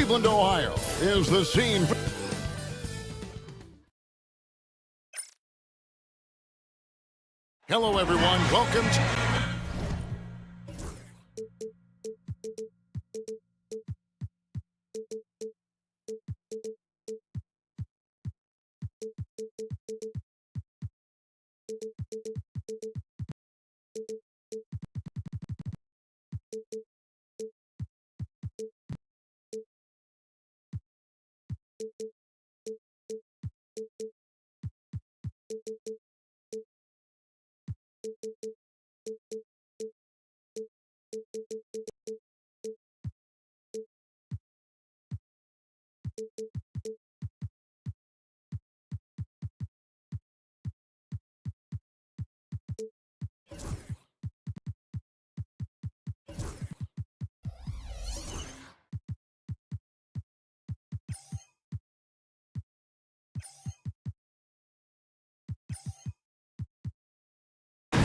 Cleveland, Ohio is the scene. Hello, everyone. Welcome to...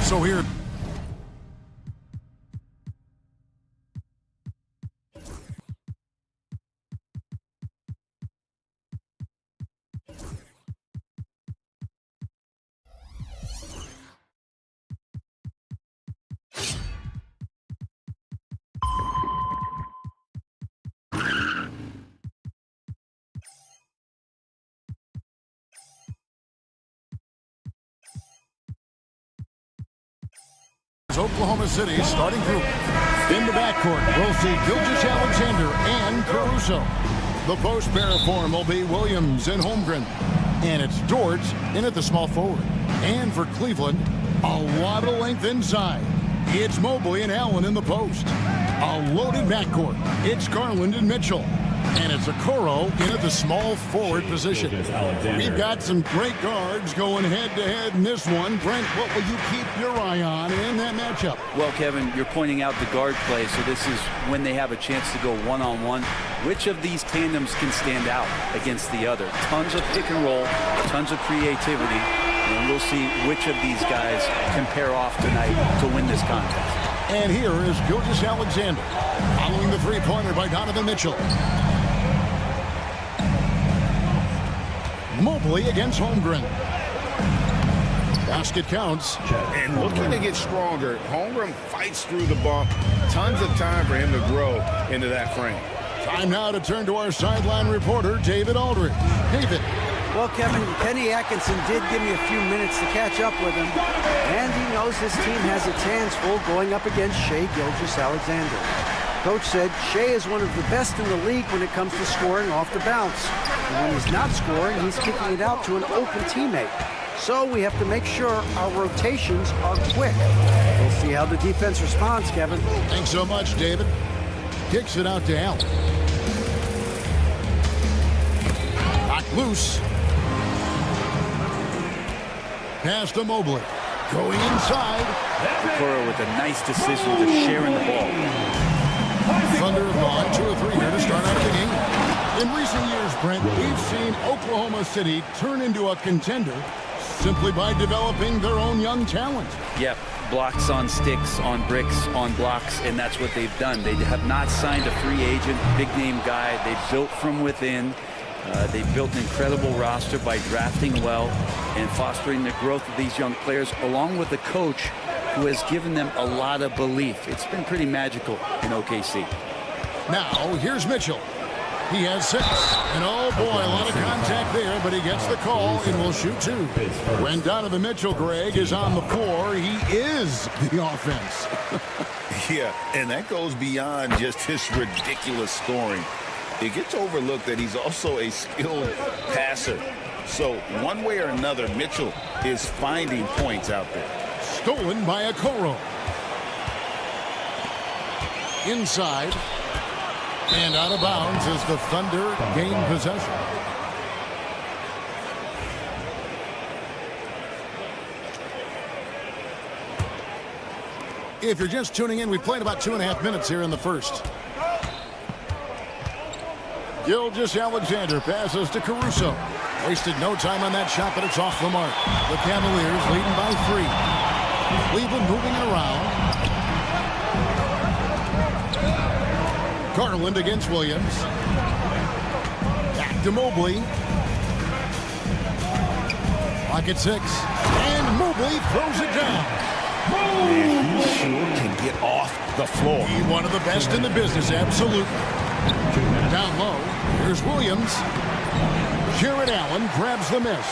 So here... Oklahoma City starting group. In the backcourt, we'll see Gilgeous-Alexander and Caruso. The post pair form will be Williams and Holmgren. And it's George in at the small forward. And for Cleveland, a lot of length inside. It's Mobley and Allen in the post. A loaded backcourt. It's Garland and Mitchell. And it's Okoro in at the small forward position. We've got some great guards going head-to-head in this one. Brent, what will you keep your eye on in that matchup? Well, Kevin, you're pointing out the guard play, so this is when they have a chance to go one-on-one. Which of these tandems can stand out against the other? Tons of pick and roll, tons of creativity, and we'll see which of these guys can pair off tonight to win this contest. And here is Gilgeous-Alexander, following the three-pointer by Donovan Mitchell. Mobley against Holmgren. Basket counts. And looking to get stronger, Holmgren fights through the bump. Tons of time for him to grow into that frame. Time now to turn to our sideline reporter, David Aldridge. David. Well, Kevin, Kenny Atkinson did give me a few minutes to catch up with him, and he knows his team has its hands full going up against Shai Gilgeous-Alexander. Coach said Shai is one of the best in the league when it comes to scoring off the bounce. And when he's not scoring, he's kicking it out to an open teammate. So we have to make sure our rotations are quick. We'll see how the defense responds, Kevin. Thanks so much, David. Kicks it out to Allen. Knocked loose. Pass to Mobley. Going inside. Okoro with a nice decision to share in the ball. Thunder have gone 2 or 3 here to start out the game. In recent years, Brent, we've seen Oklahoma City turn into a contender simply by developing their own young talent. Yep, blocks on sticks, on bricks, on blocks, and that's what they've done. They have not signed a free agent, big-name guy. They built from within. They built an incredible roster by drafting well and fostering the growth of these young players, along with a coach who has given them a lot of belief. It's been pretty magical in OKC. Now, here's Mitchell. He has 6. And oh boy, a lot of contact there, but he gets the call and will shoot 2. When Donovan Mitchell, Greg, is on the floor, he is the offense. Yeah, and that goes beyond just his ridiculous scoring. It gets overlooked that he's also a skilled passer. So one way or another, Mitchell is finding points out there. Stolen by Okoro. Inside. And out of bounds as the Thunder gain possession. If you're just tuning in, we played about 2.5 minutes here in the first. Gilgeous-Alexander passes to Caruso. Wasted no time on that shot, but it's off the mark. The Cavaliers leading by 3. Cleveland moving it around. Garland against Williams. Craig to Mobley. Pocket 6. And Mobley throws it down. Man, he sure can get off the floor. He's one of the best in the business, absolutely. Down low, here's Williams. Jared Allen grabs the miss.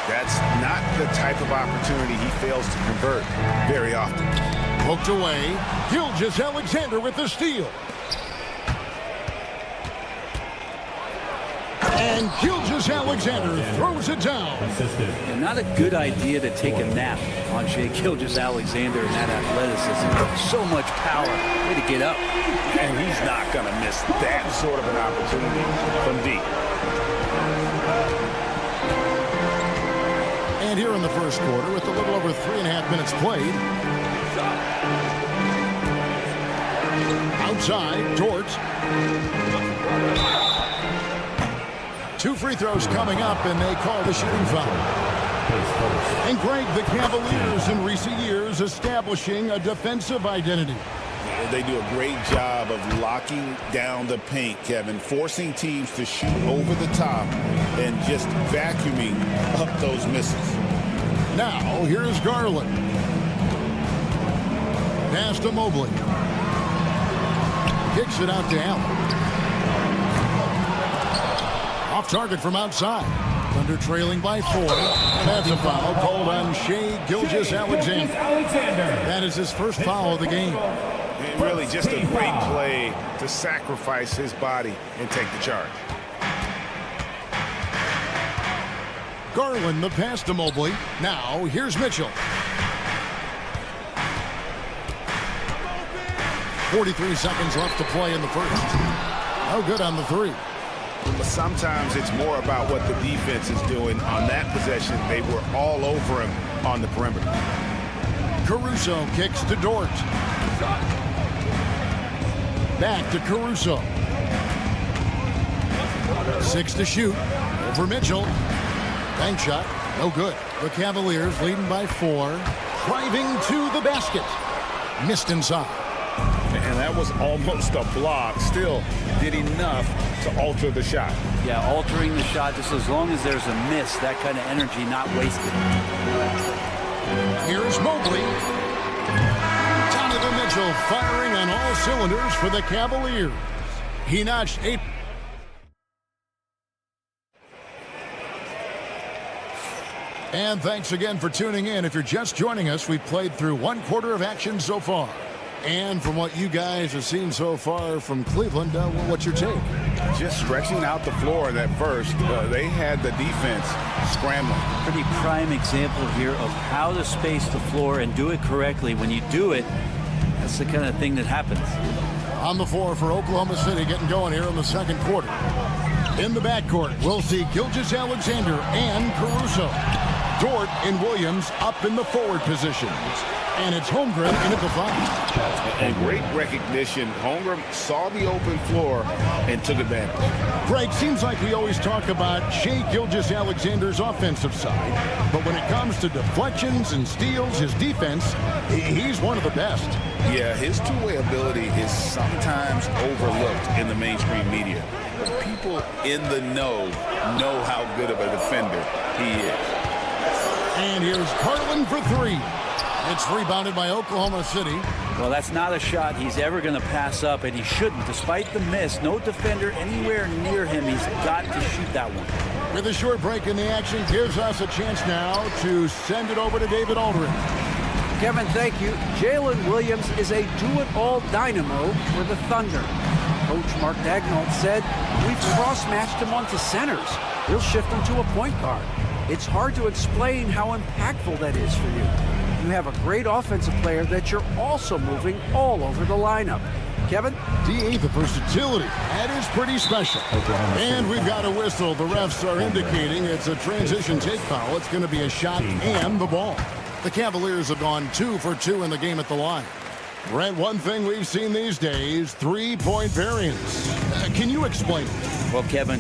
That's not the type of opportunity he fails to convert very often. Poked away. Gilgeous-Alexander with the steal. And Gilgeous-Alexander throws it down. And not a good idea to take a nap on Shai Gilgeous-Alexander and that athleticism. So much power. Way to get up. And he's not going to miss that sort of an opportunity from deep. And here in the first quarter, with a little over 3.5 minutes played. Outside, Dort. 2 free throws coming up, and they call the shooting foul. And Greg, the Cavaliers in recent years establishing a defensive identity. They do a great job of locking down the paint, Kevin, forcing teams to shoot over the top and just vacuuming up those misses. Now, here's Garland. Pass to Mobley. Kicks it out to Allen. Off target from outside. Thunder trailing by 4. That's a foul called on Shai Gilgeous-Alexander. That is his first foul of the game. Really just a great play to sacrifice his body and take the charge. Garland the pass to Mobley. Now here's Mitchell. 43 seconds left to play in the first. No good on the 3. But sometimes it's more about what the defense is doing on that possession. They were all over him on the perimeter. Caruso kicks to Dort. Back to Caruso. 6 to shoot. Over Mitchell. Bank shot. No good. The Cavaliers leading by 4. Driving to the basket. Missed inside. And that was almost a block. Still did enough to alter the shot. Yeah, altering the shot just as long as there's a miss. That kind of energy not wasted. Here's Mobley. Donovan Mitchell firing on all cylinders for the Cavaliers. He notched 8. And thanks again for tuning in. If you're just joining us, we've played through 1 quarter of action so far. And from what you guys have seen so far from Cleveland, what's your take? Just stretching out the floor in that first. They had the defense scrambling. Pretty prime example here of how to space the floor and do it correctly. When you do it, that's the kind of thing that happens. On the floor for Oklahoma City, getting going here in the second quarter. In the backcourt, we'll see Gilgeous-Alexander and Caruso. Dort and Williams up in the forward positions. And it's Holmgren in at the 5. And great recognition. Holmgren saw the open floor and took advantage. Greg, seems like we always talk about Shai Gilgeous-Alexander's offensive side. But when it comes to deflections and steals, his defense, he's one of the best. Yeah, his two-way ability is sometimes overlooked in the mainstream media. But people in the know how good of a defender he is. And here's Garland for 3. It's rebounded by Oklahoma City. Well, that's not a shot he's ever going to pass up, and he shouldn't. Despite the miss, no defender anywhere near him. He's got to shoot that one. With a short break in the action, gives us a chance now to send it over to David Aldridge. Kevin, thank you. Jalen Williams is a do-it-all dynamo for the Thunder. Coach Mark Daigneault said, "We've cross-matched him onto centers. He'll shift him to a point guard. It's hard to explain how impactful that is for you. You have a great offensive player that you're also moving all over the lineup." Kevin? DA, the versatility. That is pretty special. And we've got a whistle. The refs are indicating it's a transition take foul. It's going to be a shot and the ball. The Cavaliers have gone 2 for 2 in the game at the line. Brent, one thing we've seen these days, 3-point variance. Can you explain it? Well, Kevin,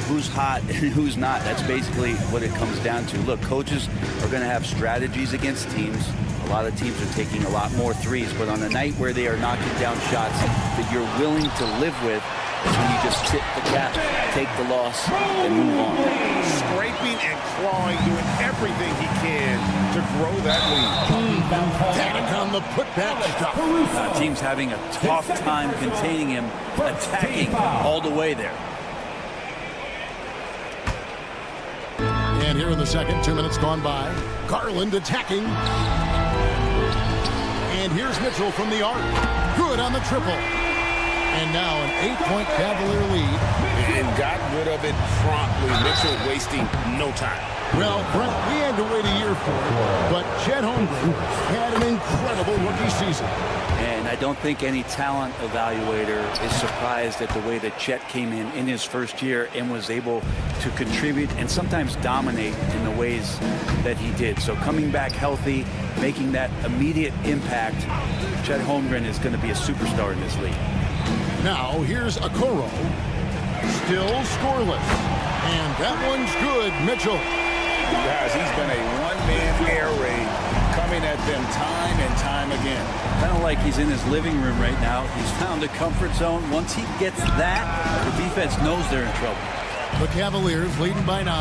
who's hot and who's not, that's basically what it comes down to. Look, coaches are going to have strategies against teams. A lot of teams are taking a lot more threes, but on a night where they are knocking down shots that you're willing to live with, That's when you just tip the cap, take the loss, and move on. Scraping and clawing, doing everything he can to grow that lead. Panic on the putback stop. Team's having a tough time containing him, attacking all the way there. And here in the second, 2 minutes gone by. Garland attacking. And here's Mitchell from the arc. Good on the triple. And now an 8-point Cavalier lead. And got rid of it promptly. Mitchell wasting no time. Well, Brent, we had to wait a year for it, but Chet Holmgren had an incredible rookie season. And I don't think any talent evaluator is surprised at the way that Chet came in his first year and was able to contribute and sometimes dominate in the ways that he did. So coming back healthy, making that immediate impact, Chet Holmgren is going to be a superstar in this league. Now here's Okoro. Still scoreless. And that one's good, Mitchell. Guys, he's been a one-man air raid coming at them time and time again. Kind of like he's in his living room right now. He's found a comfort zone. Once he gets that, the defense knows they're in trouble. The Cavaliers leading by 9.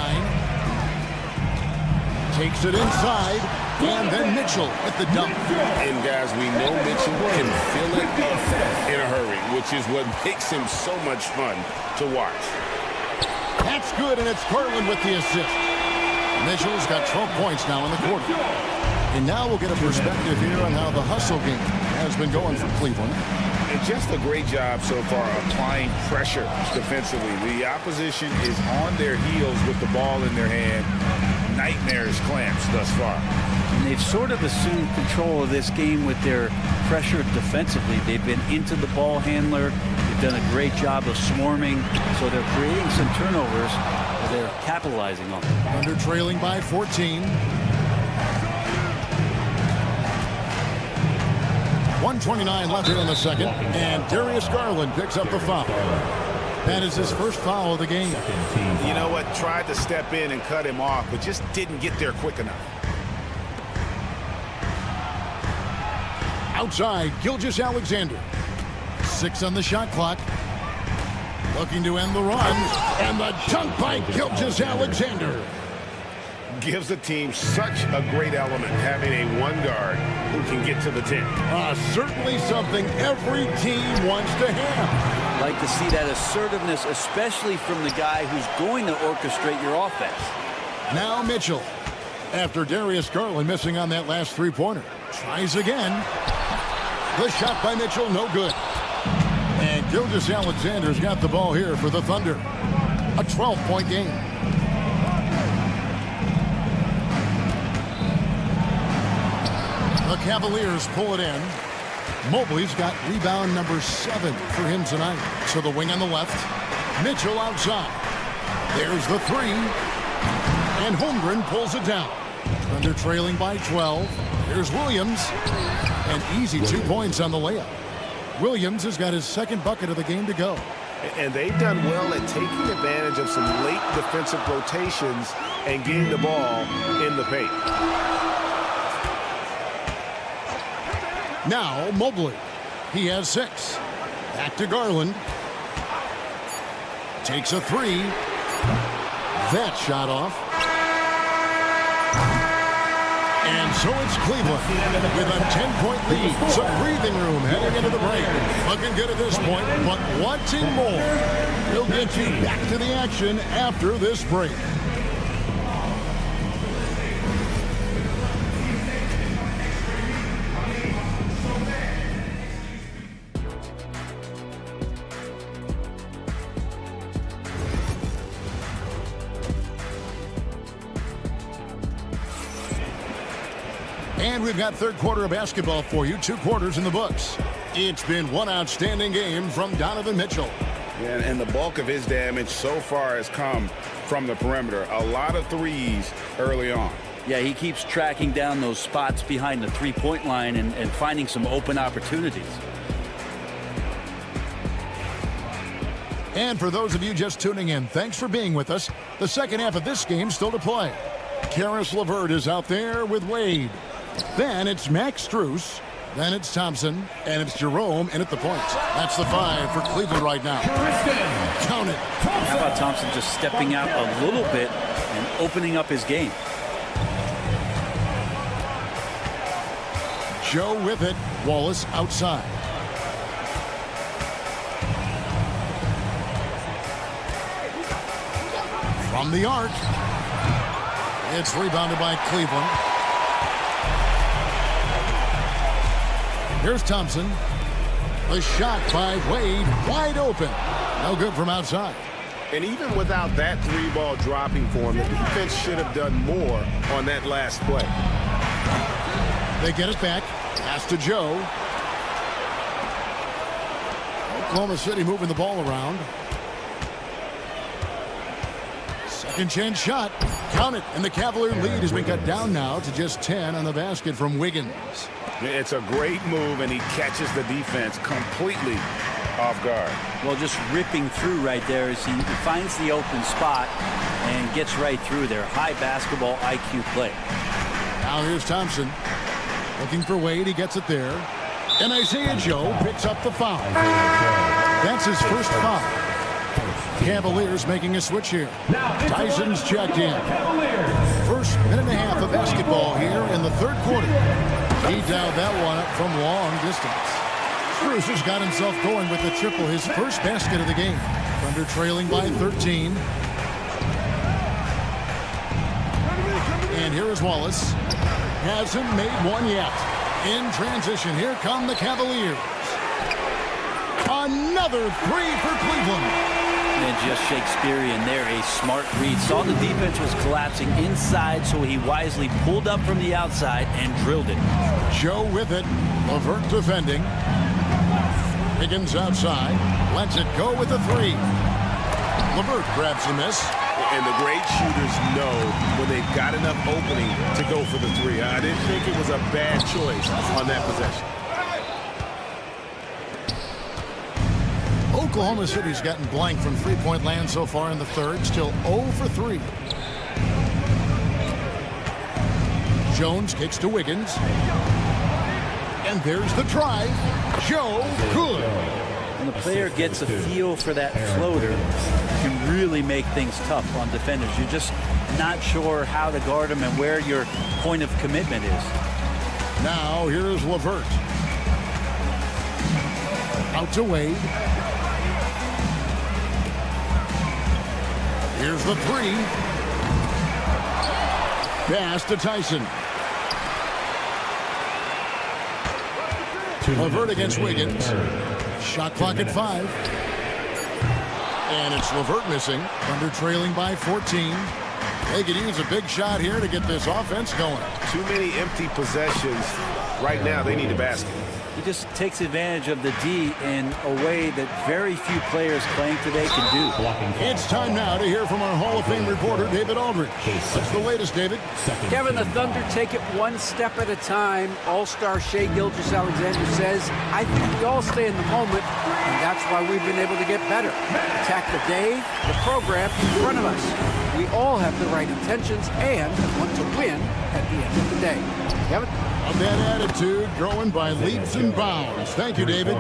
Takes it inside. And then Mitchell at the dunk. And guys, we know Mitchell can fill it up in a hurry, which is what makes him so much fun to watch. That's good, and it's Garland with the assist. Mitchell's got 12 points now in the quarter. And now we'll get a perspective here on how the hustle game has been going for Cleveland. And just a great job so far applying pressure defensively. The opposition is on their heels with the ball in their hand. Nightmares clamps thus far. And they've sort of assumed control of this game with their pressure defensively. They've been into the ball handler. They've done a great job of swarming. So they're creating some turnovers. They're capitalizing on them. Under trailing by 14. 1:29 left here in the second. And Darius Garland picks up the foul. That is his first foul of the game. You know what? Tried to step in and cut him off, but just didn't get there quick enough. Outside, Gilgeous-Alexander. 6 on the shot clock. Looking to end the run. And the dunk by Gilgeous-Alexander. Gives the team such a great element, having a one guard who can get to the 10. Certainly something every team wants to have. Like to see that assertiveness, especially from the guy who's going to orchestrate your offense. Now Mitchell, after Darius Garland missing on that last three-pointer. Tries again. The shot by Mitchell, no good. And Gilgeous-Alexander's got the ball here for the Thunder. A 12-point game. The Cavaliers pull it in. Mobley's got rebound number 7 for him tonight. So the wing on the left. Mitchell outside. There's the 3. And Holmgren pulls it down. Thunder trailing by 12. Here's Williams. And easy 2 points on the layup. Williams has got his second bucket of the game to go. And they've done well at taking advantage of some late defensive rotations and getting the ball in the paint. Now Mobley. He has 6. Back to Garland. Takes a 3. That shot off. And so it's Cleveland with a 10-point lead. Some breathing room heading into the break. Looking good at this point, but wanting more. We'll get you back to the action after this break. And we've got third quarter of basketball for you. 2 quarters in the books. It's been one outstanding game from Donovan Mitchell. Yeah, and the bulk of his damage so far has come from the perimeter. A lot of threes early on. Yeah, he keeps tracking down those spots behind the three-point line and finding some open opportunities. And for those of you just tuning in, thanks for being with us. The second half of this game still to play. Karis LeVert is out there with Wade. Then it's Max Strus. Then it's Thompson, and it's Jerome in at the point. That's the 5 for Cleveland right now. Count it. How about Thompson just stepping out a little bit and opening up his game? Joe with it. Wallace outside. From the arc. It's rebounded by Cleveland. Here's Thompson. The shot by Wade, wide open. No good from outside. And even without that 3-ball dropping for him, the defense should have done more on that last play. They get it back. Pass to Joe. Oklahoma City moving the ball around. Second chance shot. Count it. And the Cavalier lead has been cut down now to just 10 on the basket from Wiggins. It's a great move, and he catches the defense completely off guard. Well, just ripping through right there as he finds the open spot and gets right through there. High basketball IQ play. Now here's Thompson. Looking for Wade. He gets it there. And Isaiah Joe picks up the foul. That's his first foul. Cavaliers making a switch here. Tyson's checked in. First minute and a half of basketball here in the third quarter. He dialed that one up from long distance. Strus has got himself going with the triple, his first basket of the game. Thunder trailing by 13. And here is Wallace. Hasn't made one yet. In transition, here come the Cavaliers. Another 3 for Cleveland. And just Shakespearean there, a smart read. Saw the defense was collapsing inside, so he wisely pulled up from the outside and drilled it. Joe with it. LeVert defending. Higgins outside. Lets it go with a 3. LeVert grabs the miss. And the great shooters know when they've got enough opening to go for the 3. I didn't think it was a bad choice on that possession. Oklahoma City's gotten blank from three-point land so far in the third. Still 0 for 3. Jones kicks to Wiggins. And there's the drive. Joe, good. When the player gets a feel for that floater, it can really make things tough on defenders. You're just not sure how to guard him and where your point of commitment is. Now here's LeVert. Out to Wade. Here's the 3. Pass to Tyson. LeVert against Wiggins. Shot clock at 5. And it's LeVert missing. Thunder trailing by 14. They could use a big shot here to get this offense going. Too many empty possessions. Right now, they need a basket. He just takes advantage of the D in a way that very few players playing today can do. It's time now to hear from our Hall of Fame reporter, David Aldridge. What's the latest, David? Kevin, the Thunder take it one step at a time. All-star Shai Gilgeous-Alexander says, I think we all stay in the moment, and that's why we've been able to get better. Attack the day, the program in front of us. We all have the right intentions and want to win at the end of the day. Kevin? Of that attitude, growing by leaps and bounds. Thank you, David.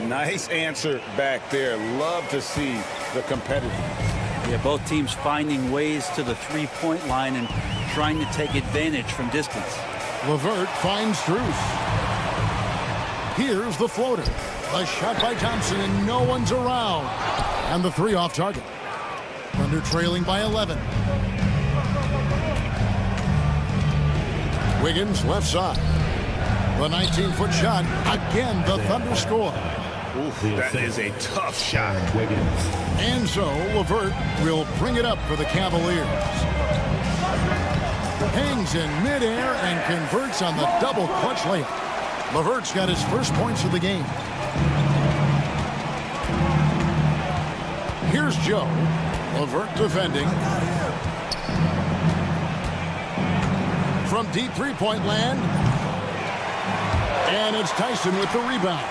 Nice answer back there. Love to see the competitiveness. Yeah, both teams finding ways to the three-point line and trying to take advantage from distance. LeVert finds Strus. Here's the floater. A shot by Thompson, and no one's around. And the 3 off target. Thunder trailing by 11. Wiggins left side. The 19-foot shot. Again, the Thunder score. Oof, that is a tough shot. And so LeVert will bring it up for the Cavaliers. Hangs in midair and converts on the double clutch layup. LeVert's got his first points of the game. Here's Joe. LeVert defending. From deep three-point land. And it's Tyson with the rebound.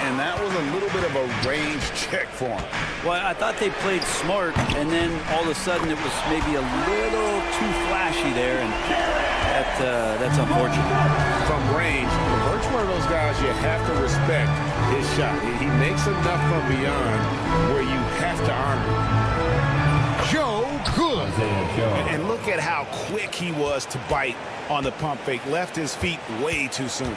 And that was a little bit of a range check for him. Well, I thought they played smart, and then all of a sudden it was maybe a little too flashy there, and that's unfortunate. from range. LeVert's one of those guys you have to respect his shot. He makes enough from beyond where you have to honor it. Joe Good. And look at how quick he was to bite on the pump fake. Left his feet way too soon.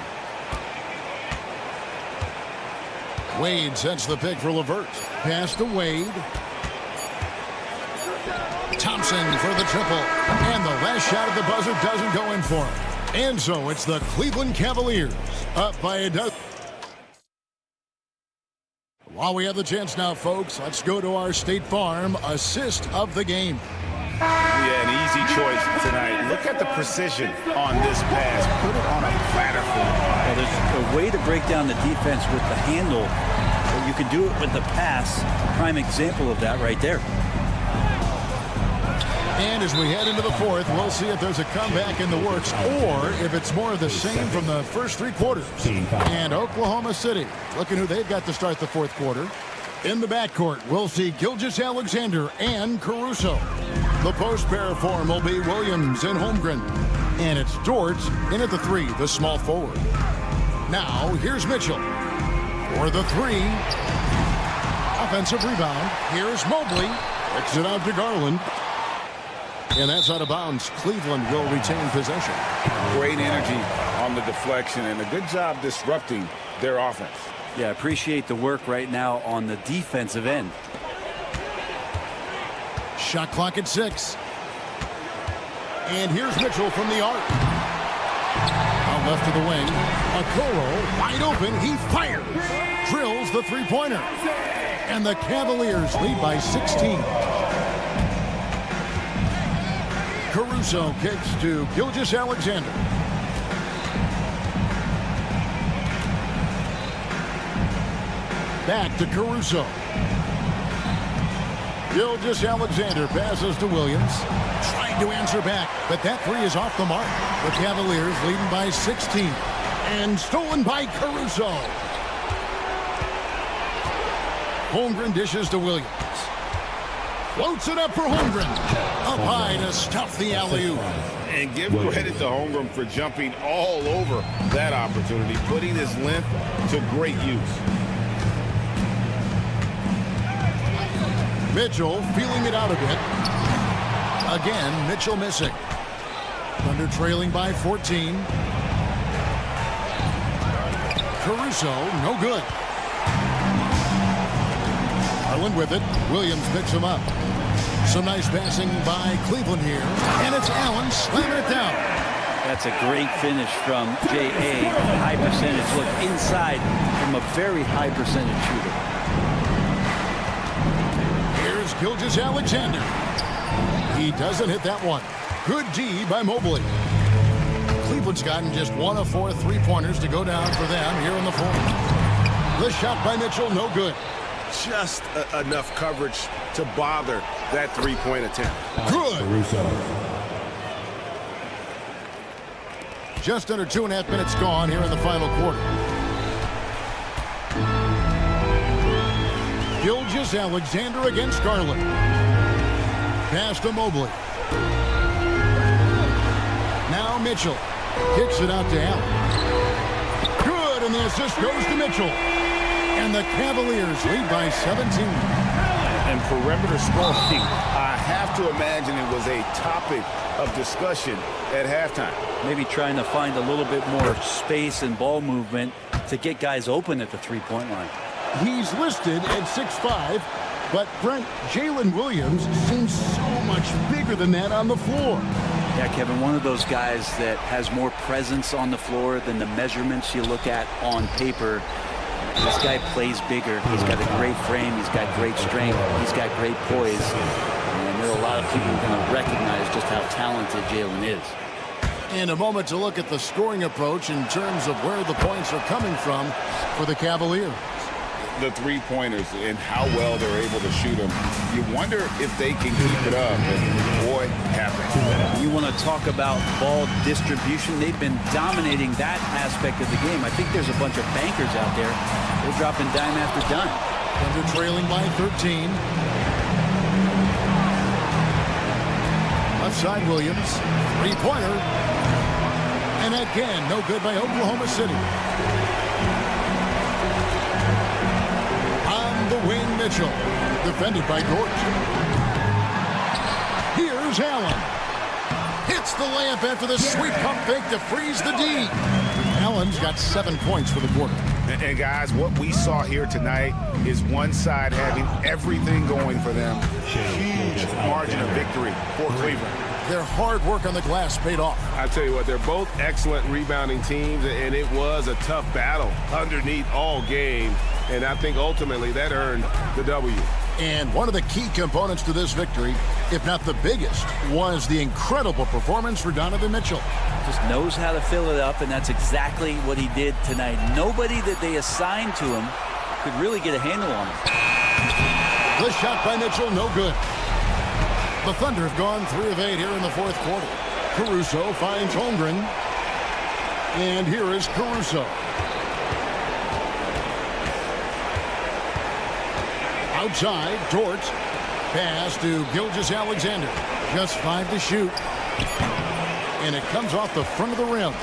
Wade sets the pick for LeVert. Pass to Wade. Thompson for the triple. And the last shot at the buzzer doesn't go in for him. And so it's the Cleveland Cavaliers up by a dozen. While we have the chance now, folks, let's go to our State Farm assist of the game. Yeah, an easy choice tonight. Look at the precision on this pass. Put it on a platter for him. Well, there's a way to break down the defense with the handle, but you can do it with the pass. Prime example of that right there. And as we head into the fourth, we'll see if there's a comeback in the works or if it's more of the same from the first three quarters. And Oklahoma City, looking who they've got to start the fourth quarter. In the backcourt, we'll see Gilgeous-Alexander and Caruso. The post pair form will be Williams and Holmgren. And it's Dort in at the three, the small forward. Now, here's Mitchell for the three. Offensive rebound. Here's Mobley. Kicks it out to Garland. And that's out of bounds. Cleveland will retain possession. Great energy on the deflection and a good job disrupting their offense. Yeah, appreciate the work right now on the defensive end. Shot clock at 6. And here's Mitchell from the arc. Out left to the wing. Okoro wide open. He fires. Drills the three-pointer. And the Cavaliers lead by 16. Caruso kicks to Gilgeous-Alexander. Back to Caruso. Gilgeous-Alexander passes to Williams. Trying to answer back, but that three is off the mark. The Cavaliers leading by 16. And stolen by Caruso. Holmgren dishes to Williams. Floats it up for Holmgren. Up high to stuff the alley-oop. And give credit to Holmgren for jumping all over that opportunity, putting his length to great use. Mitchell feeling it out a bit. Again, Mitchell missing. Thunder trailing by 14. Caruso, no good. Garland with it. Williams picks him up. Some nice passing by Cleveland here. And it's Allen slamming it down. That's a great finish from J.A. High percentage look inside from a very high percentage shooter. Here's Gilgeous-Alexander. He doesn't hit that one. Good D by Mobley. Cleveland's gotten just 1 of 4 three-pointers to go down for them here in the fourth. The shot by Mitchell, no good. Just enough coverage to bother that three-point attempt. Good. Just under 2.5 minutes gone here in the final quarter. Gilgeous-Alexander against Garland. Pass to Mobley. Now Mitchell kicks it out to Allen. Good, and the assist goes to Mitchell. And the Cavaliers lead by 17. And perimeter scoring, I have to imagine it was a topic of discussion at halftime. Maybe trying to find a little bit more space and ball movement to get guys open at the three-point line. He's listed at 6'5", but Brent, Jalen Williams seems so much bigger than that on the floor. Yeah, Kevin, one of those guys that has more presence on the floor than the measurements you look at on paper. This guy plays bigger. He's got a great frame. He's got great strength. He's got great poise. And there are a lot of people who are going to recognize just how talented Jalen is. And a moment to look at the scoring approach in terms of where the points are coming from for the Cavaliers. The three-pointers and how well they're able to shoot them. You wonder if they can keep it up. And boy, happens. You want to talk about ball distribution. They've been dominating that aspect of the game. I think there's a bunch of bankers out there. They're dropping dime after dime. Thunder trailing by 13. Left side Williams. Three-pointer. And again, no good by Oklahoma City. On the wing, Mitchell. Defended by Dort. Here's Allen. Hits the layup after the sweep pump fake to freeze the D. Allen's got 7 points for the quarter. And guys, what we saw here tonight is one side having everything going for them. Huge margin of victory for Cleveland. Their hard work on the glass paid off. I tell you what, they're both excellent rebounding teams, and it was a tough battle underneath all game. And I think ultimately that earned the W. And one of the key components to this victory, if not the biggest, was the incredible performance for Donovan Mitchell. Just knows how to fill it up, and that's exactly what he did tonight. Nobody that they assigned to him could really get a handle on him. The shot by Mitchell, no good. The Thunder have gone 3 of 8 here in the fourth quarter. Caruso finds Holmgren. And here is Caruso. Outside, Dort. Pass to Gilgeous-Alexander. Just 5 to shoot. And it comes off the front of the rim.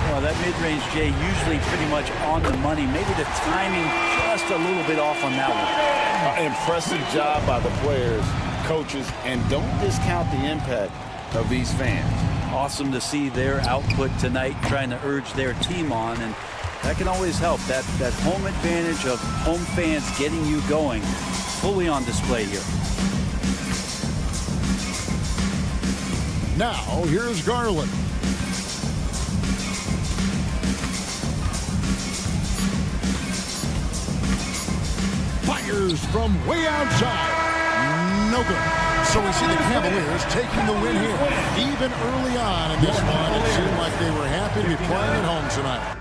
Well, that mid-range, Jay, usually pretty much on the money. Maybe the timing just a little bit off on that one. Impressive job by the players, coaches, and don't discount the impact of these fans. Awesome to see their output tonight, trying to urge their team on, and that can always help. That home advantage of home fans getting you going, fully on display here. Now, here's Garland. Fires from way outside. No good. So we see the Cavaliers taking the win here. Even early on in this one, it seemed like they were happy to be playing at home tonight.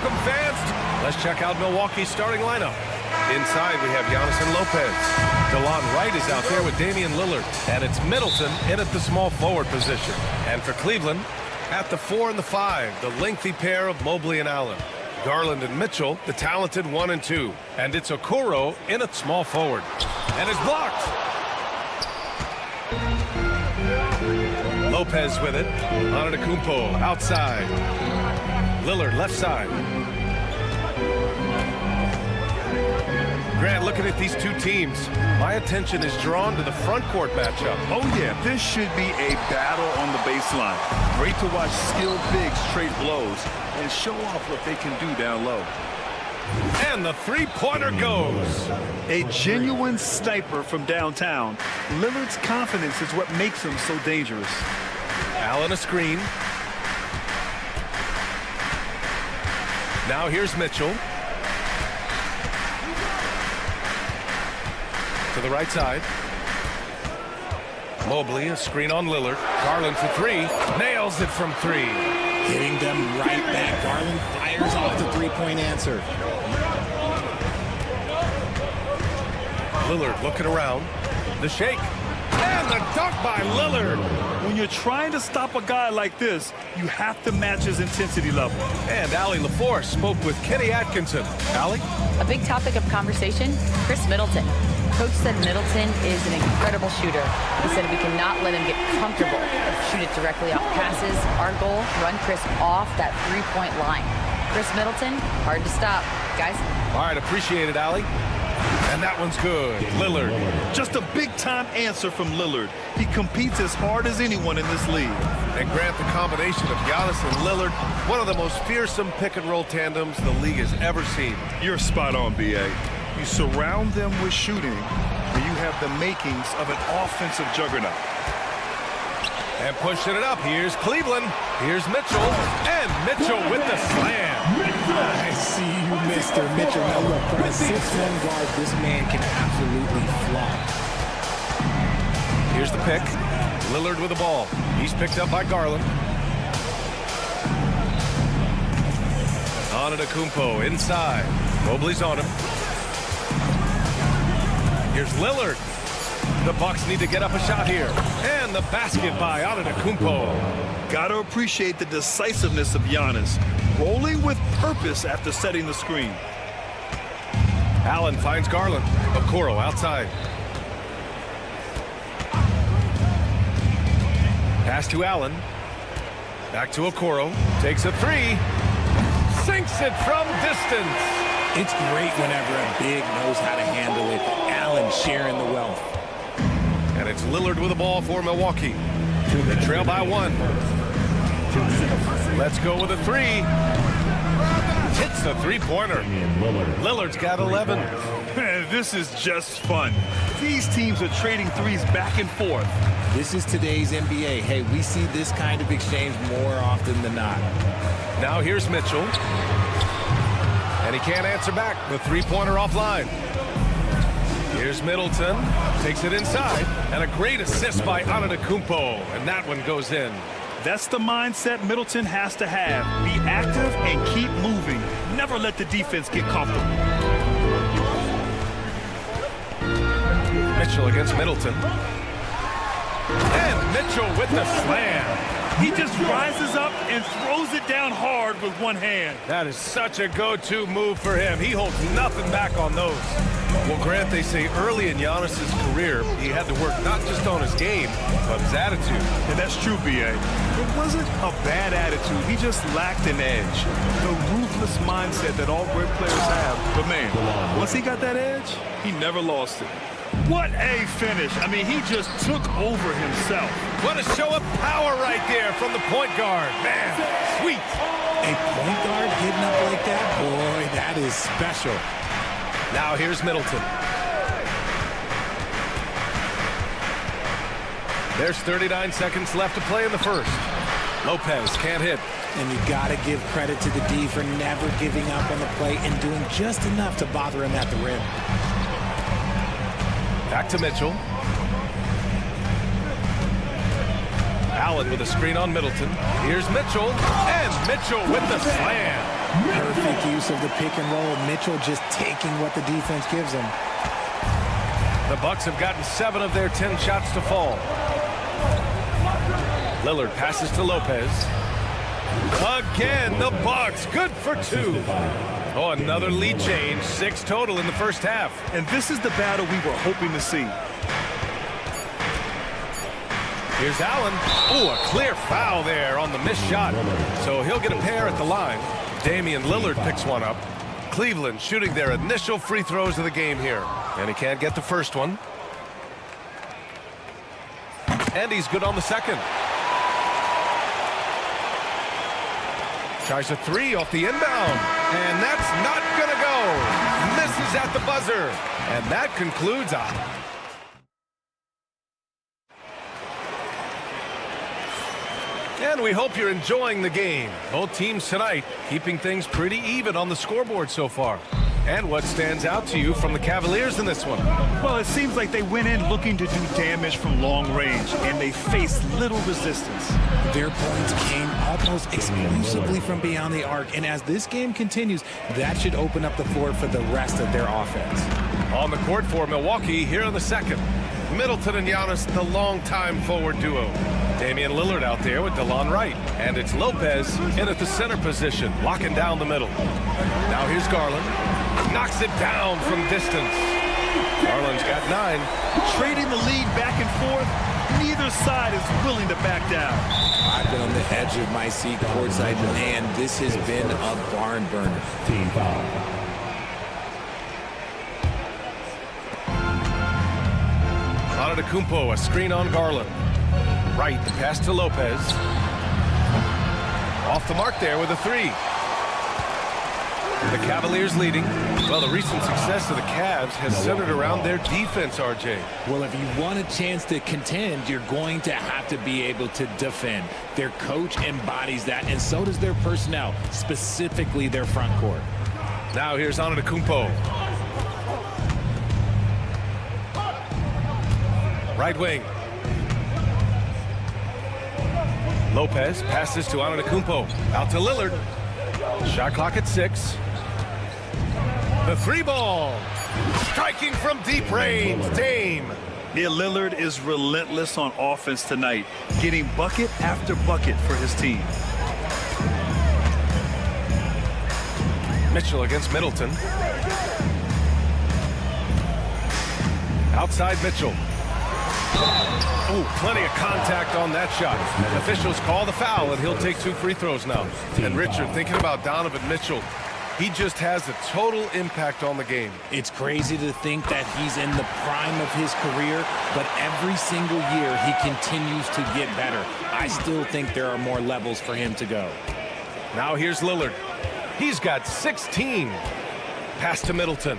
Welcome, fans. Let's check out Milwaukee's starting lineup. Inside, we have Giannis and Lopez. DeLon Wright is out there with Damian Lillard. And it's Middleton in at the small forward position. And for Cleveland, at the 4 and the 5, the lengthy pair of Mobley and Allen. Garland and Mitchell, the talented 1 and 2. And it's Okoro in at small forward. And it's blocked. Lopez with it. Antetokounmpo outside. Lillard left side. Grant, looking at these two teams, my attention is drawn to the front court matchup. Oh, yeah, this should be a battle on the baseline. Great to watch skilled bigs trade blows and show off what they can do down low. And the three-pointer goes. A genuine sniper from downtown. Lillard's confidence is what makes him so dangerous. Allen a screen. Now here's Mitchell. To the right side. Mobley, a screen on Lillard. Garland for 3. Nails it from 3. Hitting them right back. Garland fires off the three-point answer. Lillard looking around. The shake. And the dunk by Lillard. When you're trying to stop a guy like this, you have to match his intensity level. And Allie LaForce spoke with Kenny Atkinson. Allie? A big topic of conversation, Chris Middleton. Coach said Middleton is an incredible shooter. He said we cannot let him get comfortable. Shoot it directly off passes. Our goal, run Chris off that three-point line. Chris Middleton, hard to stop. Guys? All right, appreciate it, Allie. And that one's good. Lillard. Just a big-time answer from Lillard. He competes as hard as anyone in this league. And Grant, the combination of Giannis and Lillard, one of the most fearsome pick-and-roll tandems the league has ever seen. You're spot on, B.A. You surround them with shooting, and you have the makings of an offensive juggernaut. And pushing it up, here's Cleveland. Here's Mitchell, and Mitchell with the slam. I see you, Mr. Mitchell. Now look, from a 6'1" guard, this man can absolutely fly. Here's the pick. Lillard with the ball. He's picked up by Garland. Antetokounmpo inside. Mobley's on him. Here's Lillard. The Bucks need to get up a shot here. And the basket by Antetokounmpo. Gotta appreciate the decisiveness of Giannis. Rolling with purpose after setting the screen. Allen finds Garland. Okoro outside. Pass to Allen. Back to Okoro. Takes a 3. Sinks it from distance. It's great whenever a big knows how to handle it. Allen sharing the wealth. And it's Lillard with the ball for Milwaukee. They trail by 1. Let's go with a 3. Hits the three-pointer. Lillard's got 11. This is just fun. These teams are trading threes back and forth. This is today's NBA. Hey, we see this kind of exchange more often than not. Now here's Mitchell. And he can't answer back. The three-pointer offline. Here's Middleton. Takes it inside. And a great assist by Antetokounmpo. And that one goes in. That's the mindset Middleton has to have. Be active and keep moving. Never let the defense get comfortable. Mitchell against Middleton. And Mitchell with the slam. He just rises up and throws it down hard with one hand. That is such a go-to move for him. He holds nothing back on those. Well, Grant, they say early in Giannis' career, he had to work not just on his game, but his attitude. And that's true, B.A. It wasn't a bad attitude. He just lacked an edge. The ruthless mindset that all great players have. But, man, once he got that edge, he never lost it. What a finish. I mean, he just took over himself. What a show of power right there from the point guard. Man, sweet. A point guard getting up like that? Boy, that is special. Now here's Middleton. There's 39 seconds left to play in the first. Lopez can't hit. And you got to give credit to the D for never giving up on the play and doing just enough to bother him at the rim. Back to Mitchell. Allen with a screen on Middleton. Here's Mitchell. And Mitchell with the slam. Perfect use of the pick and roll. Mitchell just taking what the defense gives him. The Bucks have gotten 7 of their 10 shots to fall. Lillard passes to Lopez. Again, the Bucks, good for 2. Oh, another lead change, 6 total in the first half. And this is the battle we were hoping to see. Here's Allen. Oh, a clear foul there on the missed shot. So he'll get a pair at the line. Damian Lillard picks one up. Cleveland shooting their initial free throws of the game here. And he can't get the first one. And he's good on the second. Tries a 3 off the inbound. And that's not going to go. Misses at the buzzer. And that concludes And we hope you're enjoying the game. Both teams tonight keeping things pretty even on the scoreboard so far. And what stands out to you from the Cavaliers in this one? Well, it seems like they went in looking to do damage from long range, and they faced little resistance. Their points came almost exclusively from beyond the arc, and as this game continues, that should open up the floor for the rest of their offense. On the court for Milwaukee here in the second. Middleton and Giannis, the longtime forward duo. Damian Lillard out there with DeLon Wright. And it's Lopez in at the center position, locking down the middle. Now here's Garland. Knocks it down from distance. Garland's got 9. Trading the lead back and forth, neither side is willing to back down. I've been on the edge of my seat courtside, and this has been a barn burner. Team foul. Antetokounmpo, a screen on Garland. Right, the pass to Lopez. Off the mark there with a 3. The Cavaliers leading. Well, the recent success of the Cavs has centered around their defense, RJ. Well, if you want a chance to contend, you're going to have to be able to defend. Their coach embodies that, and so does their personnel, specifically their front court. Now here's Antetokounmpo. Right wing. Lopez passes to Antetokounmpo. Out to Lillard. Shot clock at 6. The 3 ball. Striking from deep range. Dame. Yeah, Lillard is relentless on offense tonight, getting bucket after bucket for his team. Mitchell against Middleton. Outside Mitchell. Ooh, plenty of contact on that shot. Officials call the foul, and he'll take 2 free throws now. And Richard, thinking about Donovan Mitchell, he just has a total impact on the game. It's crazy to think that he's in the prime of his career, but every single year he continues to get better. I still think there are more levels for him to go. Now here's Lillard. He's got 16. Pass to Middleton.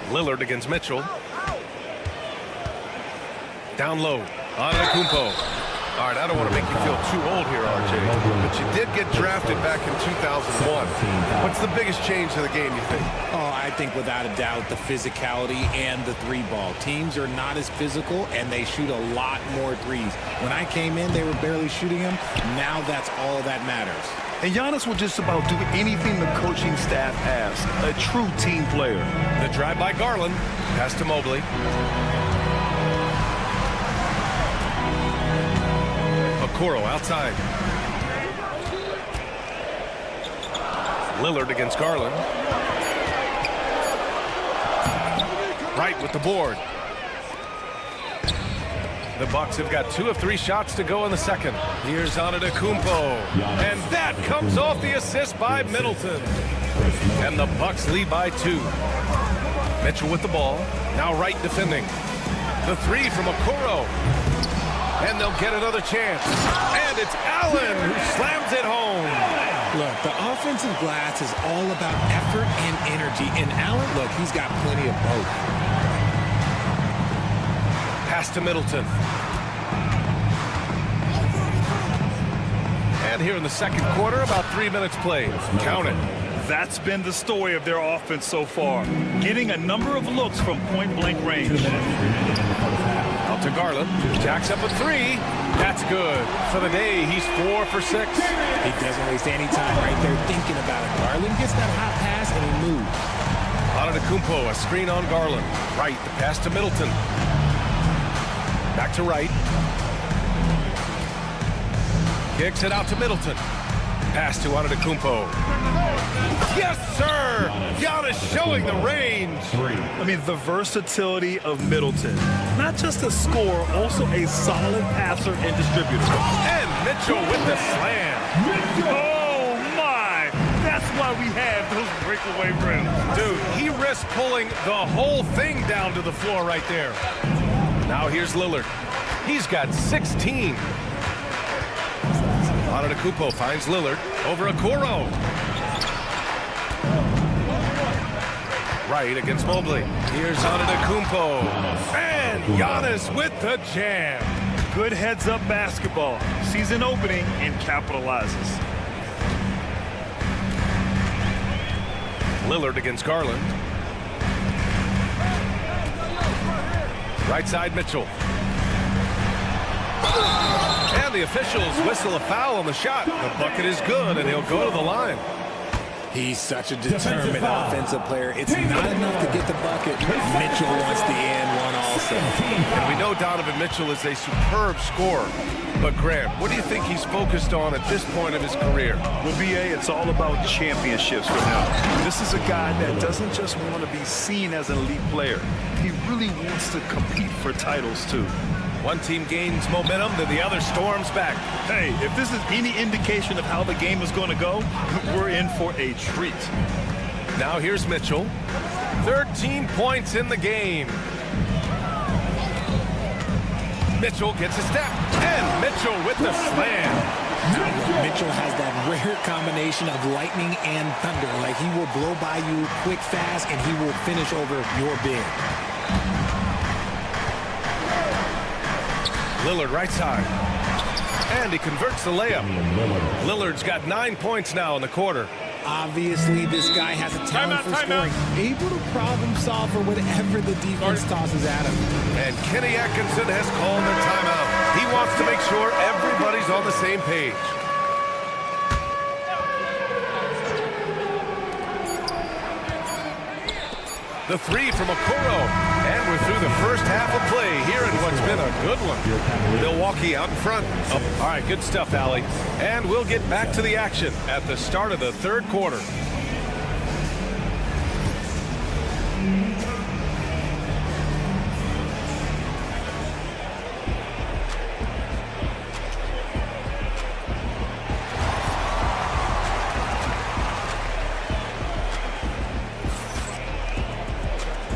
Lillard against Mitchell. Down low. Antetokounmpo. All right, I don't want to make you feel too old here, RJ, but you did get drafted back in 2001. What's the biggest change to the game, you think? Oh, I think without a doubt the physicality and the 3-ball. Teams are not as physical, and they shoot a lot more threes. When I came in, they were barely shooting them. Now that's all that matters. And Giannis will just about do anything the coaching staff asks. A true team player. The drive by Garland. Pass to Mobley. Okoro outside. Lillard against Garland. Right with the board. The Bucks have got 2 of 3 shots to go in the second. Here's Antetokounmpo. And that comes off the assist by Middleton. And the Bucks lead by 2. Mitchell with the ball. Now Wright defending. The 3 from Okoro. And they'll get another chance. And it's Allen who slams it home. Look, the offensive glass is all about effort and energy. And Allen, look, he's got plenty of both. Pass to Middleton. And here in the second quarter, about 3 minutes played. Count it. That's been the story of their offense so far, getting a number of looks from point-blank range. Out to Garland. Jacks up a 3. That's good. For the day, he's 4 for 6. He doesn't waste any time right there thinking about it. Garland gets that hot pass and he moves. Antetokounmpo, a screen on Garland. Wright, the pass to Middleton. Back to Wright. Kicks it out to Middleton. Pass to Antetokounmpo. Yes, sir! Giannis showing the range. I mean, the versatility of Middleton. Not just a scorer, also a solid passer and distributor. And Mitchell with the slam. Oh, my! That's why we have those breakaway rims. Dude, he risked pulling the whole thing down to the floor right there. Now here's Lillard. He's got 16. Antetokounmpo finds Lillard over Okoro. Right against Mobley. Here's Antetokounmpo. And Giannis with the jam. Good heads-up basketball. Sees an opening and capitalizes. Lillard against Garland. Right side Mitchell. And the officials whistle a foul on the shot. The bucket is good, and he'll go to the line. He's such a determined offensive player. It's not enough to get the bucket. Mitchell wants the and one also. And we know Donovan Mitchell is a superb scorer. But Graham, what do you think he's focused on at this point of his career? Well, BA, it's all about championships for him. This is a guy that doesn't just want to be seen as an elite player. He really wants to compete for titles, too. One team gains momentum, then the other storms back. Hey, if this is any indication of how the game is going to go, we're in for a treat. Now here's Mitchell. 13 points in the game. Mitchell gets a step, and Mitchell with the slam. Mitchell has that rare combination of lightning and thunder. Like, he will blow by you quick, fast, and he will finish over your big. Lillard right side. And he converts the layup. Lillard's got 9 points now in the quarter. Obviously, this guy has a talent for scoring. Able to problem solve for whatever the defense tosses at him. And Kenny Atkinson has called the timeout. He wants to make sure everybody's on the same page. The three from Okoro. And we're through the first half of play here in what's been a good one. Milwaukee out in front. Oh, all right, good stuff, Allie. And we'll get back to the action at the start of the third quarter.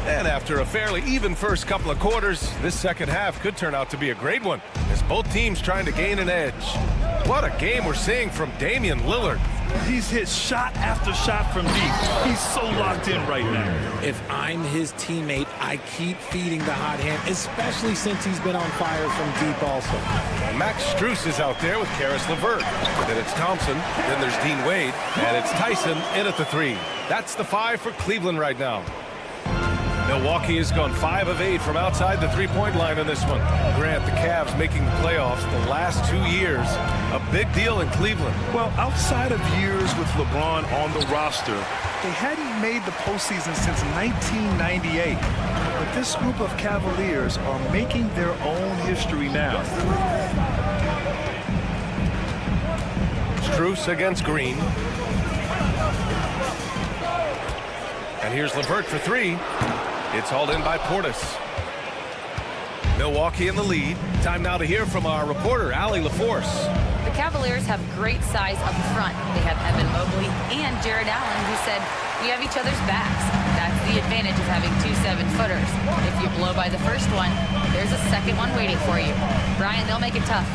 And after a fairly even first couple of quarters, this second half could turn out to be a great one, as both teams trying to gain an edge. What a game we're seeing from Damian Lillard. He's hit shot after shot from deep. He's so locked in right now. If I'm his teammate, I keep feeding the hot hand, especially since he's been on fire from deep also. Max Strus is out there with Karis LeVert. Then it's Thompson, then there's Dean Wade, and it's Tyson in at the three. That's the 5 for Cleveland right now. Milwaukee has gone 5 of 8 from outside the three-point line in this one. Grant, the Cavs making the playoffs the last 2 years. A big deal in Cleveland. Well, outside of years with LeBron on the roster, they hadn't made the postseason since 1998. But this group of Cavaliers are making their own history now. Strus against Green. And here's LeVert for 3. It's hauled in by Portis. Milwaukee in the lead. Time now to hear from our reporter, Allie LaForce. The Cavaliers have great size up front. They have Evan Mobley and Jared Allen, who said, we have each other's backs. That's the advantage of having 2 7-footers. If you blow by the first one, there's a second one waiting for you. Brian, they'll make it tough.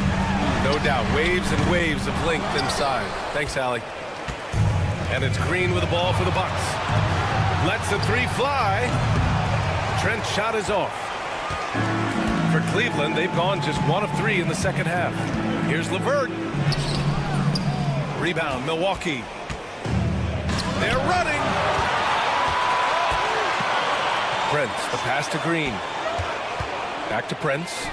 No doubt. Waves and waves of length inside. Thanks, Allie. And it's Green with the ball for the Bucks. Lets the 3 fly. Trent's shot is off. For Cleveland, they've gone just 1 of 3 in the second half. Here's LeVert. Rebound, Milwaukee. They're running. Prince, the pass to Green. Back to Prince.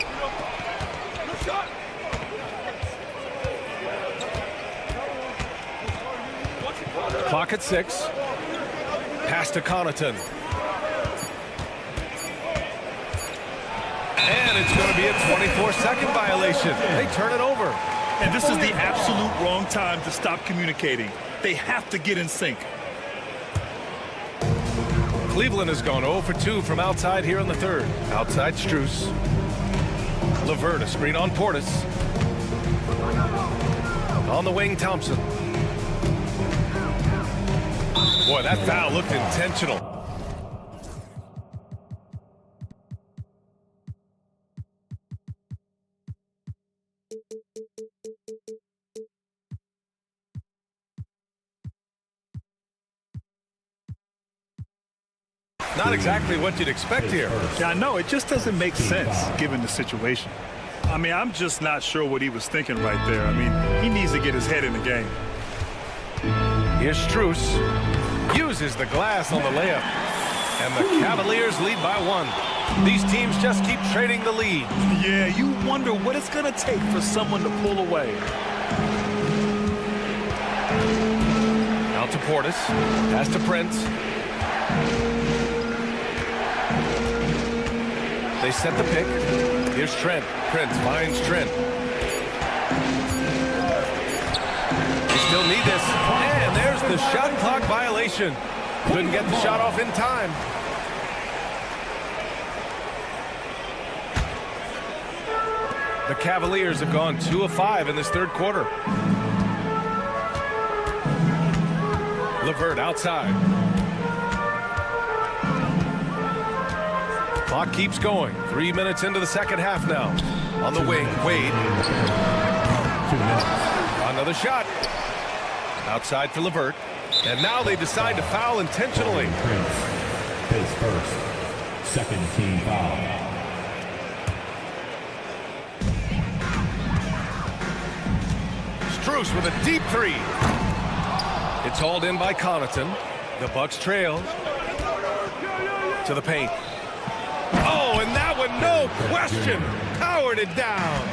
Clock at 6. Pass to Connaughton. And it's going to be a 24-second violation. They turn it over. And this is the absolute wrong time to stop communicating. They have to get in sync. Cleveland has gone 0 for 2 from outside here in the third. Outside Strus. LeVert, a screen on Portis. On the wing, Thompson. Boy, that foul looked intentional. Not exactly what you'd expect here. Yeah, I know. It just doesn't make sense given the situation. I mean, I'm just not sure what he was thinking right there. I mean, he needs to get his head in the game. Here's Strus. Uses the glass on the layup. And the Cavaliers lead by 1. These teams just keep trading the lead. Yeah, you wonder what it's going to take for someone to pull away. Out to Portis. Pass to Prince. They set the pick. Here's Trent. Prince finds Trent. They still need this. And there's the shot clock violation. Couldn't get the shot off in time. The Cavaliers have gone 2 of 5 in this third quarter. LeVert outside. Clock keeps going. 3 minutes into the second half now. On the wing, Wade. Another shot. Outside for LeVert. And now they decide to foul intentionally. His first. Second team foul. Strus with a deep 3. It's hauled in by Connaughton. The Bucks trail. To the paint. Oh, and that one, no question, powered it down.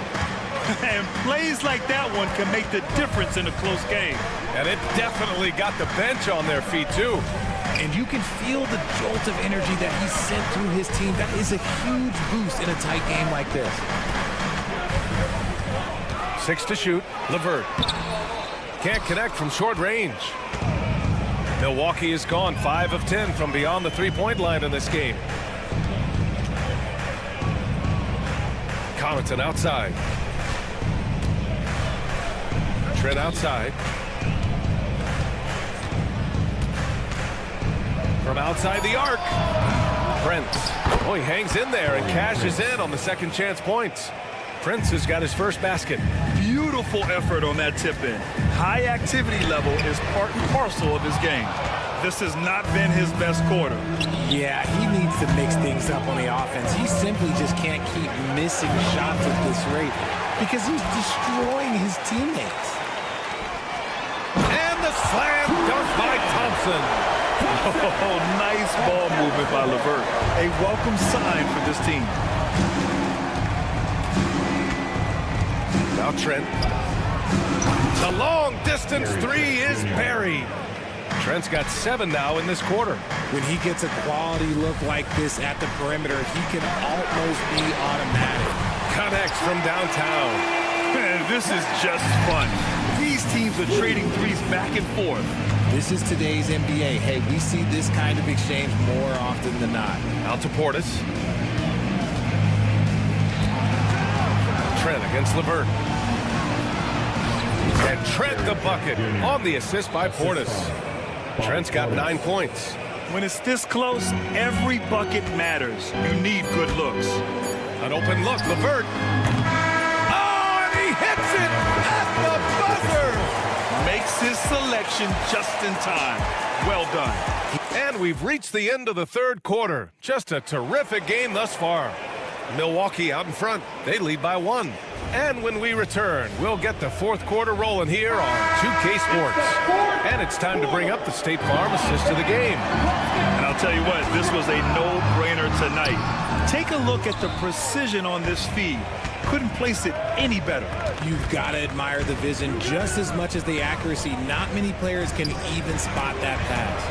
And plays like that one can make the difference in a close game. And it definitely got the bench on their feet, too. And you can feel the jolt of energy that he sent through his team. That is a huge boost in a tight game like this. 6 to shoot. LeVert. Can't connect from short range. Milwaukee is gone 5 of 10 from beyond the three-point line in this game. Connaughton outside. Trent outside. From outside the arc. Prince. Oh, he hangs in there and cashes in on the second chance points. Prince has got his first basket. Beautiful effort on that tip-in. High activity level is part and parcel of his game. This has not been his best quarter. Yeah, he needs to mix things up on the offense. He simply just can't keep missing shots at this rate because he's destroying his teammates. And the slam dunk by Thompson. Oh, nice ball movement by LeVert. A welcome sign for this team. Now Trent. The long distance 3 is buried. Trent's got 7 now in this quarter. When he gets a quality look like this at the perimeter, he can almost be automatic. Connects from downtown. Man, this is just fun. These teams are trading threes back and forth. This is today's NBA. Hey, we see this kind of exchange more often than not. Out to Portis. Trent against LeVert. And Trent the bucket on the assist by Portis. Trent's got 9 points. When it's this close, every bucket matters. You need good looks. An open look, LeVert. Oh, and he hits it at the buzzer. Makes his selection just in time. Well done. And we've reached the end of the third quarter. Just a terrific game thus far. Milwaukee out in front. They lead by 1. And when we return, we'll get the fourth quarter rolling here on 2K Sports. And it's time to bring up the State Farm assist of the game. And I'll tell you what, this was a no-brainer tonight. Take a look at the precision on this feed. couldn't place it any better. You've got to admire the vision just as much as the accuracy. Not many players can even spot that pass.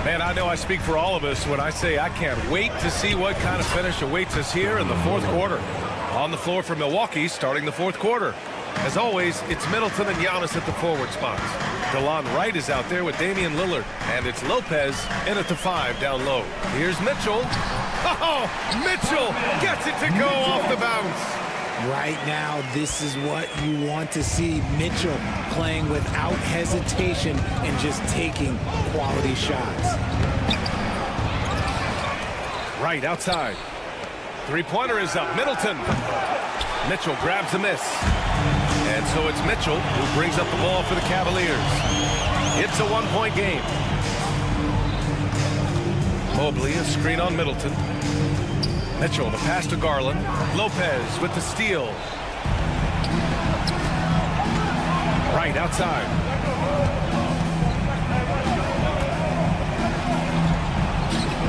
Man, I know I speak for all of us when I say I can't wait to see what kind of finish awaits us here in the fourth quarter. On the floor for Milwaukee, starting the fourth quarter. As always, it's Middleton and Giannis at the forward spots. DeLon Wright is out there with Damian Lillard, and it's Lopez in at the 5 down low. Here's Mitchell. Oh, Mitchell gets it to go off the bounce. Right now, this is what you want to see. Mitchell playing without hesitation and just taking quality shots. Right outside. Three-pointer is up. Middleton. Mitchell grabs the miss. And so it's Mitchell who brings up the ball for the Cavaliers. It's a one-point game. Mobley, a screen on Middleton. Mitchell, the pass to Garland. Lopez with the steal. Right outside.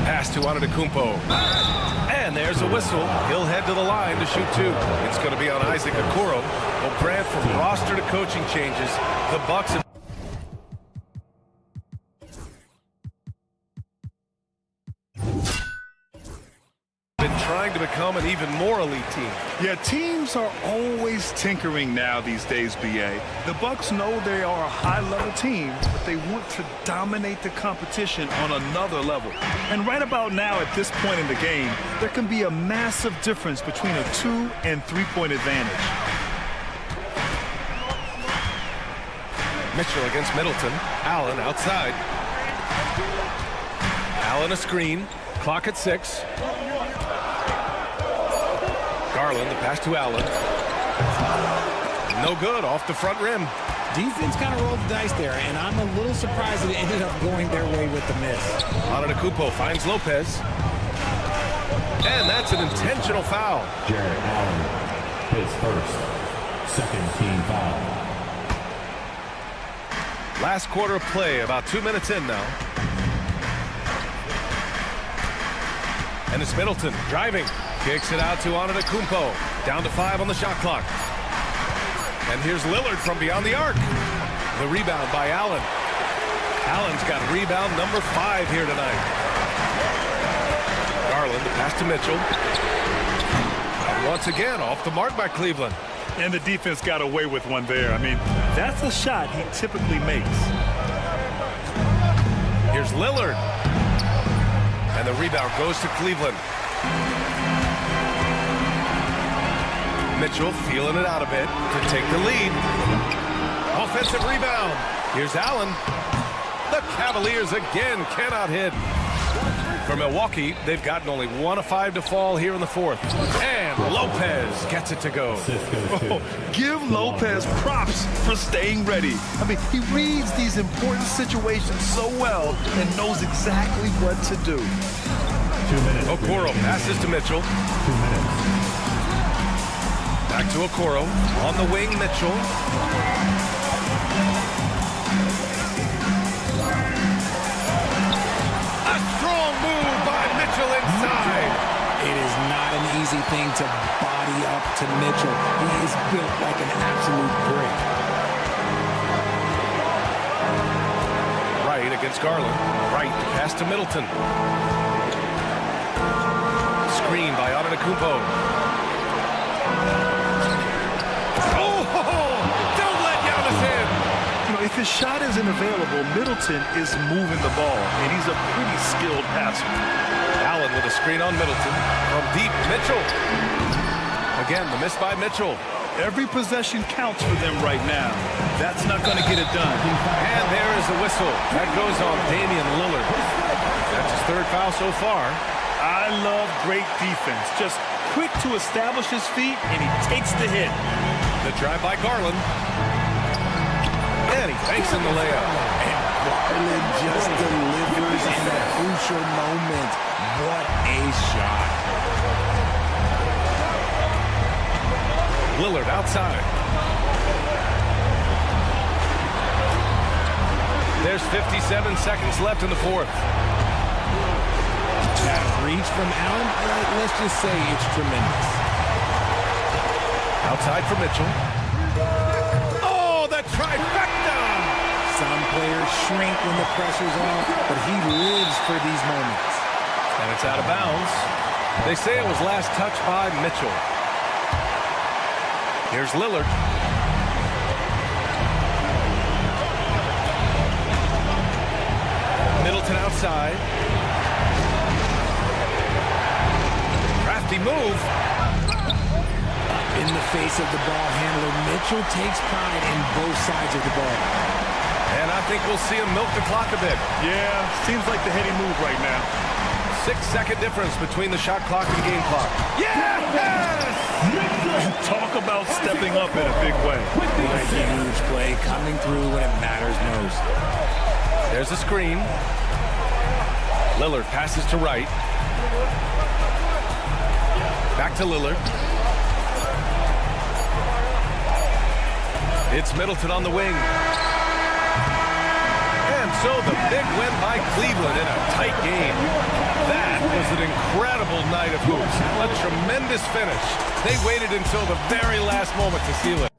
Pass to Antetokounmpo. And there's a whistle. He'll head to the line to shoot two. It's going to be on Isaac Okoro. Well, Grant, from roster to coaching changes, the Bucks have been trying to become an even more elite team. Yeah, teams are always tinkering now these days, BA. The Bucks know they are a high-level team, but they want to dominate the competition on another level. And right about now, at this point in the game, there can be a massive difference between a 2- and 3-point advantage. Mitchell against Middleton. Allen outside. Allen a screen. Clock at 6. Garland, the pass to Allen. No good, off the front rim. Defense kind of rolled the dice there, and I'm a little surprised that it ended up going their way with the miss. Antetokounmpo finds Lopez. And that's an intentional foul. Jared Allen, his first, second team foul. Last quarter of play, about 2 minutes in now. And it's Middleton driving. Kicks it out to Antetokounmpo. Down to 5 on the shot clock. And here's Lillard from beyond the arc. The rebound by Allen. Allen's got rebound number 5 here tonight. Garland, the pass to Mitchell. And once again, off the mark by Cleveland. And the defense got away with one there. I mean, that's a shot he typically makes. Here's Lillard. And the rebound goes to Cleveland. Mitchell feeling it out a bit to take the lead. Offensive rebound. Here's Allen. The Cavaliers again cannot hit. For Milwaukee, they've gotten only 1 of 5 to fall here in the fourth. And Lopez gets it to go. Oh, give Lopez props for staying ready. I mean, he reads these important situations so well and knows exactly what to do. 2 minutes. Okoro passes to Mitchell. 2 minutes. Back to Okoro. On the wing, Mitchell. A strong move by Mitchell inside. It is not an easy thing to body up to Mitchell. He is built like an absolute brick. Right against Garland. Right pass to Middleton. Screen by Antetokounmpo. Oh, don't let Giannis in. You know, if his shot isn't available, Middleton is moving the ball, and he's a pretty skilled passer. Allen with a screen on Middleton. From deep, Mitchell. Again, the miss by Mitchell. Every possession counts for them right now. That's not going to get it done. And there is a whistle. That goes on Damian Lillard. That's his 3rd foul so far. I love great defense. Just quick to establish his feet, and he takes the hit. The drive by Garland. And he banks in the layup. And Garland just delivers in a crucial moment. What a shot. Lillard outside. There's 57 seconds left in the fourth. That reach from Allen, let's just say it's tremendous. Outside for Mitchell. Oh, the trifecta! Some players shrink when the pressure's on, but he lives for these moments. And it's out of bounds. They say it was last touched by Mitchell. Here's Lillard. Middleton outside. Crafty move. In the face of the ball handler, Mitchell takes pride in both sides of the ball. And I think we'll see him milk the clock a bit. Yeah, seems like the heady move right now. 6-second difference between the shot clock and game clock. Yes! Talk about stepping up in a big way. What a huge play coming through when it matters most. There's a screen. Lillard passes to Wright. Back to Lillard. It's Middleton on the wing. And so the big win by Cleveland in a tight game. That was an incredible night of hoops. A tremendous finish. They waited until the very last moment to seal it.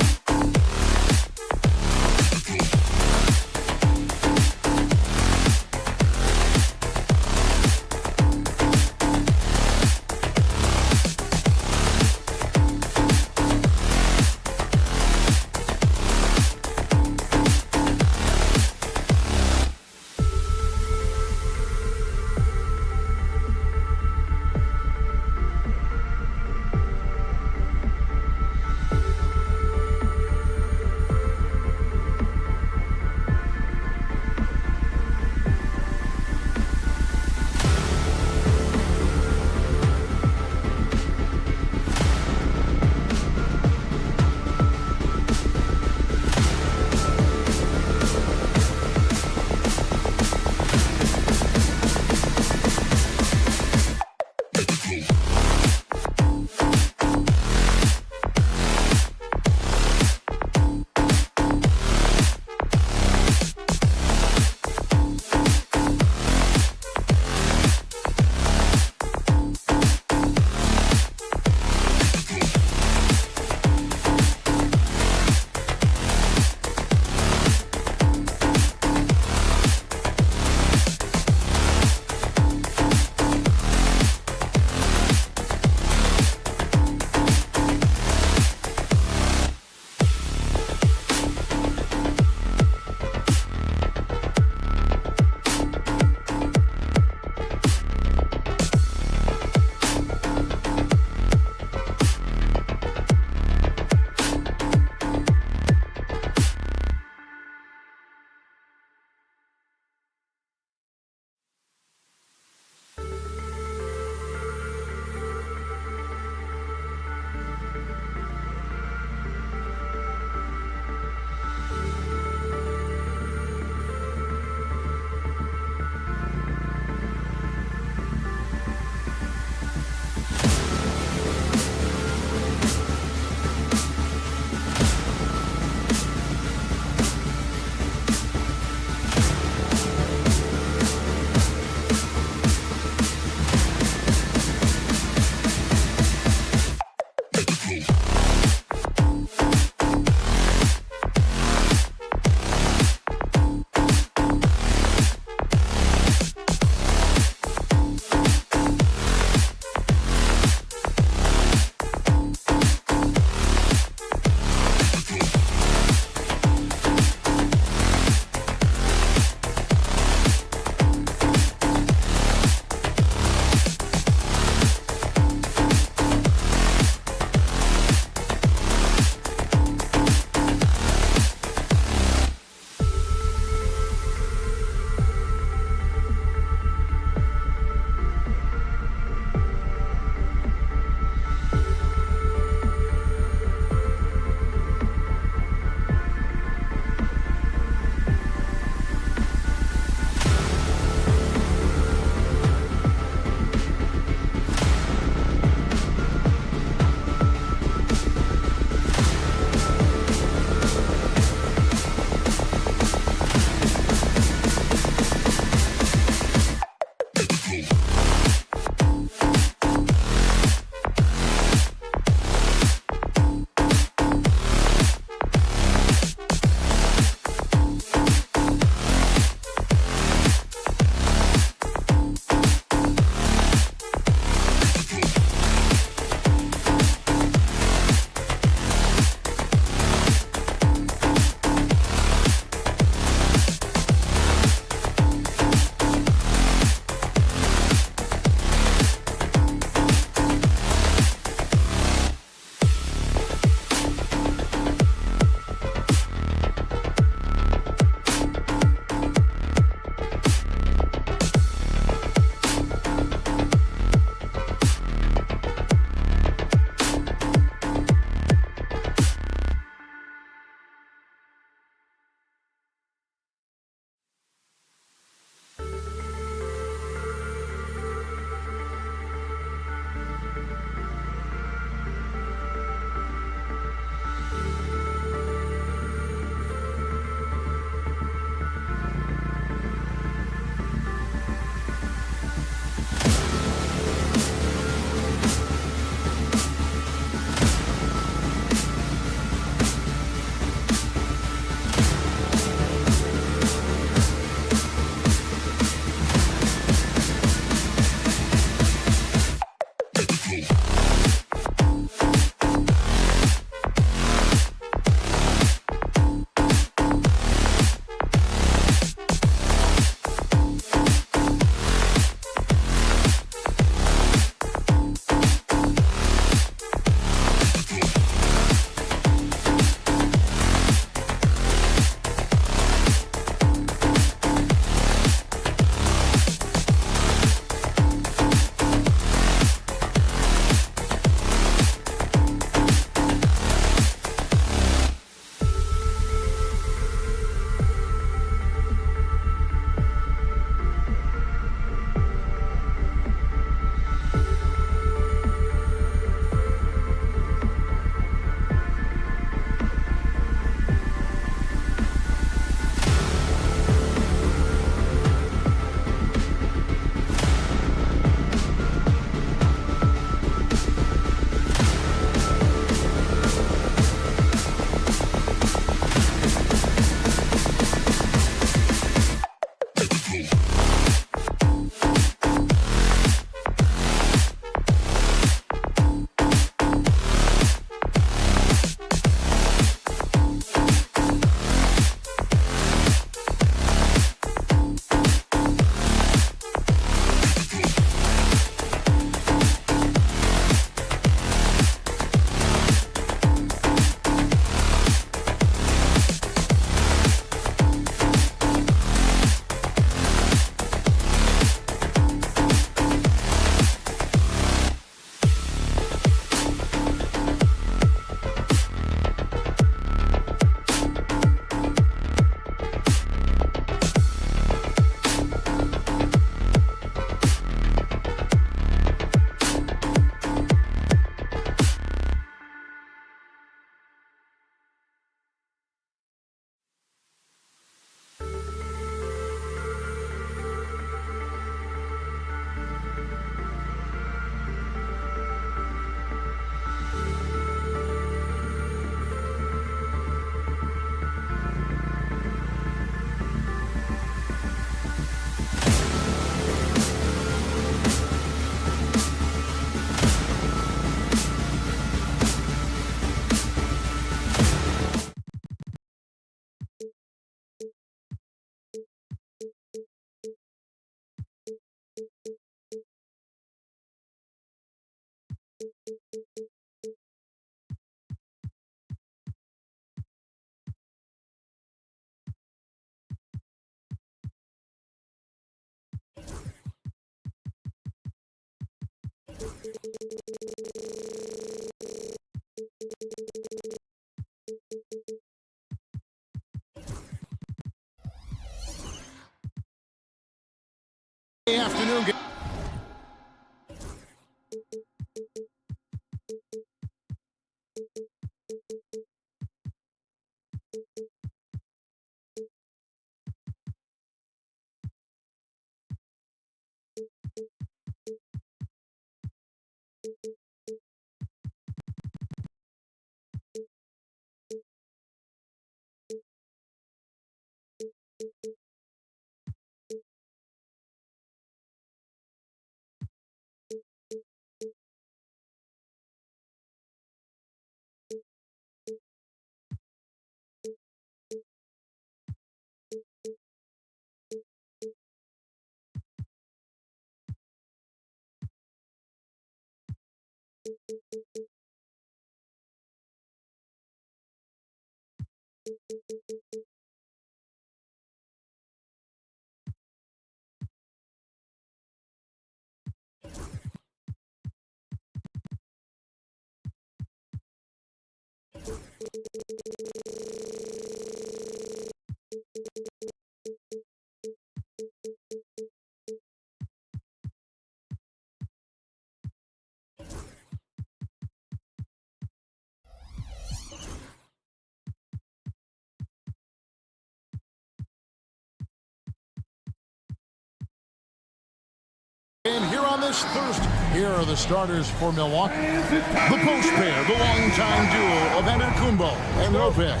Thomas Thurston. Here are the starters for Milwaukee. The post pair, the longtime duo of Antetokounmpo and Lopez.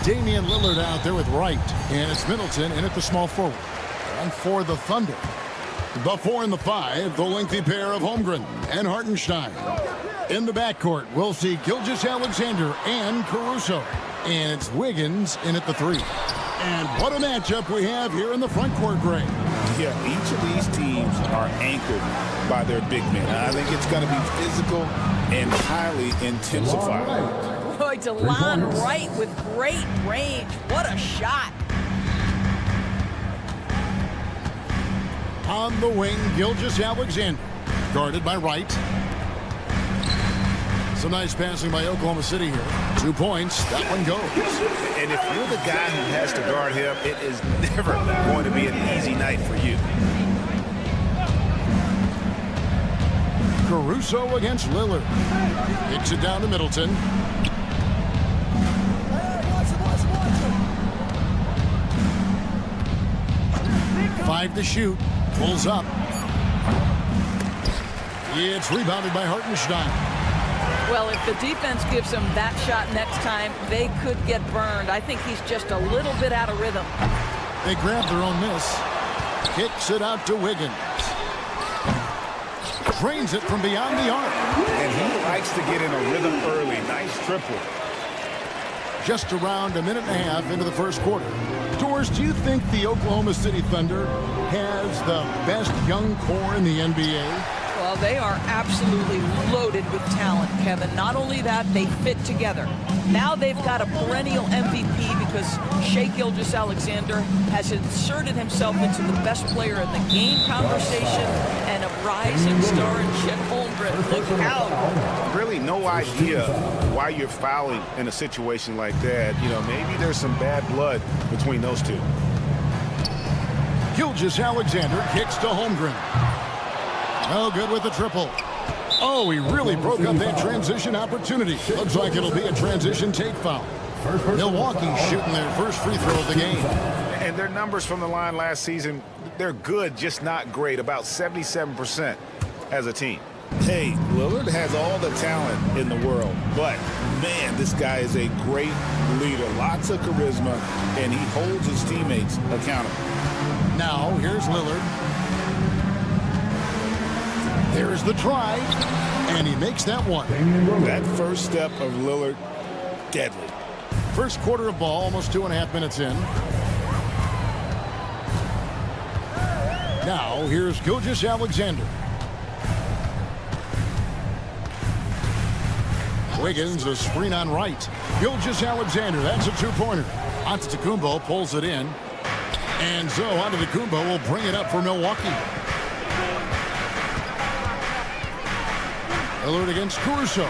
Damian Lillard out there with Wright, and it's Middleton in at the small forward. And for the Thunder, the 4 and the 5, the lengthy pair of Holmgren and Hartenstein. In the backcourt, we'll see Gilgeous-Alexander and Caruso. And it's Wiggins in at the 3. And what a matchup we have here in the front court, Gray. Yeah, each of these teams are anchored by their big men. I think it's going to be physical and highly intensified. Boy, DeLon Wright with great range. What a shot. On the wing, Gilgeous-Alexander, guarded by Wright. Some nice passing by Oklahoma City here. 2 points, that one goes. And if you're the guy who has to guard him, it is never going to be an easy night for you. Caruso against Lillard. Kicks it down to Middleton. Five to shoot. Pulls up. It's rebounded by Hartenstein. Well, if the defense gives him that shot next time, they could get burned. I think he's just a little bit out of rhythm. They grab their own miss. Kicks it out to Wiggins. Drains it from beyond the arc. And he likes to get in a rhythm early. Nice triple. Just around a minute and a half into the first quarter. Doors, do you think the Oklahoma City Thunder has the best young core in the NBA? Well, they are absolutely loaded with talent, Kevin. Not only that, they fit together. Now they've got a perennial MVP because Shai Gilgeous-Alexander has inserted himself into the best player in the game conversation and a rising star in Chet Holmgren. Look out. Really no idea why you're fouling in a situation like that. You know, maybe there's some bad blood between those two. Gilgeous-Alexander kicks to Holmgren. No good with the triple. Oh, he really broke up that transition opportunity. Looks like it'll be a transition take foul. Milwaukee shooting their first free throw of the game. And their numbers from the line last season, they're good, just not great. About 77% as a team. Hey, Lillard has all the talent in the world, but man, this guy is a great leader. Lots of charisma, and he holds his teammates accountable. Now, here's Lillard. There's the drive, and he makes that one. That first step of Lillard, deadly. First quarter of ball, almost 2.5 minutes in. Now, here's Gilgeous-Alexander. Wiggins, a screen on Wright. Gilgeous-Alexander, that's a two-pointer. Antetokounmpo pulls it in. And so Antetokounmpo will bring it up for Milwaukee. Lillard against Caruso.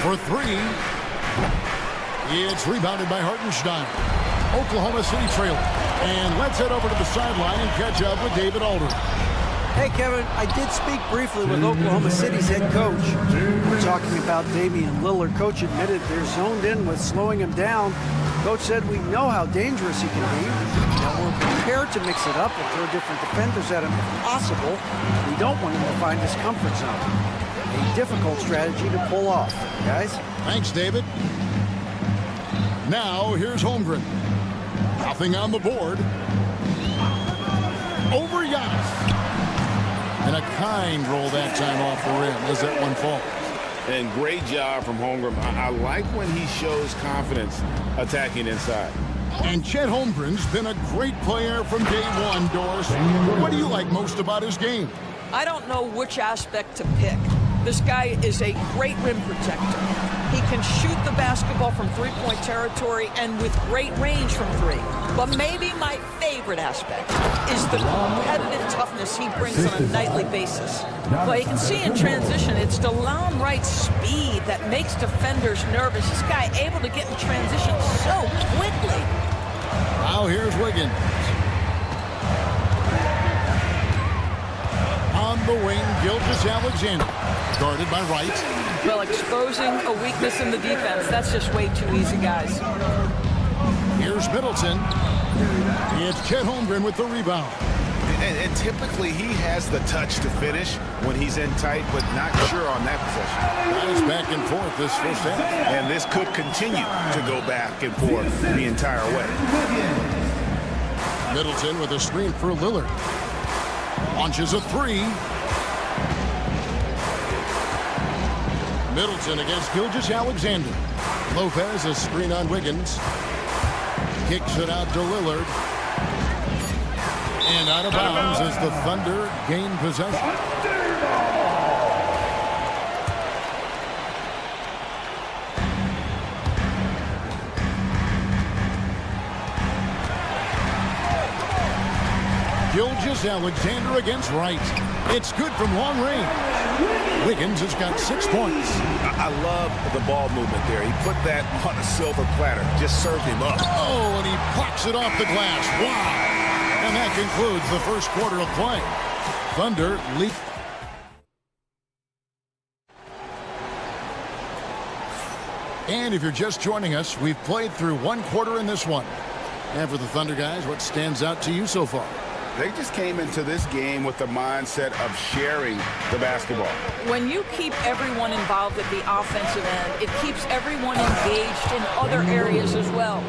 For three. It's rebounded by Hartenstein. Oklahoma City trailing. And let's head over to the sideline and catch up with David Aldridge. Hey, Kevin, I did speak briefly with Oklahoma City's head coach. We're talking about Damian Lillard. Coach admitted they're zoned in with slowing him down. Coach said we know how dangerous he can be. Now we're prepared to mix it up and throw different defenders at him if possible. We don't want him to find his comfort zone. A difficult strategy to pull off, guys. Thanks, David. Now, here's Holmgren. Nothing on the board. Over Giannis. And a kind roll that time off the rim as that one falls. And great job from Holmgren. I like when he shows confidence attacking inside. And Chet Holmgren's been a great player from day one, Doris. What do you like most about his game? I don't know which aspect to pick. This guy is a great rim protector. He can shoot the basketball from three-point territory and with great range from three. But maybe my favorite aspect is the competitive toughness he brings on a nightly basis. Well, you can see in transition, it's DeLon Wright's speed that makes defenders nervous. This guy able to get in transition so quickly. Now here's Wiggins. On the wing, Gilgeous-Alexander. Guarded by Wright. Well, exposing a weakness in the defense, that's just way too easy, guys. Here's Middleton. It's Chet Holmgren with the rebound. And typically he has the touch to finish when he's in tight, but not sure on that possession. It's back and forth this first half. And this could continue to go back and forth the entire way. Middleton with a screen for Lillard. Launches a three. Middleton against Gilgeous-Alexander. Lopez, a screen on Wiggins. Kicks it out to Lillard. And out of bounds as the Thunder gain possession. Gilgeous-Alexander against Wright. It's good from long range. Wiggins has got 6 points. I love the ball movement there. He put that on a silver platter. Just served him up. Oh, and he plucks it off the glass. Wow. And that concludes the first quarter of play. Thunder lead. And if you're just joining us, we've played through one quarter in this one. And for the Thunder guys, what stands out to you so far? They just came into this game with the mindset of sharing the basketball. When you keep everyone involved at the offensive end, it keeps everyone engaged in other areas as well.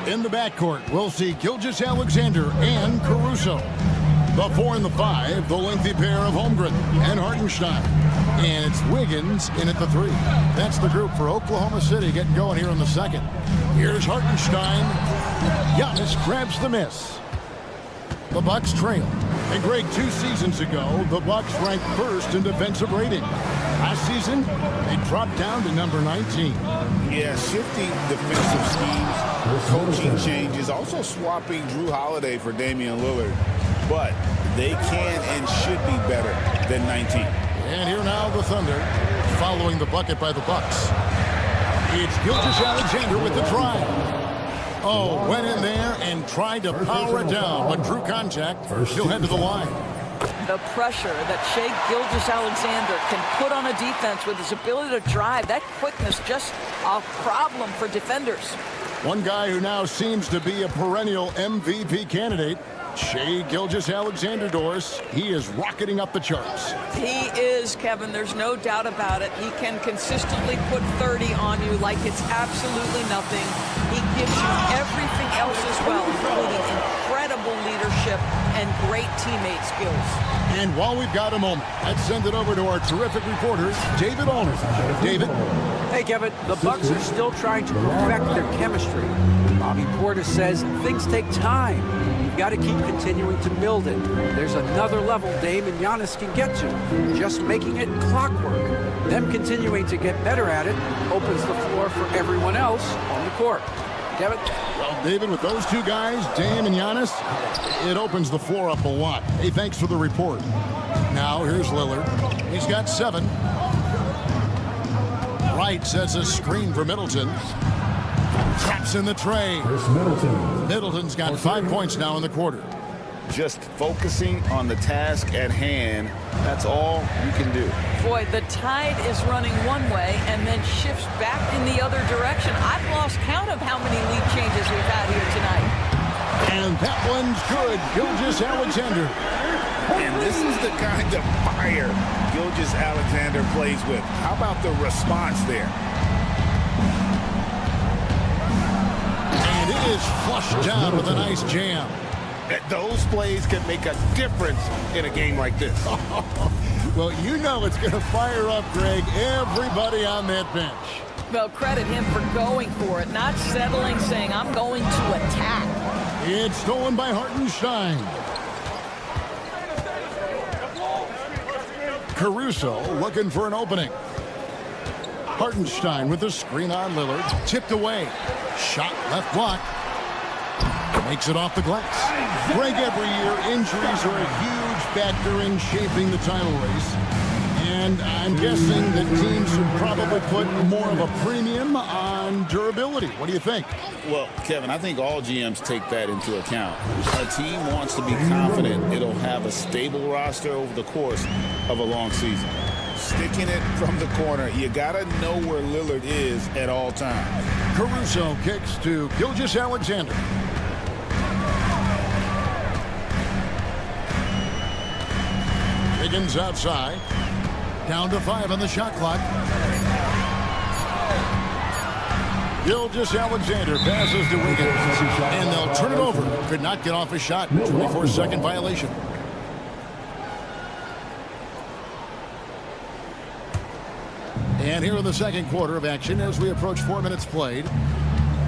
In the backcourt, we'll see Gilgeous-Alexander and Caruso. The 4 and the 5, the lengthy pair of Holmgren and Hartenstein. And it's Wiggins in at the 3. That's the group for Oklahoma City getting going here in the second. Here's Hartenstein. Giannis grabs the miss. The Bucks trail. And Greg, 2 seasons ago, the Bucks ranked first in defensive rating. Last season, they dropped down to number 19. Yeah, shifting defensive schemes, coaching changes, also swapping Drew Holiday for Damian Lillard. But they can and should be better than 19. And here now the Thunder, following the bucket by the Bucks. It's Gilgeous-Alexander with the try. Oh, went in there and tried to power it down, but drew contact. He'll head to the line. The pressure that Shai Gilgeous-Alexander can put on a defense with his ability to drive, that quickness, just a problem for defenders. One guy who now seems to be a perennial MVP candidate, Shai Gilgeous-Alexander, Doris. He is rocketing up the charts. He is, Kevin. There's no doubt about it. He can consistently put 30 on you like it's absolutely nothing. He gives you everything else as well, including incredible leadership and great teammate skills. And while we've got a moment, let's send it over to our terrific reporter, David Allner. David? Hey, Kevin. The Bucks are still trying to perfect their chemistry. Bobby Portis says things take time. You've got to keep continuing to build it. There's another level Dame and Giannis can get to. Just making it clockwork. Them continuing to get better at it opens the floor for everyone else on the court. Kevin? Well, David, with those two guys, Dame and Giannis, it opens the floor up a lot. Hey, thanks for the report. Now, here's Lillard. He's got 7. Wright sets a screen for Middleton. Traps in the tray. Middleton's got 5 points now in the quarter. Just focusing on the task at hand, that's all you can do. Boy, the tide is running one way and then shifts back in the other direction. I've lost count of how many lead changes we've had here tonight. And that one's good. Gilgeous-Alexander. And this is the kind of fire Gilgeous-Alexander plays with. How about the response there? And it is flushed down with a nice jam. Those plays can make a difference in a game like this. Well, you know it's going to fire up, Greg, everybody on that bench. Well, credit him for going for it, not settling, saying, I'm going to attack. It's stolen by Hartenstein. Caruso looking for an opening. Hartenstein with the screen on Lillard. Tipped away. Shot left block. Makes it off the glass. Greg, every year, injuries are a huge factor in shaping the title race. And I'm guessing that teams should probably put more of a premium on durability. What do you think? Well, Kevin, I think all GMs take that into account. A team wants to be confident it'll have a stable roster over the course of a long season. Sticking it from the corner, you got to know where Lillard is at all times. Caruso kicks to Gilgeous-Alexander. Wiggins outside. Down to 5 on the shot clock. Gilgeous-Alexander passes to Wiggins, and they'll turn it over. Could not get off a shot. 24-second violation. And here in the second quarter of action as we approach 4 minutes played.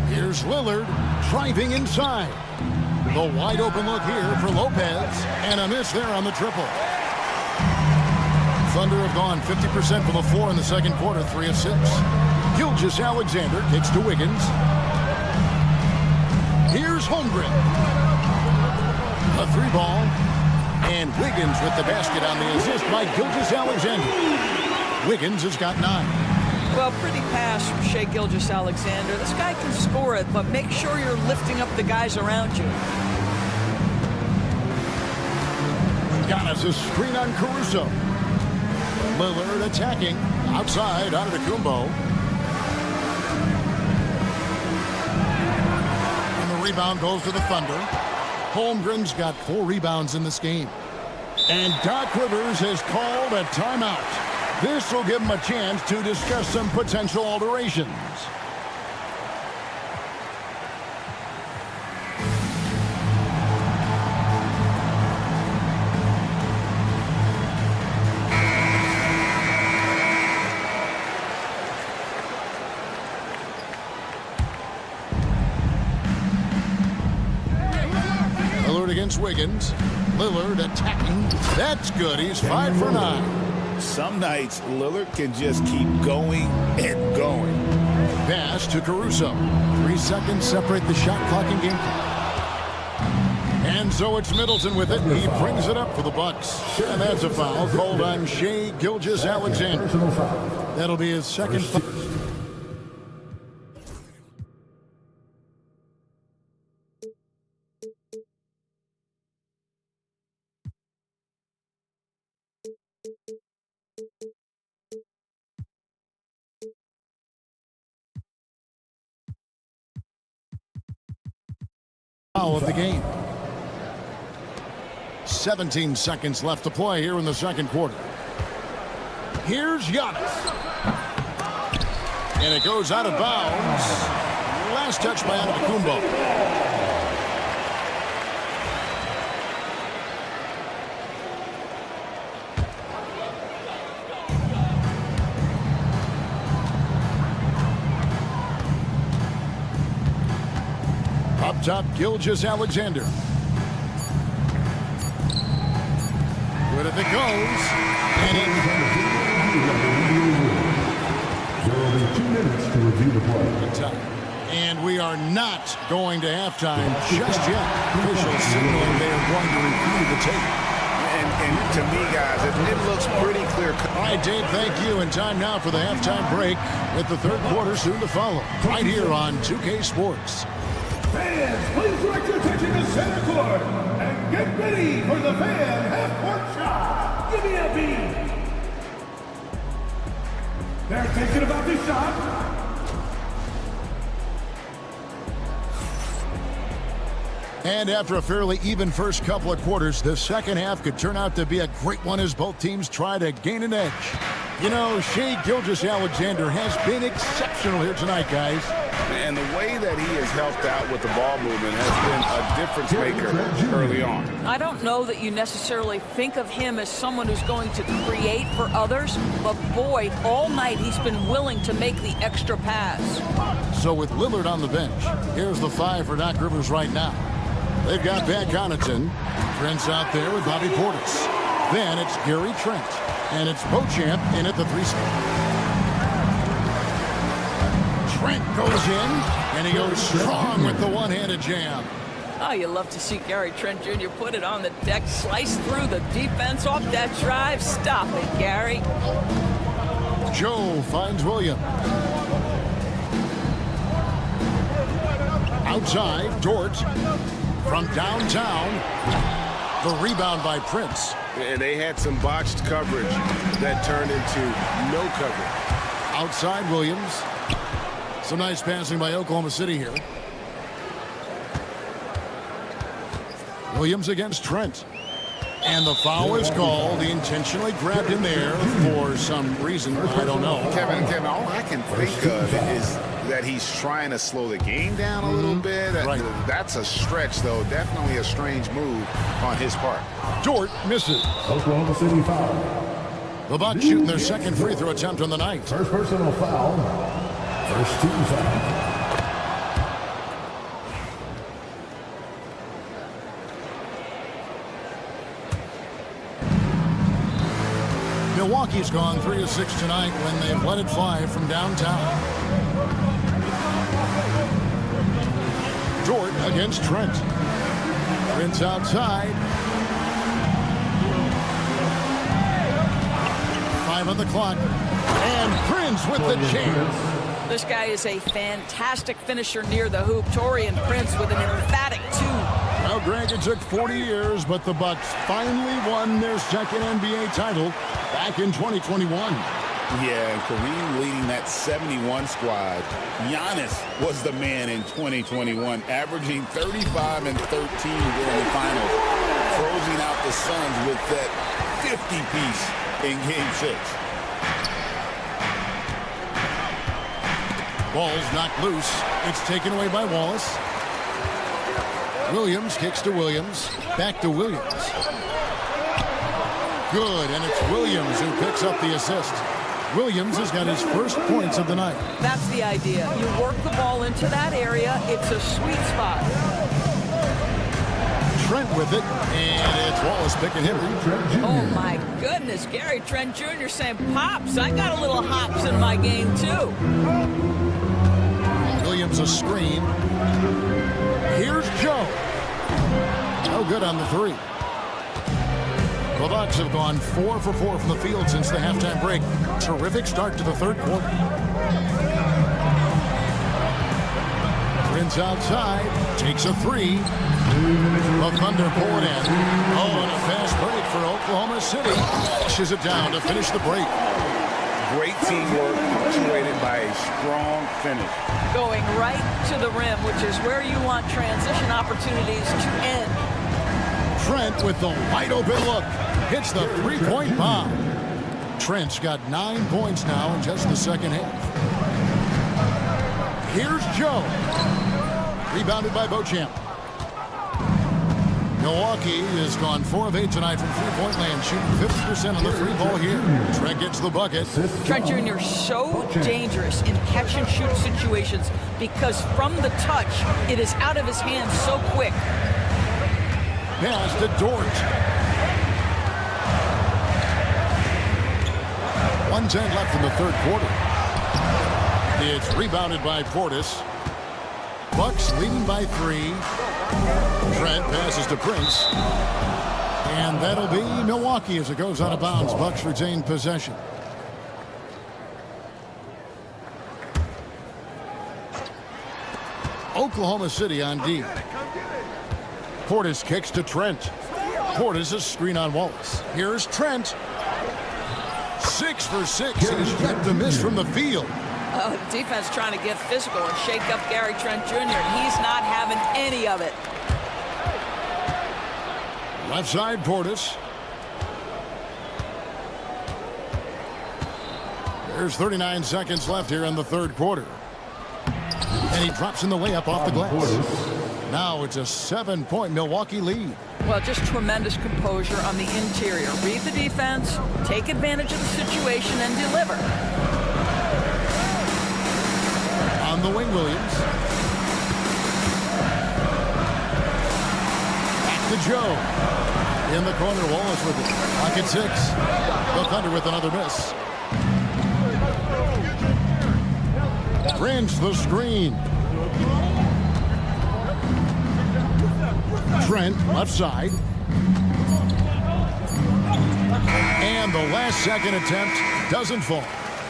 Here's Lillard driving inside. The wide open look here for Lopez, and a miss there on the triple. Thunder have gone 50% from the floor in the second quarter, 3 of 6. Gilgeous-Alexander kicks to Wiggins. Here's Holmgren. A 3-ball, and Wiggins with the basket on the assist by Gilgeous-Alexander. Wiggins has got 9. Well, pretty pass from Shai Gilgeous-Alexander. This guy can score it, but make sure you're lifting up the guys around you. Giannis' screen on Caruso. Lillard attacking. Outside, Antetokounmpo. And the rebound goes to the Thunder. Holmgren's got 4 rebounds in this game. And Doc Rivers has called a timeout. This will give him a chance to discuss some potential alterations. Lillard against Wiggins. Lillard attacking. That's good. He's 5 for 9. Some nights, Lillard can just keep going and going. Pass to Caruso. 3 seconds separate the shot clock and game clock. And so it's Middleton with it. He brings it up for the Bucks. And that's a foul called on Shai Gilgeous-Alexander. That'll be his second foul. Of the game. 17 seconds left to play here in the second quarter. Here's Giannis. And it goes out of bounds. Last touch by Antetokounmpo. Up top, Gilgeous-Alexander. Good if it goes. And There will be 2 minutes to review the play. And we are not going to halftime just yet. Officials signaling they are going to review the tape. And to me, guys, it looks pretty clear. All right, Dave, thank you. And time now for the halftime break with the third quarter soon to follow. Right here on 2K Sports. Fans, please direct your attention to center court and get ready for the fan half-court shot. Give me a beat. They're thinking about this shot. And after a fairly even first couple of quarters, the second half could turn out to be a great one as both teams try to gain an edge. You know, Shai Gilgeous-Alexander has been exceptional here tonight, guys. And the way that he has helped out with the ball movement has been a difference maker early on. I don't know that you necessarily think of him as someone who's going to create for others, but boy, all night he's been willing to make the extra pass. So with Lillard on the bench, here's the 5 for Doc Rivers right now. They've got Pat Connaughton. Trent's out there with Bobby Portis. Then it's Gary Trent. And it's Beauchamp in at the 3 spot. Trent goes in, and he goes strong with the one-handed jam. Oh, you love to see Gary Trent Jr. put it on the deck, slice through the defense off that drive. Stop it, Gary. Joe finds William. Outside, Dort from downtown. The rebound by Prince. And they had some botched coverage that turned into no coverage. Outside, Williams. Some nice passing by Oklahoma City here. Williams against Trent. And the foul is called. He intentionally grabbed him there for some reason. I don't know. Kevin, all I can think of is that he's trying to slow the game down a little bit. Right. That's a stretch, though. Definitely a strange move on his part. Dort misses. Oklahoma City foul. The Bucks shooting their second free throw attempt on the night. First personal foul. First team foul. Milwaukee's gone 3 of 6 tonight when they've led it 5 from downtown. Dort against Trent. Trent's outside. 5 on the clock. And Prince with the chance. This guy is a fantastic finisher near the hoop. Taurean Prince with an emphatic 2. Well, Greg, it took 40 years, but the Bucks finally won their second NBA title back in 2021. Yeah, and Kareem leading that 71 squad. Giannis was the man in 2021, averaging 35 and 13 during the finals, closing out the Suns with that 50-piece in Game 6. Ball's knocked loose. It's taken away by Wallace. Williams kicks to Williams. Back to Williams. Good, and it's Williams who picks up the assist. Williams has got his first points of the night. That's the idea. You work the ball into that area. It's a sweet spot. Trent with it, and it's Wallace picking him. Oh, my goodness. Gary Trent Jr. saying, Pops, I got a little hops in my game, too. Williams a screen. Here's Joe. No good on the 3. The Bucks have gone 4 for 4 from the field since the halftime break. Terrific start to the third quarter. Prince outside, takes a 3. The Thunder pull it in. Oh, and a fast break for Oklahoma City. Pushes it down to finish the break. Great teamwork, punctuated by a strong finish. Going right to the rim, which is where you want transition opportunities to end. Trent with the wide open look. Hits the three-point bomb. Trent's got 9 points now in just the second half. Here's Joe. Rebounded by Beauchamp. Milwaukee has gone 4 of 8 tonight from three-point land, shooting 50% on the free ball here. Trent gets the bucket. Trent Jr. so dangerous in catch-and-shoot situations because from the touch, it is out of his hands so quick. Pass to Dort. 1:10 left in the third quarter. It's rebounded by Portis. Bucks leading by 3. Trent passes to Prince. And that'll be Milwaukee as it goes out of bounds. Bucks retain possession. Oklahoma City on D. Portis kicks to Trent. Portis a screen on Wallace. Here's Trent. 6 for 6. He's yet to miss from the field. Oh, defense trying to get physical and shake up Gary Trent Jr. He's not having any of it. Left side, Portis. There's 39 seconds left here in the third quarter. And he drops in the layup off the glass. Now it's a 7-point Milwaukee lead. Well, just tremendous composure on the interior. Read the defense, take advantage of the situation, and deliver. On the wing, Williams. Back to Joe. In the corner, Wallace with it. Clock at 6. The Thunder with another miss. Prince the screen. Trent left side. And the last second attempt doesn't fall.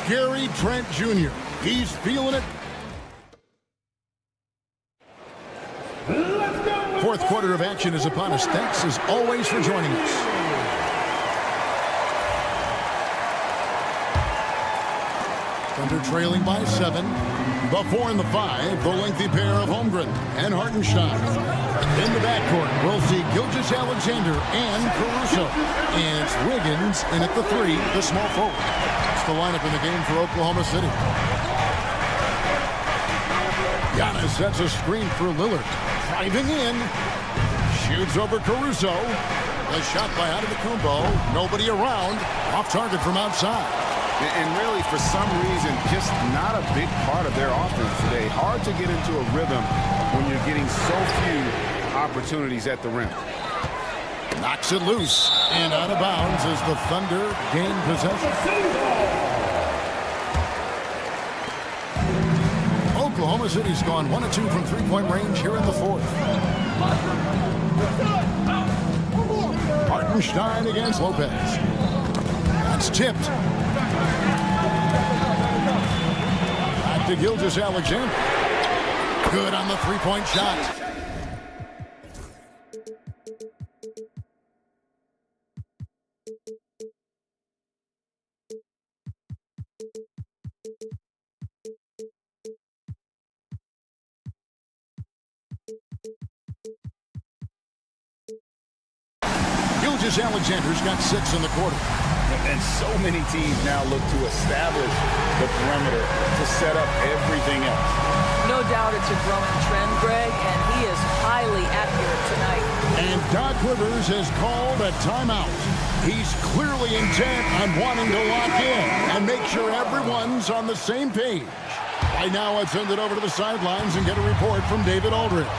Gary Trent Jr. He's feeling it. Fourth quarter of action is upon us. Thanks as always for joining us. Thunder trailing by 7. The 4 and the 5, the lengthy pair of Holmgren and Hartenstein. In the backcourt, we'll see Gilgeous-Alexander and Caruso. And it's Wiggins in at the 3, the small forward. It's the lineup in the game for Oklahoma City. Giannis sets a screen for Lillard. Driving in. Shoots over Caruso. A shot by Antetokounmpo. Nobody around. Off target from outside. And really, for some reason, just not a big part of their offense today. Hard to get into a rhythm when you're getting so few opportunities at the rim. Knocks it loose and out of bounds as the Thunder gain possession. Oklahoma City's gone 1 of 2 from three-point range here in the 4th. Hartenstein against Lopez. That's tipped. Back to Gilgeous-Alexander. Good on the three-point shot. Gilgeous-Alexander's got 6 in the quarter. And so many teams now look to establish the perimeter to set up everything else. No doubt it's a growing trend, Greg, and he is highly accurate tonight. And Doc Rivers has called a timeout. He's clearly intent on wanting to lock in and make sure everyone's on the same page. Right now, let's send it over to the sidelines and get a report from David Aldridge.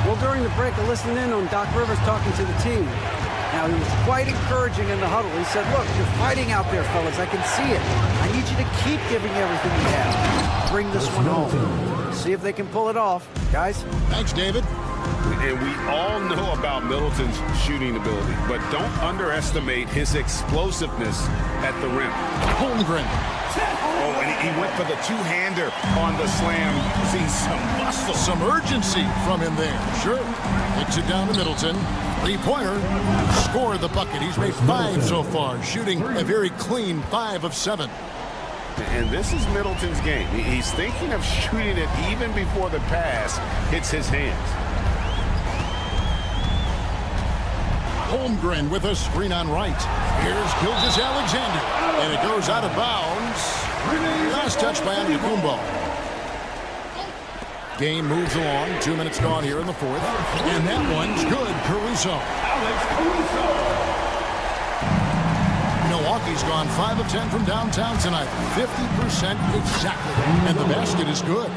Well, during the break, I listened in on Doc Rivers talking to the team. Now, he was quite encouraging in the huddle. He said, look, you're fighting out there, fellas. I can see it. I need you to keep giving everything you have. Bring this one home. See if they can pull it off. Guys? Thanks, David. And we all know about Middleton's shooting ability, but don't underestimate his explosiveness at the rim. Holmgren. Oh, and he went for the two-hander on the slam. See some muscle. Some urgency from him there. Sure. Kicks it down to Middleton. Three-pointer. Scored the bucket. He's made 5 so far, shooting a very clean 5 of 7. And this is Middleton's game. He's thinking of shooting it even before the pass hits his hands. Holmgren with a screen on right. Here's Gilgeous-Alexander. And it goes out of bounds. Last touch by Antetokounmpo. Game moves along. 2 minutes gone here in the 4th. And that one's good. Caruso. Milwaukee's gone 5 of 10 from downtown tonight. 50% exactly. And the basket is good.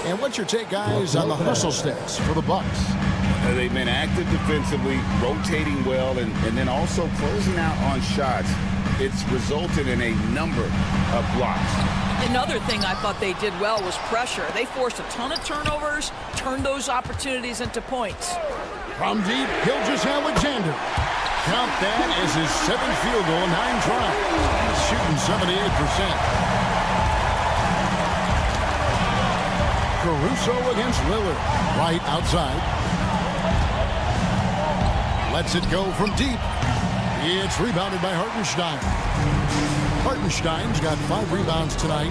And what's your take, guys, on the hustle sticks for the Bucks? They've been active defensively, rotating well, and then also closing out on shots. It's resulted in a number of blocks. Another thing I thought they did well was pressure. They forced a ton of turnovers, turned those opportunities into points. From deep, Gilgeous-Alexander. Count that as his 7th field goal in 9 tries. He's shooting 78%. Caruso against Lillard. Right outside. Lets it go from deep. It's rebounded by Hartenstein. Hartenstein's got 5 rebounds tonight.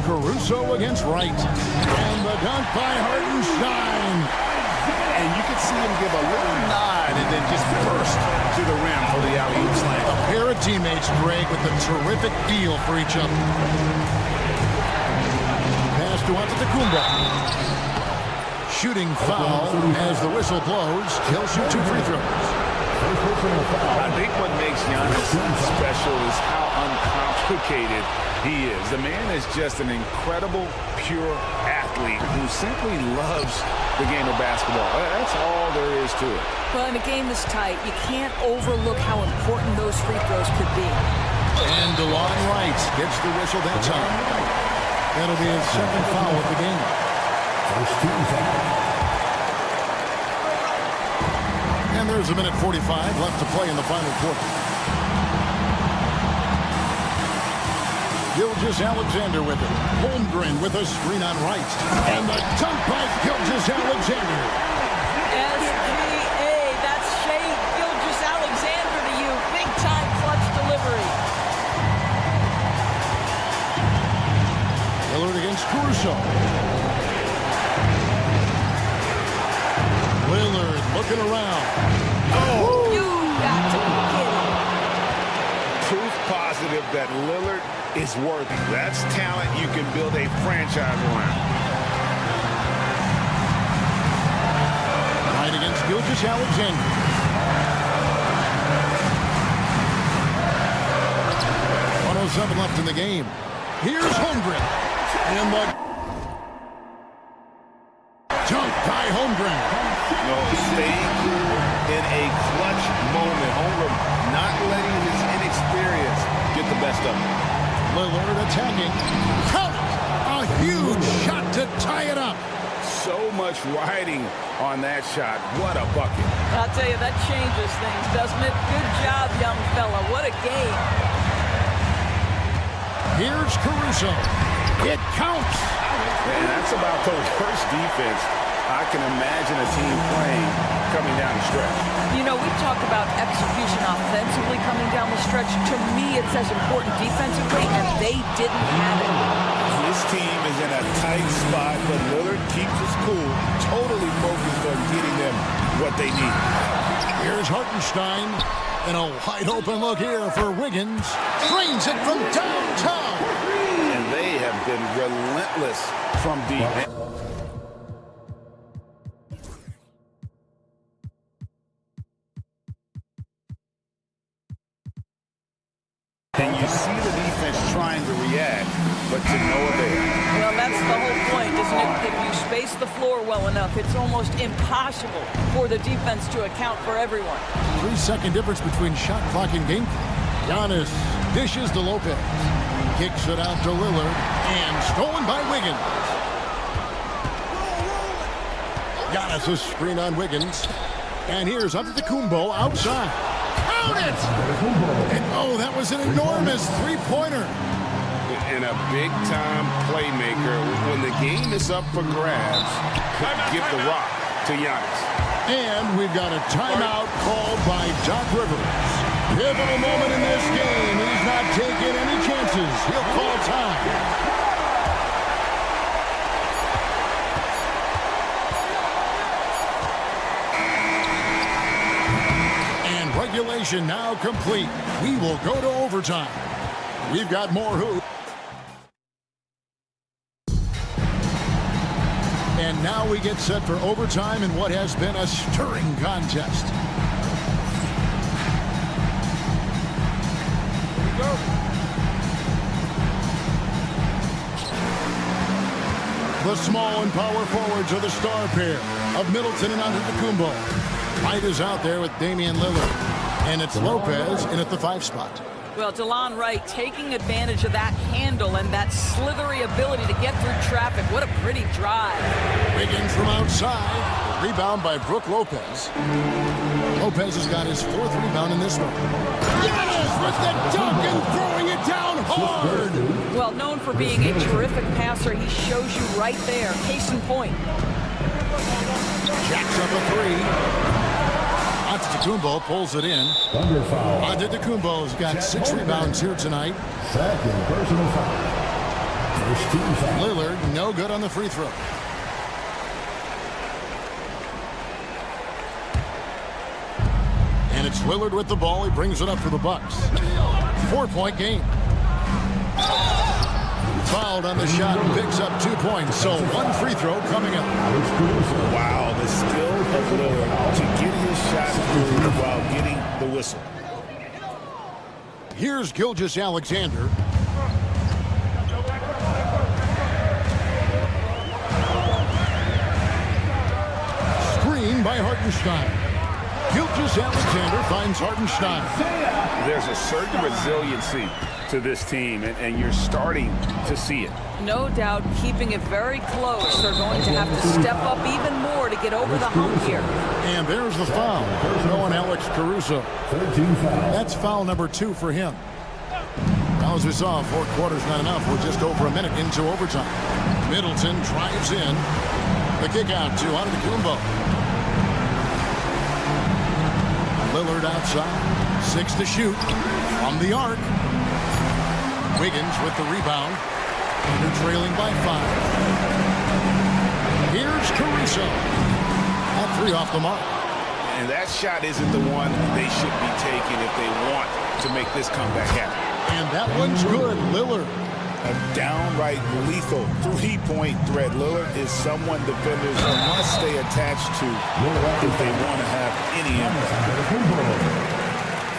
Caruso against Wright. And the dunk by Hartenstein. And you could see him give a little nod and then just burst to the rim for the alley-oop slam. A pair of teammates, Greg, with a terrific feel for each other. Pass to Antetokounmpo. Shooting foul as the whistle blows. He'll shoot 2 free throws. I think what makes Giannis special is how uncomplicated he is. The man is just an incredible, pure athlete who simply loves the game of basketball. That's all there is to it. Well, in a game this tight, you can't overlook how important those free throws could be. And DeLon Wright gets the whistle that time. That'll be his 2nd foul of the game. And there's a minute 45 left to play in the final quarter. Gilgeous-Alexander with it. Holmgren with a screen on right. And the dunk by Gilgeous-Alexander. SGA, that's Shai Gilgeous-Alexander to you. Big-time clutch delivery. Lillard against Caruso. Lillard looking around. Oh! You got to be kidding. Proof positive that Lillard is worthy. That's talent you can build a franchise around. Right against Gilgeous-Alexander. .107 left in the game. Here's Holmgren. And the dunk by Holmgren. No, staying cool in a clutch moment. Holmgren not letting his inexperience get the best of him. Lillard attacking. Count it! A huge shot to tie it up. So much riding on that shot. What a bucket. I'll tell you, that changes things, doesn't it? Good job, young fella. What a game. Here's Caruso. It counts. Man, that's about the worst defense I can imagine a team playing coming down the stretch. You know, we talk about execution offensively coming down the stretch. To me, it's as important defensively, and they didn't have it. This team is in a tight spot, but Lillard keeps his cool, totally focused on getting them what they need. Here's Hartenstein. And a wide open look here for Wiggins. Drains it from downtown. And they have been relentless from deep. And you see the defense trying to react, but to no avail. Well, that's the whole point, isn't it? If you space the floor well enough, it's almost impossible for the defense to account for everyone. 3-second difference between shot clock and game clock. Giannis dishes to Lopez. Kicks it out to Lillard. And stolen by Wiggins. Giannis a screen on Wiggins. And here's Antetokounmpo outside. Count it! And oh, that was an enormous three-pointer. And a big-time playmaker. When the game is up for grabs, give the rock to Giannis. And we've got a timeout called by Doc Rivers. Pivotal moment in this game. He's not taking any chances. He'll call time. And regulation now complete. We will go to overtime. We've got more hoops. And now we get set for overtime in what has been a stirring contest. The small and power forwards are the star pair of Middleton and Antetokounmpo. White is out there with Damian Lillard. And it's Lopez in at the 5 spot. Well, DeLon Wright taking advantage of that handle and that slithery ability to get through traffic. What a pretty drive. Wiggins from outside. Rebound by Brook Lopez. Lopez has got his 4th rebound in this one. Giannis with the dunk and throwing it down hard. Well, known for being a terrific passer, he shows you right there. Case in point. Jacks up a 3. Antetokounmpo pulls it in. Antetokounmpo's got 6 rebounds here tonight. Second personal foul. First team foul. Lillard, no good on the free throw. And it's Lillard with the ball. He brings it up for the Bucks. 4-point game. Fouled on the shot and picks up 2 points. So 1 free throw coming up. Wow, the skill of Lillard to get his shot through while getting the whistle. Here's Gilgeous-Alexander. Screen by Hartenstein. Gilgeous-Alexander finds Hartenstein. There's a certain resiliency to this team, and you're starting to see it. No doubt keeping it very close. They're going to have to step up even more to get over the hump here. And there's the foul. Going Alex Caruso. That's foul number 2 for him. Now, as we saw, 4 quarters not enough. We're just over a minute into overtime. Middleton drives in. The kick out to Antetokounmpo. Lillard outside. 6 to shoot. From the arc. Wiggins with the rebound. And they're trailing by 5. Here's Caruso. That 3 off the mark. And that shot isn't the one they should be taking if they want to make this comeback happen. And that one's good. Lillard. A downright lethal 3-point threat. Lillard is someone defenders must stay attached to if they want to have any impact.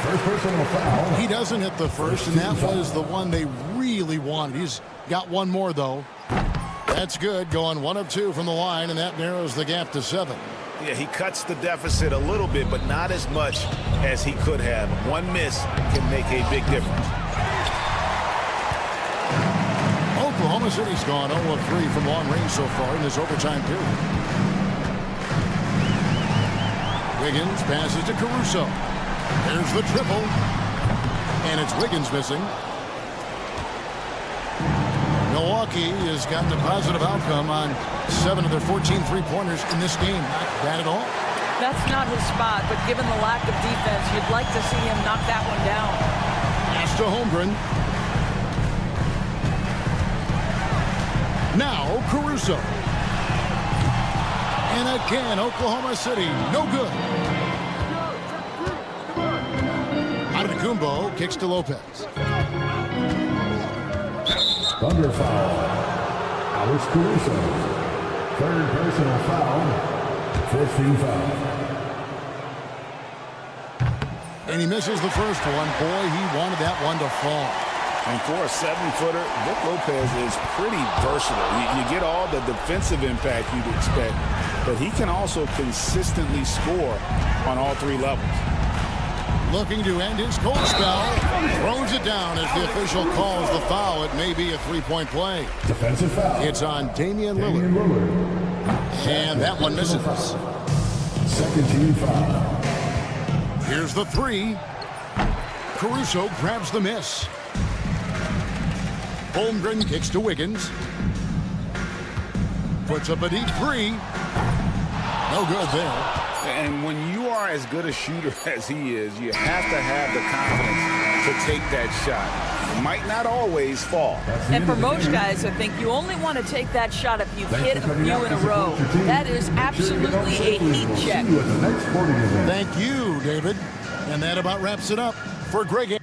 First personal foul. He doesn't hit the first, and that was the one they really wanted. He's got one more, though. That's good. Going 1 of 2 from the line, and that narrows the gap to 7. Yeah, he cuts the deficit a little bit, but not as much as he could have. One miss can make a big difference. Oklahoma City's gone 0 of 3 from long range so far in this overtime period. Wiggins passes to Caruso. There's the triple. And it's Wiggins missing. Milwaukee has gotten a positive outcome on 7 of their 14 three-pointers in this game. Not bad at all. That's not his spot, but given the lack of defense, you'd like to see him knock that one down. Pass to Holmgren. Now Caruso. And again, Oklahoma City, no good. Antetokounmpo kicks to Lopez. Thunder foul. Alex Caruso. Third personal foul. 15 foul. And he misses the first one. Boy, he wanted that one to fall. And for a 7-footer, Brook Lopez is pretty versatile. You get all the defensive impact you'd expect, but he can also consistently score on all 3 levels. Looking to end his cold spell. Throws it down as the official calls the foul. It may be a 3-point play. Defensive foul. It's on Damian Lillard. And that one misses. Second team foul. Here's the 3. Caruso grabs the miss. Holmgren kicks to Wiggins. Puts up a deep 3. No good there. And when you are as good a shooter as he is, you have to have the confidence to take that shot. It might not always fall. And for most guys, I think you only want to take that shot if you've hit a few in a row. That is absolutely a heat check. Thank you, David. And that about wraps it up for Greg.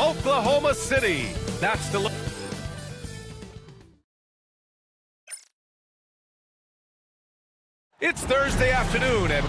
Oklahoma City. That's the... It's Thursday afternoon and...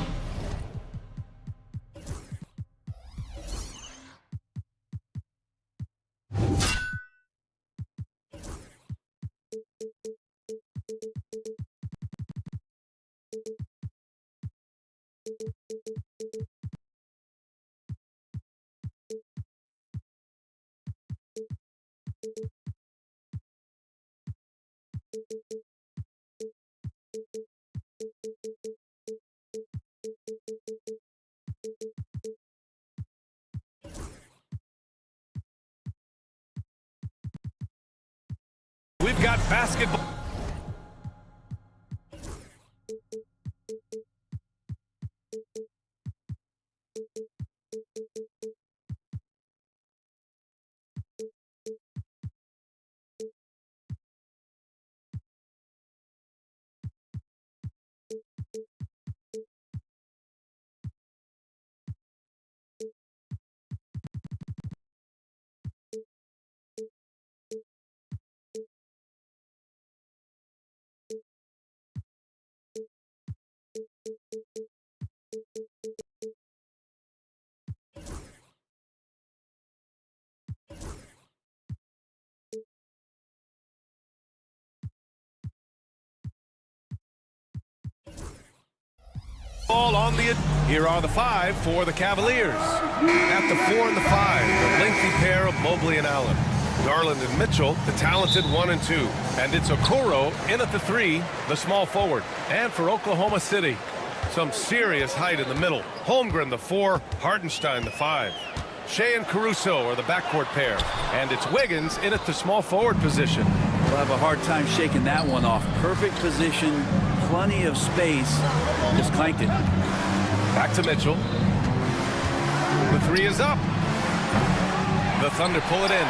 We've got basketball. Ball on the... Here are the 5 for the Cavaliers. At the 4 and the 5, the lengthy pair of Mobley and Allen. Garland and Mitchell, the talented 1 and 2. And it's Okoro in at the 3, the small forward. And for Oklahoma City, some serious height in the middle. Holmgren, the 4, Hartenstein, the 5. Shea and Caruso are the backcourt pair. And it's Wiggins in at the small forward position. We'll have a hard time shaking that one off. Perfect position, plenty of space. Just clanked it. Back to Mitchell. The 3 is up. The Thunder pull it in.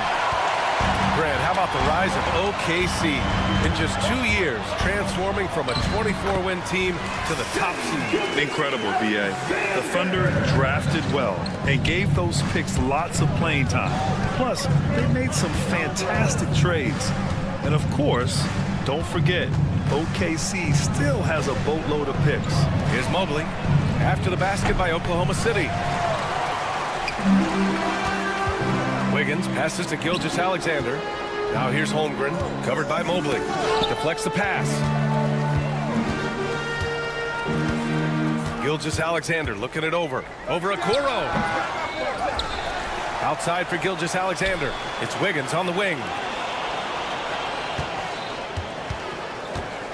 Grant, how about the rise of OKC? In just 2 years, transforming from a 24-win team to the top seed. Incredible, B.A. The Thunder drafted well and gave those picks lots of playing time. Plus, they made some fantastic trades. And of course, don't forget, OKC still has a boatload of picks. Here's Mobley after the basket by Oklahoma City. Wiggins passes to Gilgeous-Alexander. Now here's Holmgren, covered by Mobley. Deflects the pass. Gilgeous-Alexander looking it over. Over Okoro. Outside for Gilgeous-Alexander. It's Wiggins on the wing.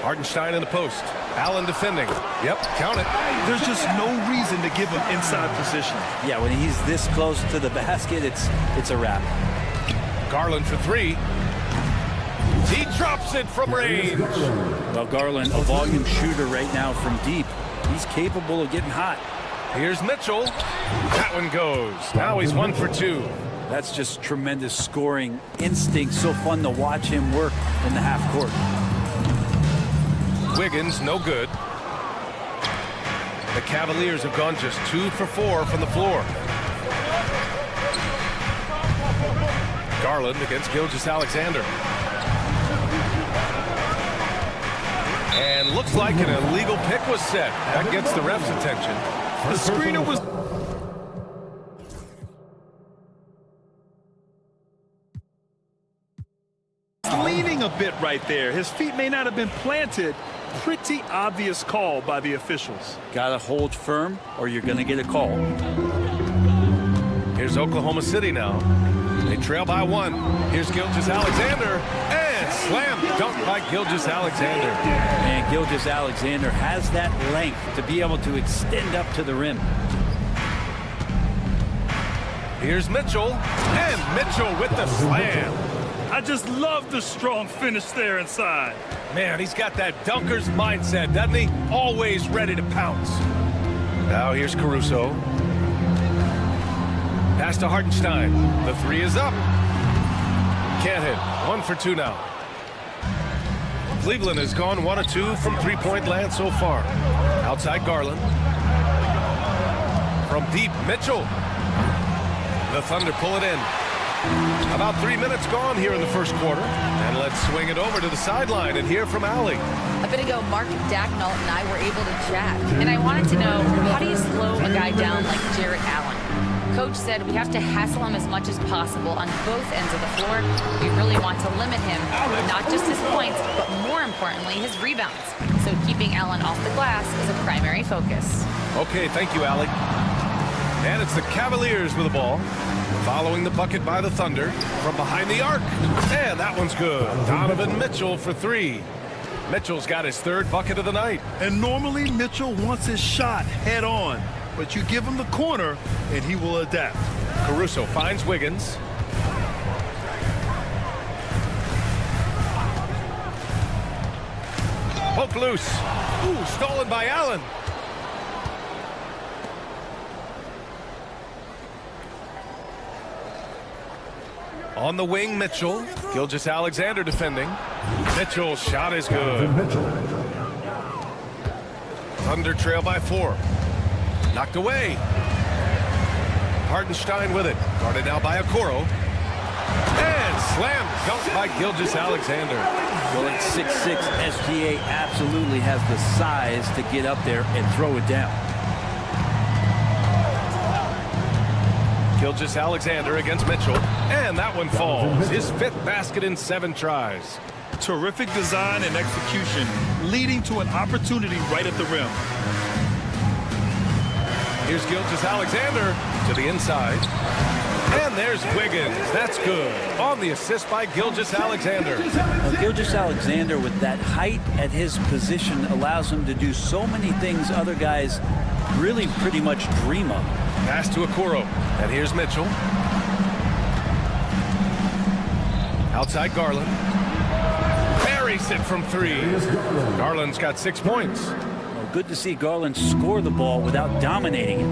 Hartenstein in the post. Allen defending. Yep, count it. There's just no reason to give him inside position. Yeah, when he's this close to the basket, it's a wrap. Garland for 3. He drops it from range. Well, Garland, a volume shooter right now from deep. He's capable of getting hot. Here's Mitchell. That one goes. Now he's 1 for 2. That's just tremendous scoring instinct. So fun to watch him work in the half court. Wiggins, no good. The Cavaliers have gone just 2 for 4 from the floor. Garland against Gilgeous-Alexander. And looks like an illegal pick was set. That gets the ref's attention. The screener was... leaning a bit right there. His feet may not have been planted. Pretty obvious call by the officials. Gotta hold firm or you're gonna get a call. Here's Oklahoma City now. They trail by 1. Here's Gilgeous-Alexander. And slam dunk by Gilgeous-Alexander. And Gilgeous-Alexander has that length to be able to extend up to the rim. Here's Mitchell. And Mitchell with the slam. I just love the strong finish there inside. Man, he's got that dunker's mindset, doesn't he? Always ready to pounce. Now here's Caruso. Pass to Hartenstein. The 3 is up. Can't hit. 1 for 2 now. Cleveland has gone 1 of 2 from three-point land so far. Outside Garland. From deep, Mitchell. The Thunder pull it in. About 3 minutes gone here in the first quarter. And let's swing it over to the sideline and hear from Allie. A bit ago, Mark Dagnall and I were able to chat, and I wanted to know, how do you slow a guy down like Jarrett Allen? Coach said we have to hassle him as much as possible on both ends of the floor. We really want to limit him, not just his points, but more importantly, his rebounds. So keeping Allen off the glass is a primary focus. Okay, thank you, Allie. And it's the Cavaliers with the ball. Following the bucket by the Thunder from behind the arc. And that one's good. Donovan Mitchell for 3. Mitchell's got his 3rd bucket of the night. And normally Mitchell wants his shot head on, but you give him the corner and he will adapt. Caruso finds Wiggins. Poke loose. Ooh, stolen by Allen. On the wing, Mitchell. Gilgeous-Alexander defending. Mitchell's shot is good. Thunder trail by 4. Knocked away. Hartenstein with it. Guarded now by Okoro. And slam dunked by Gilgeous-Alexander. Well, at 6'6", SGA absolutely has the size to get up there and throw it down. Gilgeous-Alexander against Mitchell. And that one falls. His 5th basket in 7 tries. Terrific design and execution, leading to an opportunity right at the rim. Here's Gilgeous-Alexander to the inside. And there's Wiggins. That's good. On the assist by Gilgeous-Alexander. Well, Gilgeous-Alexander, with that height at his position, allows him to do so many things other guys really pretty much dream of. Pass to Okoro. And here's Mitchell. Outside Garland. Buries it from 3. Garland's got 6 points. Well, good to see Garland score the ball without dominating it.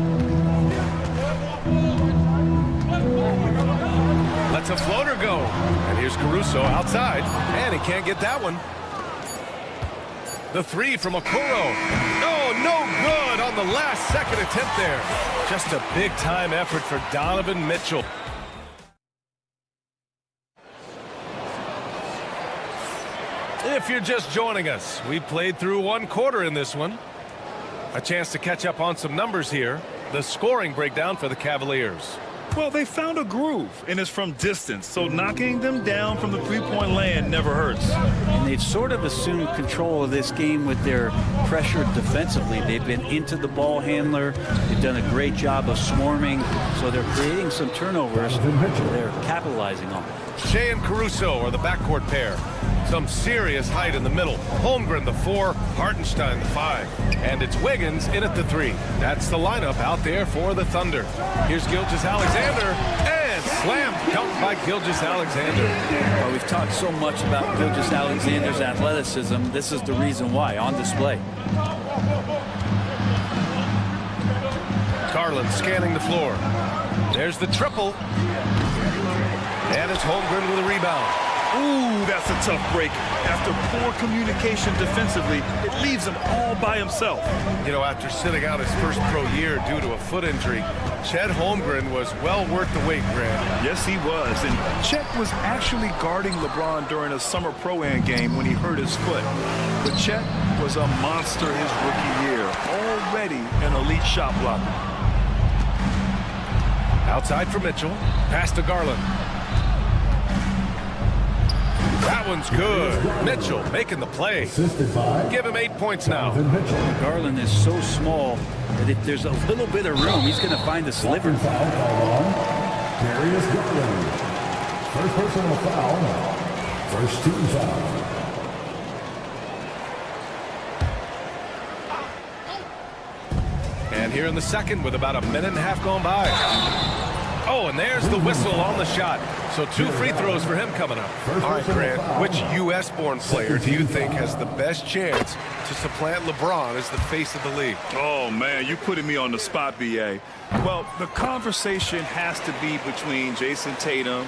Lets a floater go. And here's Caruso outside. And he can't get that one. The 3 from Okoro. Oh, no good on the last second attempt there. Just a big-time effort for Donovan Mitchell. If you're just joining us, we played through 1 quarter in this one. A chance to catch up on some numbers here. The scoring breakdown for the Cavaliers. Well, they found a groove, and it's from distance, so knocking them down from the three-point land never hurts. And they've sort of assumed control of this game with their pressure defensively. They've been into the ball handler. They've done a great job of swarming, so they're creating some turnovers they're capitalizing on. Shea and Caruso are the backcourt pair. Some serious height in the middle. Holmgren, the 4, Hartenstein, the 5. And it's Wiggins in at the 3. That's the lineup out there for the Thunder. Here's Gilgeous-Alexander, and slam dunked by Gilgeous-Alexander. Well, we've talked so much about Gilgeous-Alexander's athleticism. This is the reason why, on display. Garland scanning the floor. There's the triple. And it's Holmgren with a rebound. Ooh, that's a tough break. After poor communication defensively, it leaves him all by himself. You know, after sitting out his first pro year due to a foot injury, Chet Holmgren was well worth the wait, Grant. Yes, he was. And Chet was actually guarding LeBron during a summer Pro-Am game when he hurt his foot. But Chet was a monster his rookie year, already an elite shot blocker. Outside for Mitchell. Pass to Garland. That one's good. Mitchell making the play. Give him 8 points now. Garland is so small that if there's a little bit of room, he's going to find the sliver. Darius Garland. First personal foul. First team foul. And here in the second with about a minute and a half gone by. Oh, and there's the whistle on the shot. So 2 free throws for him coming up. All right, Grant, which U.S.-born player do you think has the best chance to supplant LeBron as the face of the league? Oh, man, you're putting me on the spot, B.A. Well, the conversation has to be between Jason Tatum,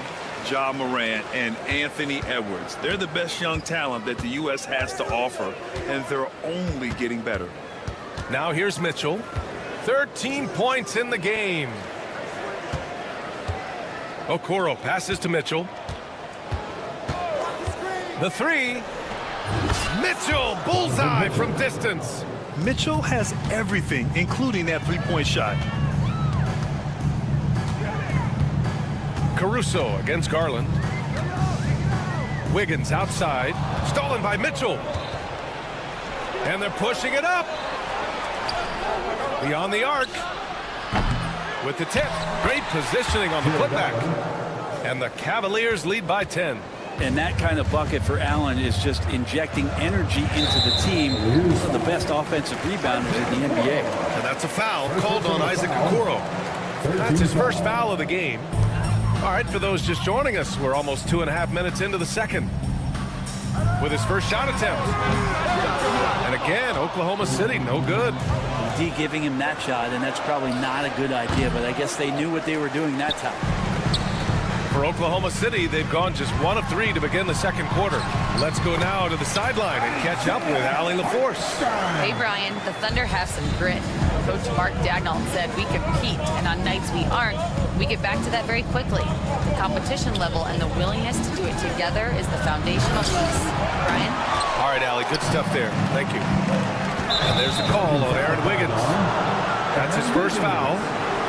Ja Morant, and Anthony Edwards. They're the best young talent that the U.S. has to offer, and they're only getting better. Now here's Mitchell. 13 points in the game. Okoro passes to Mitchell. The three. Mitchell, bullseye from distance. Mitchell has everything, including that three-point shot. Caruso against Garland. Wiggins outside. Stolen by Mitchell. And they're pushing it up. Beyond the arc. With the tip. Great positioning on the putback. And the Cavaliers lead by 10. And that kind of bucket for Allen is just injecting energy into the team. One of the best offensive rebounders in the NBA. And that's a foul called on Isaac Okoro. That's his first foul of the game. All right, for those just joining us, we're almost 2.5 minutes into the second. With his first shot attempt. And again, Oklahoma City, no good. D giving him that shot, and that's probably not a good idea, but I guess they knew what they were doing that time. For Oklahoma City, they've gone just 1 of 3 to begin the second quarter. Let's go now to the sideline and catch up with Allie LaForce. Hey, Brian, the Thunder have some grit. Coach Mark Dagnall said we compete, and on nights we aren't, we get back to that very quickly. The competition level and the willingness to do it together is the foundational piece. Brian? All right, Allie, good stuff there. Thank you. And there's the call on Aaron Wiggins. That's his first foul.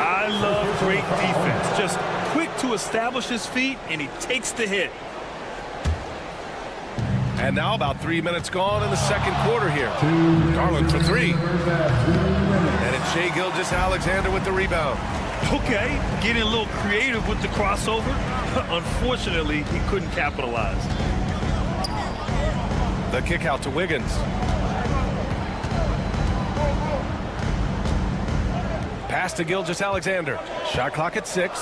I love great defense. Just quick to establish his feet, and he takes the hit. And now about 3 minutes gone in the second quarter here. Garland for 3. And it's Shai Gilgeous-Alexander with the rebound. Okay, getting a little creative with the crossover. Unfortunately, he couldn't capitalize. The kick out to Wiggins. Pass to Gilgeous-Alexander. Shot clock at 6.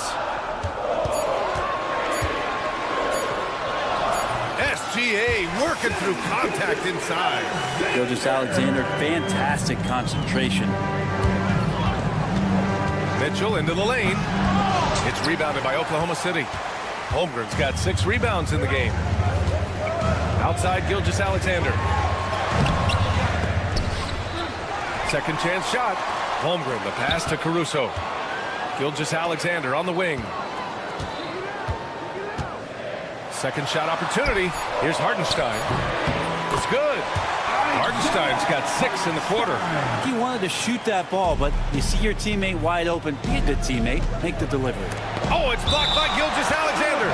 SGA working through contact inside. Gilgeous-Alexander, fantastic concentration. Mitchell into the lane. It's rebounded by Oklahoma City. Holmgren's got 6 rebounds in the game. Outside Gilgeous-Alexander. Second chance shot. Holmgren, the pass to Caruso. Gilgeous-Alexander on the wing. Second shot opportunity. Here's Hartenstein. It's good. Hartenstein's got 6 in the quarter. He wanted to shoot that ball, but you see your teammate wide open. Be a good teammate. Make the delivery. Oh, it's blocked by Gilgeous-Alexander.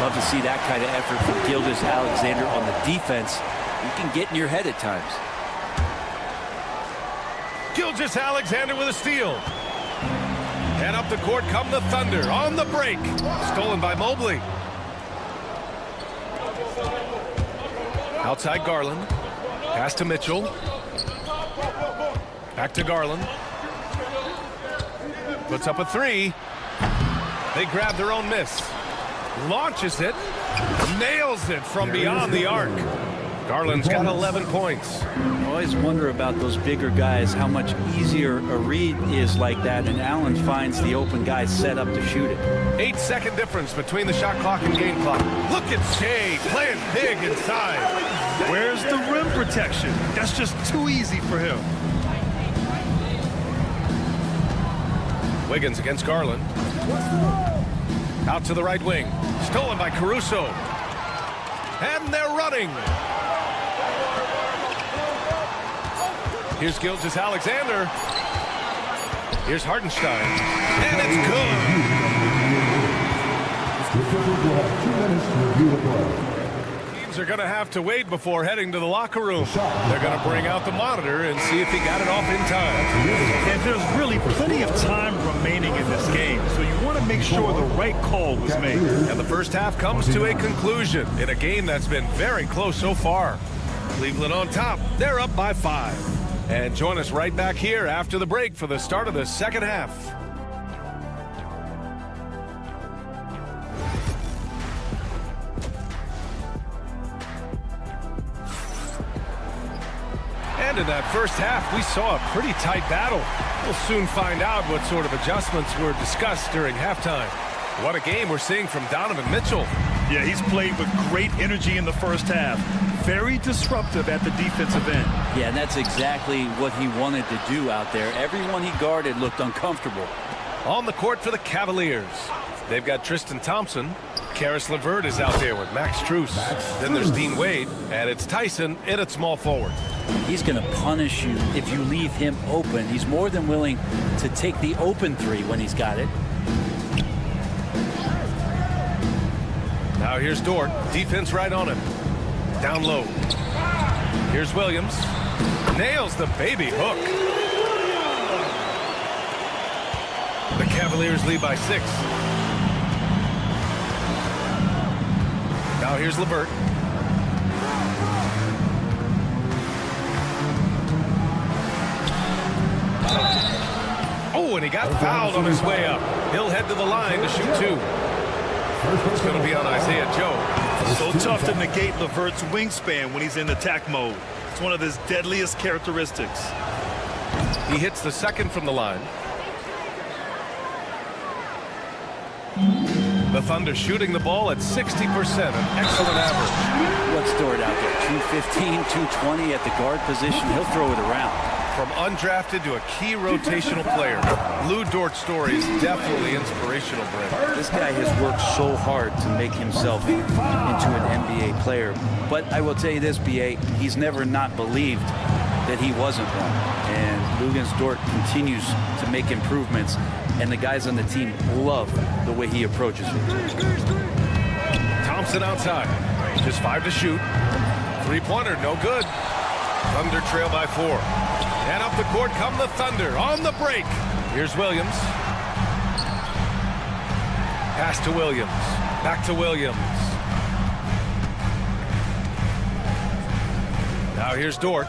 Love to see that kind of effort from Gilgeous-Alexander on the defense. You can get in your head at times. Gilgeous-Alexander with a steal. And up the court come the Thunder on the break. Stolen by Mobley. Outside Garland. Pass to Mitchell. Back to Garland. Puts up a 3. They grab their own miss. Launches it. Nails it from beyond the arc. Garland's got 11 points. I always wonder about those bigger guys, how much easier a read is like that, and Allen finds the open guy set up to shoot it. 8-second difference between the shot clock and game clock. Look at Shai playing big inside. Where's the rim protection? That's just too easy for him. Wiggins against Garland. Out to the right wing. Stolen by Caruso. And they're running. Here's Gilgeous-Alexander. Here's Hartenstein. And it's good. Teams are going to have to wait before heading to the locker room. They're going to bring out the monitor and see if he got it off in time. And there's really plenty of time remaining in this game, so you want to make sure the right call was made. And the first half comes to a conclusion in a game that's been very close so far. Cleveland on top. They're up by 5. And join us right back here after the break for the start of the second half. And in that first half, we saw a pretty tight battle. We'll soon find out what sort of adjustments were discussed during halftime. What a game we're seeing from Donovan Mitchell. Yeah, he's played with great energy in the first half. Very disruptive at the defensive end. Yeah, and that's exactly what he wanted to do out there. Everyone he guarded looked uncomfortable. On the court for the Cavaliers. They've got Tristan Thompson. Karis LeVert is out there with Max Strus. Then there's Dean Wade, and it's Tyson in at small forward. He's going to punish you if you leave him open. He's more than willing to take the open three when he's got it. Now here's Dort. Defense right on him. Down low. Here's Williams. Nails the baby hook. The Cavaliers lead by 6. Now here's LeVert. Oh, and he got fouled on his way up. He'll head to the line to shoot 2. It's going to be on Isaiah Joe. So tough to negate LeVert's wingspan when he's in attack mode. It's one of his deadliest characteristics. He hits the second from the line. The Thunder shooting the ball at 60%, an excellent average. What's Dort out there? 215, 220 at the guard position. He'll throw it around. From undrafted to a key rotational player, Lou Dort's story is definitely inspirational, Brent. This guy has worked so hard to make himself into an NBA player. But I will tell you this, B.A., he's never not believed that he wasn't one. And Luguentz Dort continues to make improvements, and the guys on the team love the way he approaches it. Thompson outside. Just 5 to shoot. 3-pointer, no good. Thunder trail by 4. And up the court come the Thunder on the break. Here's Williams. Pass to Williams. Back to Williams. Now here's Dort.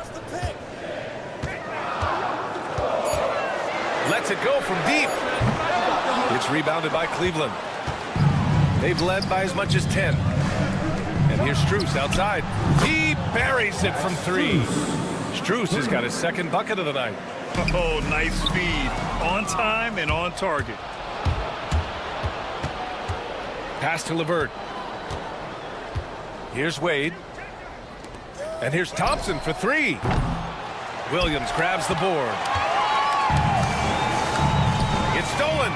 Lets it go from deep. It's rebounded by Cleveland. They've led by as much as 10. And here's Strus outside. He buries it from 3. Strus has got his second bucket of the night. Oh, nice feed. On time and on target. Pass to LeVert. Here's Wade. And here's Thompson for 3. Williams grabs the board. It's stolen.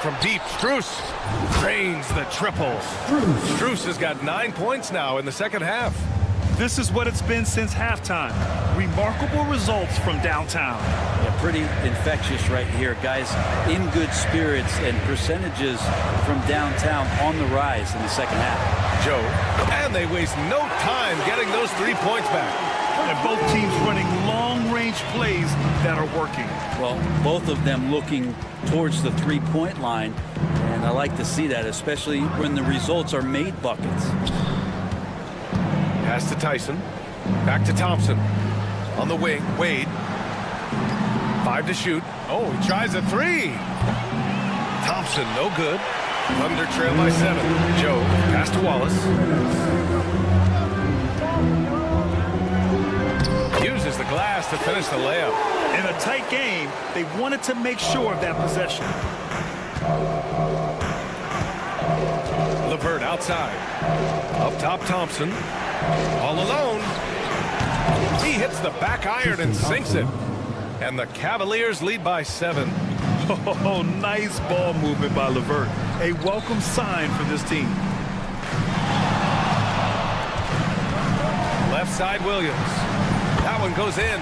From deep, Strus drains the triple. Strus has got 9 points now in the second half. This is what it's been since halftime. Remarkable results from downtown. Yeah, pretty infectious right here. Guys in good spirits, and percentages from downtown on the rise in the second half. Joe, and they waste no time getting those 3 points back. And both teams running long-range plays that are working. Well, both of them looking towards the three-point line, and I like to see that, especially when the results are made buckets. Pass to Tyson. Back to Thompson. On the wing, Wade. 5 to shoot. Oh, he tries a 3. Thompson, no good. Thunder trail by 7. Joe, pass to Wallace. Uses the glass to finish the layup. In a tight game, they wanted to make sure of that possession. LeVert outside. Up top, Thompson. All alone. He hits the back iron and sinks it. And the Cavaliers lead by 7. Oh, nice ball movement by LeVert. A welcome sign for this team. Left side, Williams. That one goes in.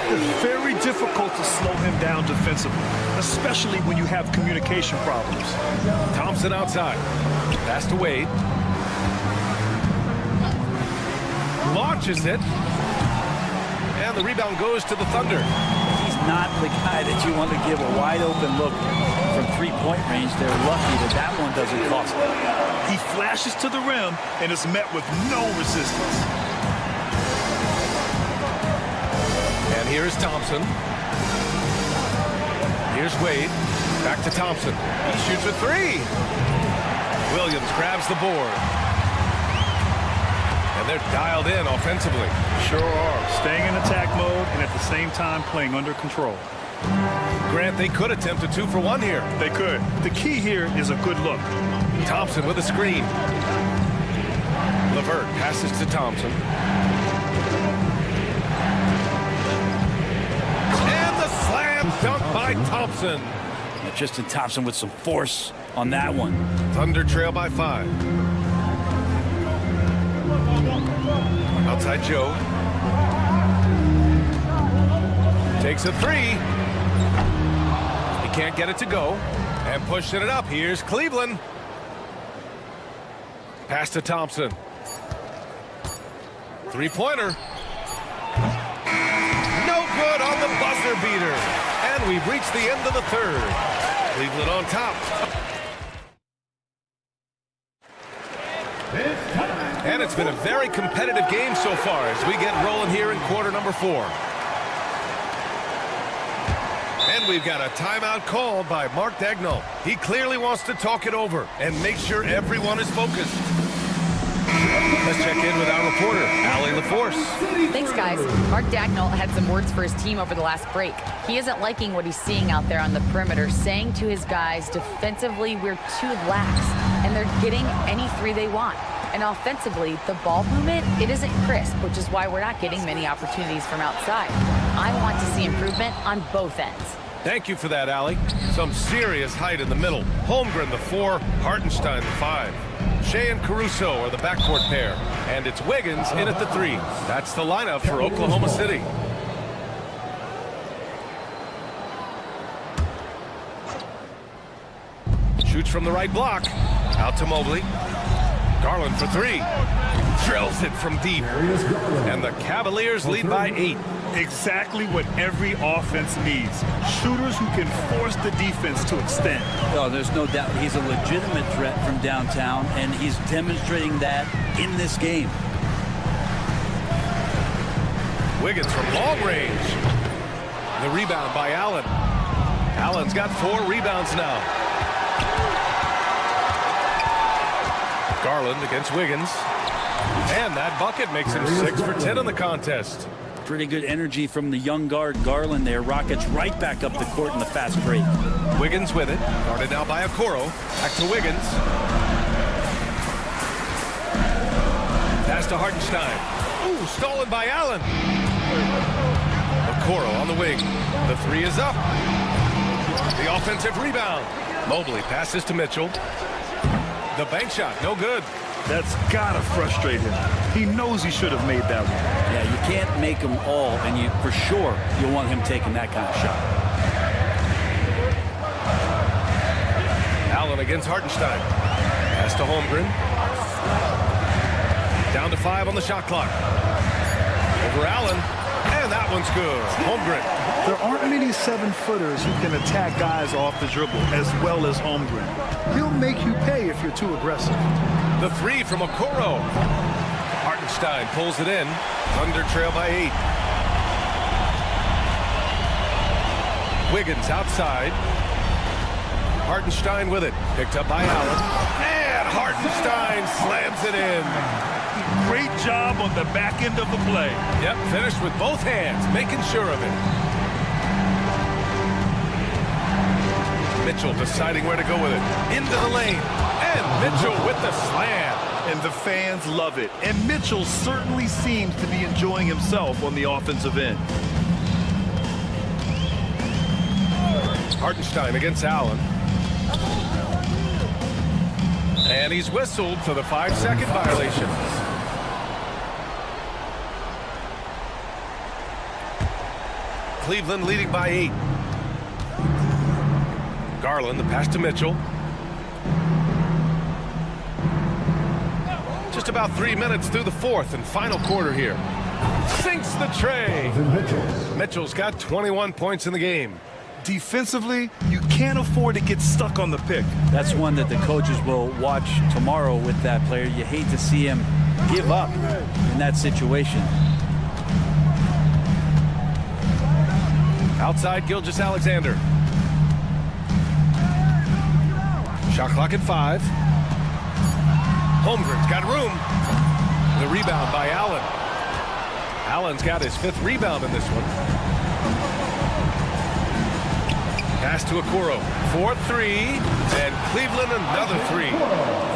It's very difficult to slow him down defensively, especially when you have communication problems. Thompson outside. Pass to Wade. Launches it. And the rebound goes to the Thunder. He's not the guy that you want to give a wide open look from three-point range. They're lucky that that one doesn't cost them. He flashes to the rim and is met with no resistance. And here's Thompson. Here's Wade. Back to Thompson. He shoots a 3. Williams grabs the board. And they're dialed in offensively. Sure are. Staying in attack mode and at the same time playing under control. Grant, they could attempt a 2-for-1 here. They could. The key here is a good look. Thompson with a screen. LeVert passes to Thompson. And the slam dunk by Thompson. Tristan Thompson with some force on that one. Thunder trail by 5. Outside Joe. Takes a 3. He can't get it to go. And pushing it up. Here's Cleveland. Pass to Thompson. Three-pointer. No good on the buzzer beater. And we've reached the end of the third. Cleveland on top. And it's been a very competitive game so far as we get rolling here in quarter number 4. And we've got a timeout called by Mark Dagnall. He clearly wants to talk it over and make sure everyone is focused. Let's check in with our reporter, Allie LaForce. Thanks, guys. Mark Dagnall had some words for his team over the last break. He isn't liking what he's seeing out there on the perimeter, saying to his guys, defensively, we're too lax, and they're getting any 3 they want. And offensively, the ball movement, it isn't crisp, which is why we're not getting many opportunities from outside. I want to see improvement on both ends. Thank you for that, Allie. Some serious height in the middle. Holmgren, the 4, Hartenstein, the 5. Shea and Caruso are the backcourt pair. And it's Wiggins in at the 3. That's the lineup for Oklahoma City. Shoots from the right block. Out to Mobley. Garland for 3. Drills it from deep. And the Cavaliers lead by 8. Exactly what every offense needs. Shooters who can force the defense to extend. Oh, there's no doubt he's a legitimate threat from downtown, and he's demonstrating that in this game. Wiggins from long range. The rebound by Allen. Allen's got 4 rebounds now. Garland against Wiggins. And that bucket makes him 6 for 10 in the contest. Pretty good energy from the young guard Garland there. Rockets right back up the court in the fast break. Wiggins with it. Guarded now by Okoro. Back to Wiggins. Pass to Hartenstein. Ooh, stolen by Allen. Okoro on the wing. The 3 is up. The offensive rebound. Mobley passes to Mitchell. The bank shot, no good. That's gotta frustrate him. He knows he should have made that one. Yeah, you can't make them all, and you for sure you'll want him taking that kind of shot. Allen against Hartenstein. Pass to Holmgren. Down to 5 on the shot clock. Over Allen, and that one's good. Holmgren. There aren't many 7-footers who can attack guys off the dribble as well as Holmgren. He'll make you pay if you're too aggressive. The 3 from Okoro. Hartenstein pulls it in. Thunder trail by 8. Wiggins outside. Hartenstein with it. Picked up by Allen. And Hartenstein slams it in. Great job on the back end of the play. Yep, finished with both hands, making sure of it. Mitchell deciding where to go with it. Into the lane. And Mitchell with the slam. And the fans love it. And Mitchell certainly seems to be enjoying himself on the offensive end. Hartenstein against Allen. And he's whistled for the 5-second violation. Cleveland leading by 8. Garland, the pass to Mitchell. Just about 3 minutes through the 4th and final quarter here. Sinks the tray. Mitchell's got 21 points in the game. Defensively, you can't afford to get stuck on the pick. That's one that the coaches will watch tomorrow with that player. You hate to see him give up in that situation. Outside Gilgeous-Alexander. Shot clock at 5. Holmgren's got room. The rebound by Allen. Allen's got his 5th rebound in this one. Pass to Okoro. 4-3. And Cleveland another 3.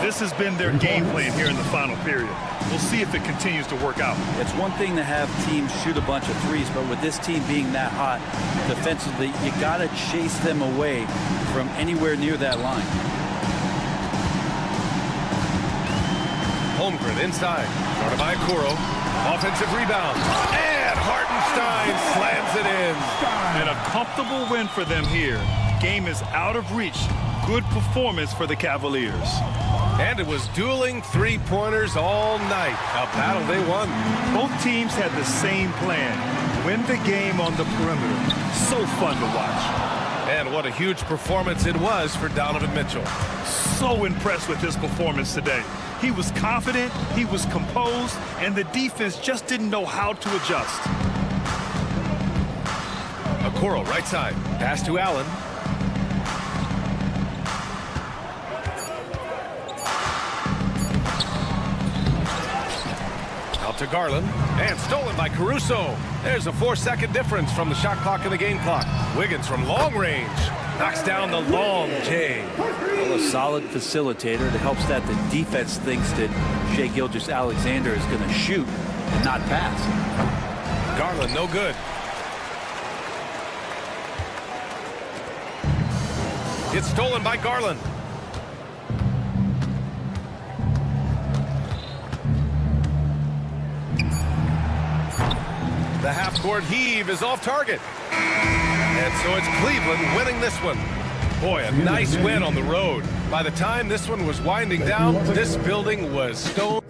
This This has been their game plan here in the final period. We'll see if it continues to work out. It's one thing to have teams shoot a bunch of threes, but with this team being that hot defensively, you got to chase them away from anywhere near that line. Holmgren inside. Guarded by Kuro. Offensive rebound. And Hartenstein slams it in. And a comfortable win for them here. Game is out of reach. Good performance for the Cavaliers. And it was dueling three-pointers all night. A battle they won. Both teams had the same plan. Win the game on the perimeter. So fun to watch. And what a huge performance it was for Donovan Mitchell. So impressed with his performance today. He was confident, he was composed, and the defense just didn't know how to adjust. Okoro right side. Pass to Allen. Out to Garland. And stolen by Caruso. There's a 4-second difference from the shot clock and the game clock. Wiggins from long range. Knocks down the long J. Well, a solid facilitator that helps that the defense thinks that Shai Gilgeous-Alexander is going to shoot and not pass. Garland, no good. It's stolen by Garland. The half-court heave is off target. And so it's Cleveland winning this one. Boy, a nice win on the road. By the time this one was winding down, this building was stone.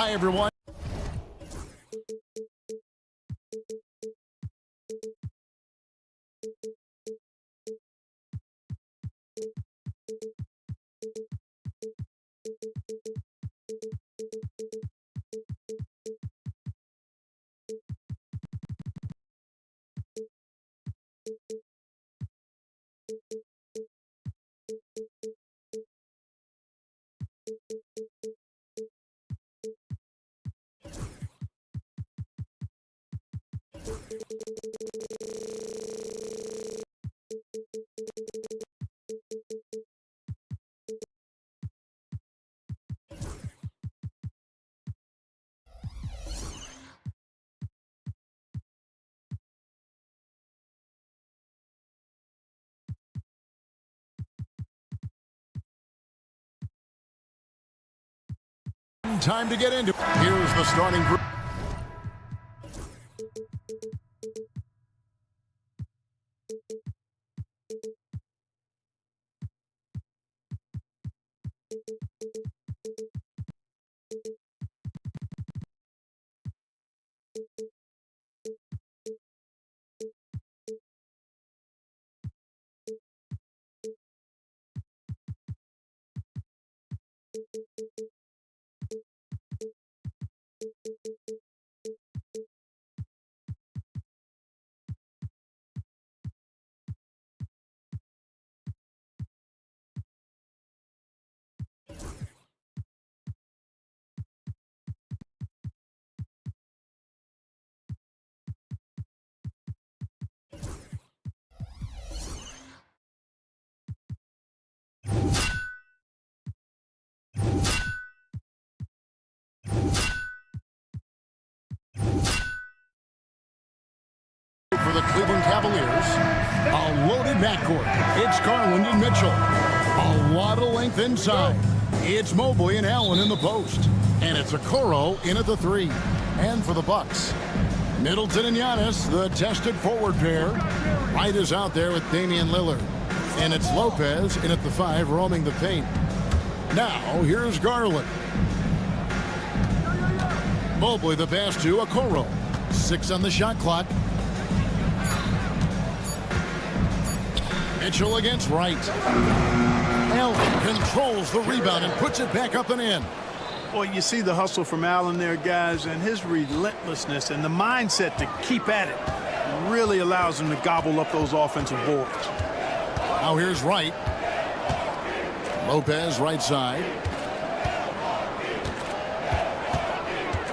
Bye, everyone. Time to get into it. Here's the starting group. For the Cleveland Cavaliers, a loaded backcourt. It's Garland and Mitchell. A lot of length inside. It's Mobley and Allen in the post. And it's Okoro in at the 3. And for the Bucks, Middleton and Giannis, the tested forward pair. Wright is out there with Damian Lillard. And it's Lopez in at the 5, roaming the paint. Now, here's Garland. Mobley the pass to Okoro. 6 on the shot clock. Mitchell against Wright. Allen controls the rebound and puts it back up and in. Well, you see the hustle from Allen there, guys, and his relentlessness and the mindset to keep at it really allows him to gobble up those offensive boards. Now here's Wright. Lopez right side.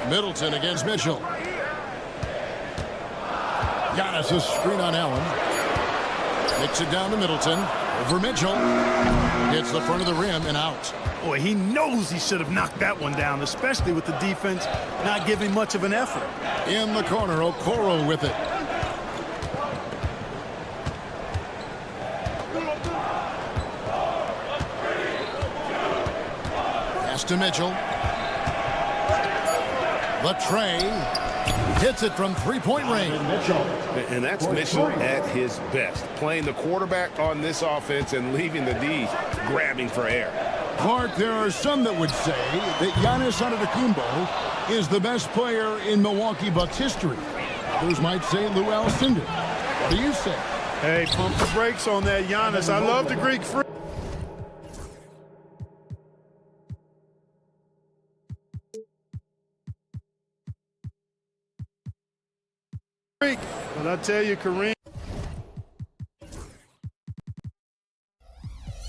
Middleton against Mitchell. Giannis' screen on Allen. Kicks it down to Middleton. Over Mitchell. Hits the front of the rim and out. Boy, he knows he should have knocked that one down, especially with the defense not giving much of an effort. In the corner, Okoro with it. Pass to Mitchell. Latrey hits it from three-point range. And that's Mitchell at his best, playing the quarterback on this offense and leaving the D's grabbing for air. Clark, there are some that would say that Giannis Antetokounmpo is the best player in Milwaukee Bucks history. Others might say Lou Alcindor. What do you say? Hey, pump the brakes on that, Giannis. I love the Greek freak. But I tell you, Kareem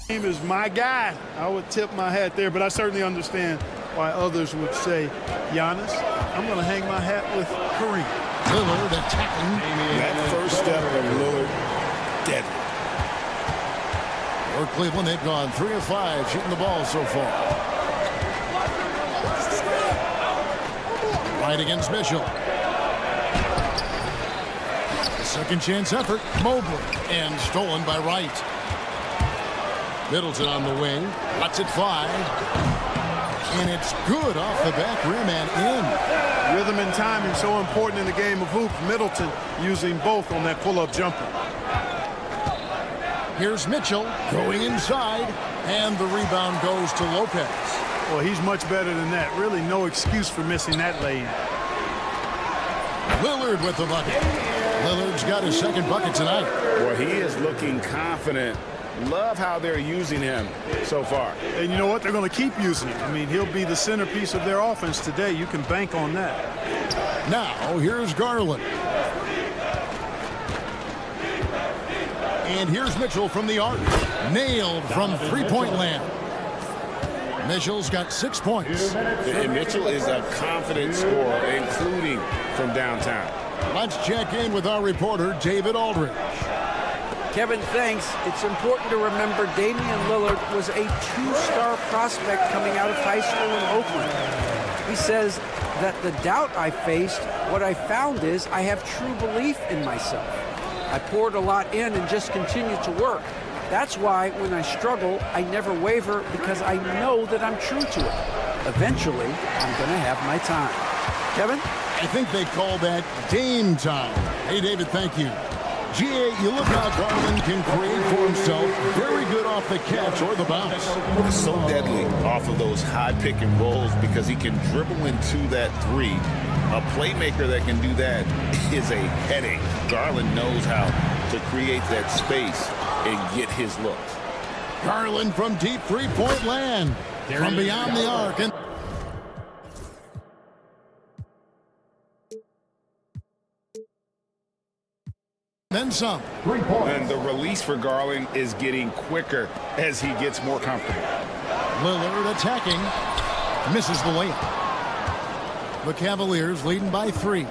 is my guy. I would tip my hat there, but I certainly understand why others would say, Giannis, I'm going to hang my hat with Kareem. Lillard attacking. That first step of Lillard, deadly. For Cleveland, they've gone 3 of 5 shooting the ball so far. Right against Mitchell. Second chance effort, Mobley, and stolen by Wright. Middleton on the wing, lets it fly, and it's good off the back rim and in. Rhythm and timing so important in the game of hoops. Middleton using both on that pull-up jumper. Here's Mitchell going inside, and the rebound goes to Lopez. Well, he's much better than that. Really no excuse for missing that lane. Lillard with the bucket. Lillard's got his second bucket tonight. Well, he is looking confident. Love how they're using him so far. And you know what? They're going to keep using him. I mean, he'll be the centerpiece of their offense today. You can bank on that. Now, here's Garland. And here's Mitchell from the arc. Nailed from three-point land. Mitchell's got 6 points. And Mitchell is a confident scorer, including from downtown. Let's check in with our reporter, David Aldridge. Kevin, thanks. It's important to remember Damian Lillard was a two-star prospect coming out of high school in Oakland. He says that the doubt I faced, what I found is I have true belief in myself. I poured a lot in and just continued to work. That's why when I struggle, I never waver because I know that I'm true to it. Eventually, I'm going to have my time. Kevin? I think they call that Dame time. Hey, David, thank you. GA, you look how Garland can create for himself. Very good off the catch or the bounce. So deadly off of those high pick and rolls because he can dribble into that three. A playmaker that can do that is a headache. Garland knows how to create that space and get his looks. Garland from deep three-point land. From beyond the arc. And then some. 3 points. And the release for Garland is getting quicker as he gets more comfortable. Lillard attacking. Misses the layup. The Cavaliers leading by 3.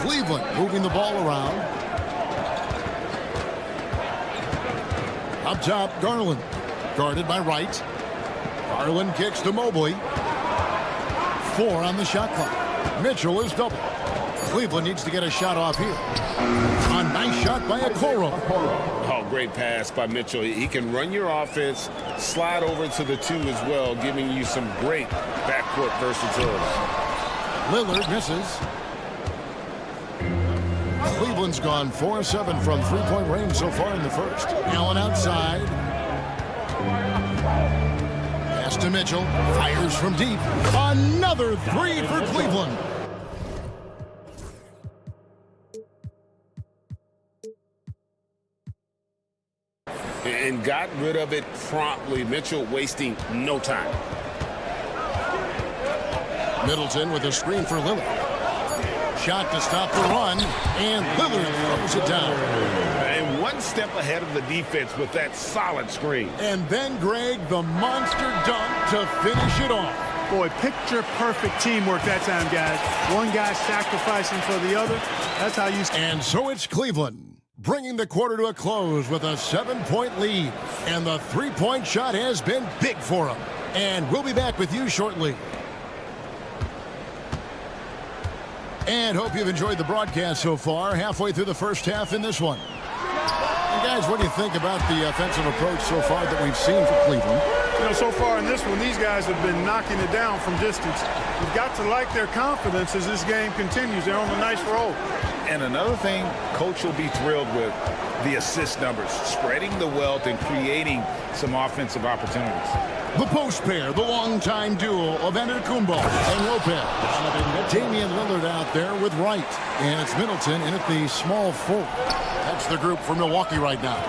Cleveland moving the ball around. Up top, Garland. Guarded by Wright. Garland kicks to Mobley. 4 on the shot clock. Mitchell is double. Cleveland needs to get a shot off here. A nice shot by Okoro. Oh, great pass by Mitchell. He can run your offense, slide over to the 2 as well, giving you some great backcourt versatility. Lillard misses. Cleveland's gone 4-7 from three-point range so far in the first. Allen outside. Pass to Mitchell. Fires from deep. Another 3 for Cleveland. And got rid of it promptly. Mitchell wasting no time. Middleton with a screen for Lillard. Shot to stop the run, and Lillard throws it down. And one step ahead of the defense with that solid screen. And then, Greg, the monster dunk to finish it off. Boy, picture-perfect teamwork that time, guys. One guy sacrificing for the other. That's how you... And so it's Cleveland, bringing the quarter to a close with a 7-point lead. And the three-point shot has been big for them. And we'll be back with you shortly. And hope you've enjoyed the broadcast so far. Halfway through the first half in this one. And guys, what do you think about the offensive approach so far that we've seen for Cleveland? You know, so far in this one, these guys have been knocking it down from distance. You've got to like their confidence as this game continues. They're on a nice roll. And another thing Coach will be thrilled with, the assist numbers, spreading the wealth and creating some offensive opportunities. The post pair, the longtime duo of Antetokounmpo and Lopez. Damian Lillard out there with Wright. And it's Middleton in at the small 4. That's the group for Milwaukee right now.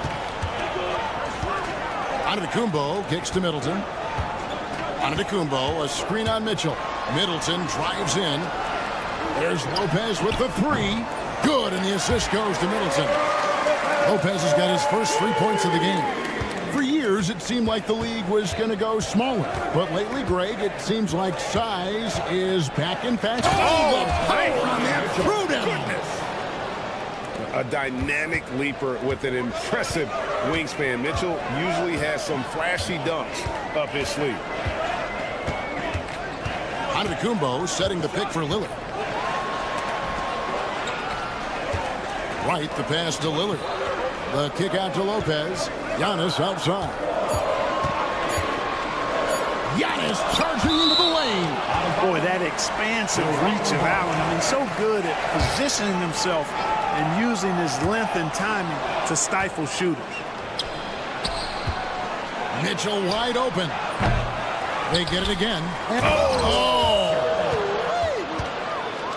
Antetokounmpo kicks to Middleton. Antetokounmpo, a screen on Mitchell. Middleton drives in. There's Lopez with the 3. Good, and the assist goes to Middleton. Lopez has got his first 3 points of the game. For years, it seemed like the league was going to go smaller. But lately, Greg, it seems like size is back in fashion. Oh, the power on that throwdown. A dynamic leaper with an impressive wingspan. Mitchell usually has some flashy dunks up his sleeve. Antetokounmpo setting the pick for Lillard. Right, the pass to Lillard. The kick out to Lopez. Giannis outside. Giannis charging into the lane. Boy, that expansive reach of Allen. I mean, so good at positioning himself and using his length and timing to stifle shooters. Mitchell wide open. They get it again. Oh!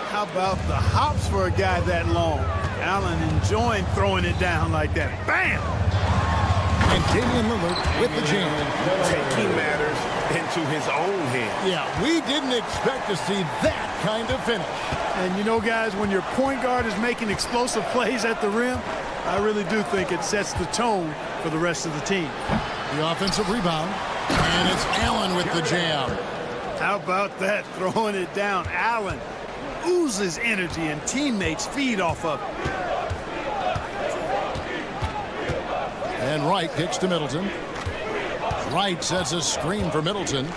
How about the hops for a guy that long? Allen enjoying throwing it down like that. Bam! And Damian Lillard with the jam. Taking matters into his own hands. Yeah, we didn't expect to see that kind of finish. And you know, guys, when your point guard is making explosive plays at the rim, I really do think it sets the tone for the rest of the team. The offensive rebound, and it's Allen with the jam. How about that, throwing it down? Allen oozes energy, and teammates feed off of it. And Wright kicks to Middleton. Wright sets a screen for Middleton.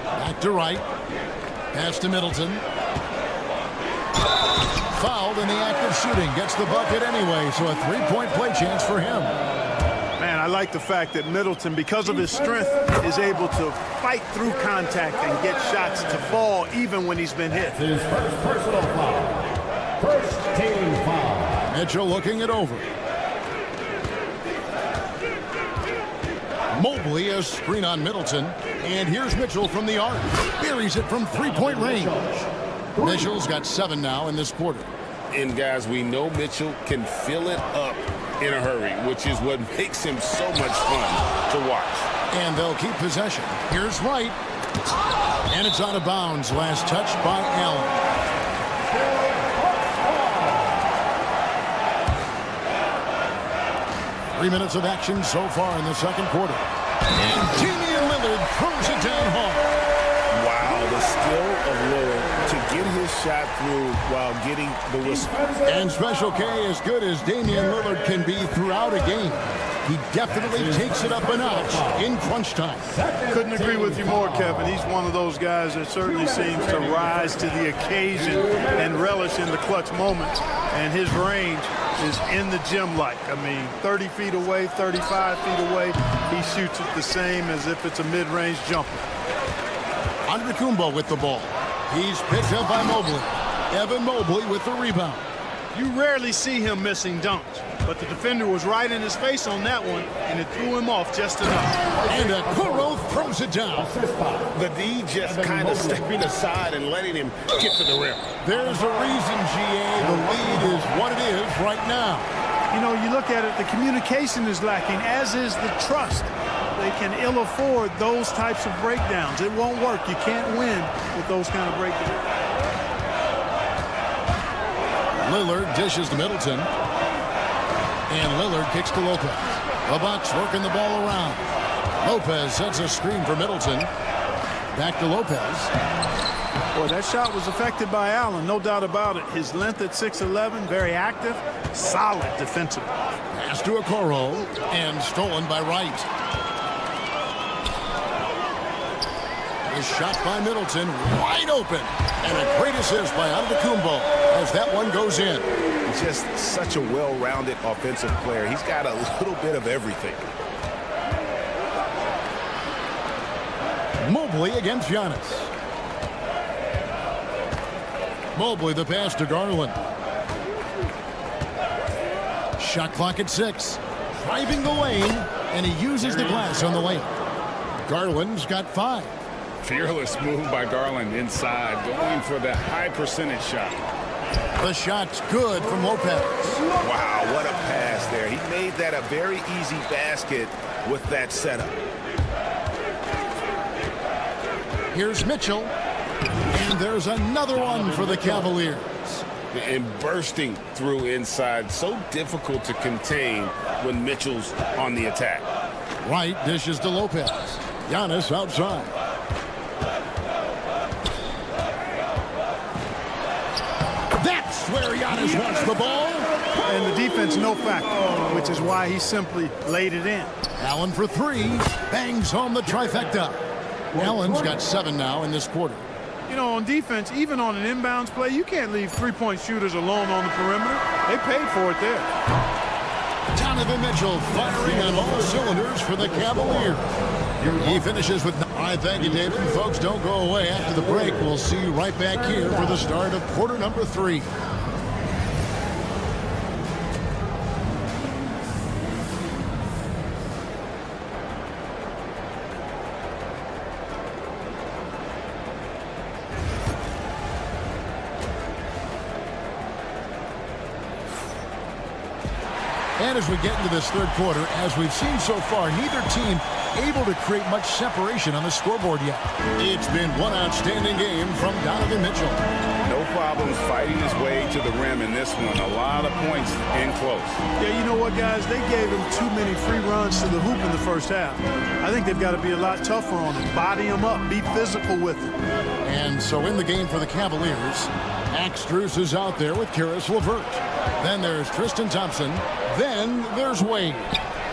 Back to Wright. Pass to Middleton. Fouled in the act of shooting. Gets the bucket anyway, so a three-point play chance for him. Man, I like the fact that Middleton, because of his strength, is able to fight through contact and get shots to fall even when he's been hit. His first personal foul. First team foul. Mitchell looking it over. Mobley a screen on Middleton. And here's Mitchell from the arc. Buries it from three-point range. Mitchell's got 7 now in this quarter. And guys, we know Mitchell can fill it up in a hurry, which is what makes him so much fun to watch. And they'll keep possession. Here's Wright. And it's out of bounds. Last touch by Allen. Three minutes of action so far in the second quarter. And Damian Lillard throws it down hard. Wow, the skill of Lillard to get his shot through while getting the whistle. And Special K, as good as Damian Lillard can be throughout a game, he definitely takes it up a notch in crunch time. Couldn't agree with you more, Kevin. He's one of those guys that certainly seems to rise to the occasion and relish in the clutch moments. And his range is in the gym-like. I mean, 30 feet away, 35 feet away, he shoots it the same as if it's a mid-range jumper. Antetokounmpo with the ball. He's picked up by Mobley. Evan Mobley with the rebound. You rarely see him missing dunks, but the defender was right in his face on that one, and it threw him off just enough. And Okoro throws it down. The D just kind of stepping aside and letting him get to the rim. There's a reason, GA, the lead is what it is right now. You know, you look at it, the communication is lacking, as is the trust. They can ill afford those types of breakdowns. It won't work. You can't win with those kind of breakdowns. Lillard dishes to Middleton. And Lillard kicks to Lopez. The Bucks working the ball around. Lopez sets a screen for Middleton. Back to Lopez. Boy, that shot was affected by Allen, no doubt about it. His length at 6'11", very active, solid defensively. Pass to Okoro, and stolen by Wright. The shot by Middleton, wide open. And a great assist by Antetokounmpo as that one goes in. Just such a well-rounded offensive player. He's got a little bit of everything. Mobley against Giannis. Mobley the pass to Garland. Shot clock at 6. Driving the lane, and he uses the glass on the lane. Garland's got 5. Fearless move by Garland inside, going for the high percentage shot. The shot's good from Lopez. Wow, what a pass there. He made that a very easy basket with that setup. Here's Mitchell. And there's another one for the Cavaliers. And bursting through inside. So difficult to contain when Mitchell's on the attack. Wright dishes to Lopez. Giannis outside. That's where Giannis wants the ball. And the defense no factor, which is why he simply laid it in. Allen for 3. Bangs home the trifecta. Allen's got 7 now in this quarter. You know, on defense, even on an inbounds play, you can't leave three-point shooters alone on the perimeter. They paid for it there. Donovan Mitchell firing on all cylinders for the Cavaliers. He finishes with... All right, thank you, David. Folks, don't go away. After the break, we'll see you right back here for the start of quarter number 3. And as we get into this third quarter, as we've seen so far, neither team able to create much separation on the scoreboard yet. It's been one outstanding game from Donovan Mitchell. No problems fighting his way to the rim in this one. A lot of points in close. Yeah, you know what, guys? They gave him too many free runs to the hoop in the first half. I think they've got to be a lot tougher on him. Body him up. Be physical with him. And so in the game for the Cavaliers, Max Strus is out there with Caris LeVert. Then there's Tristan Thompson. Then there's Wade.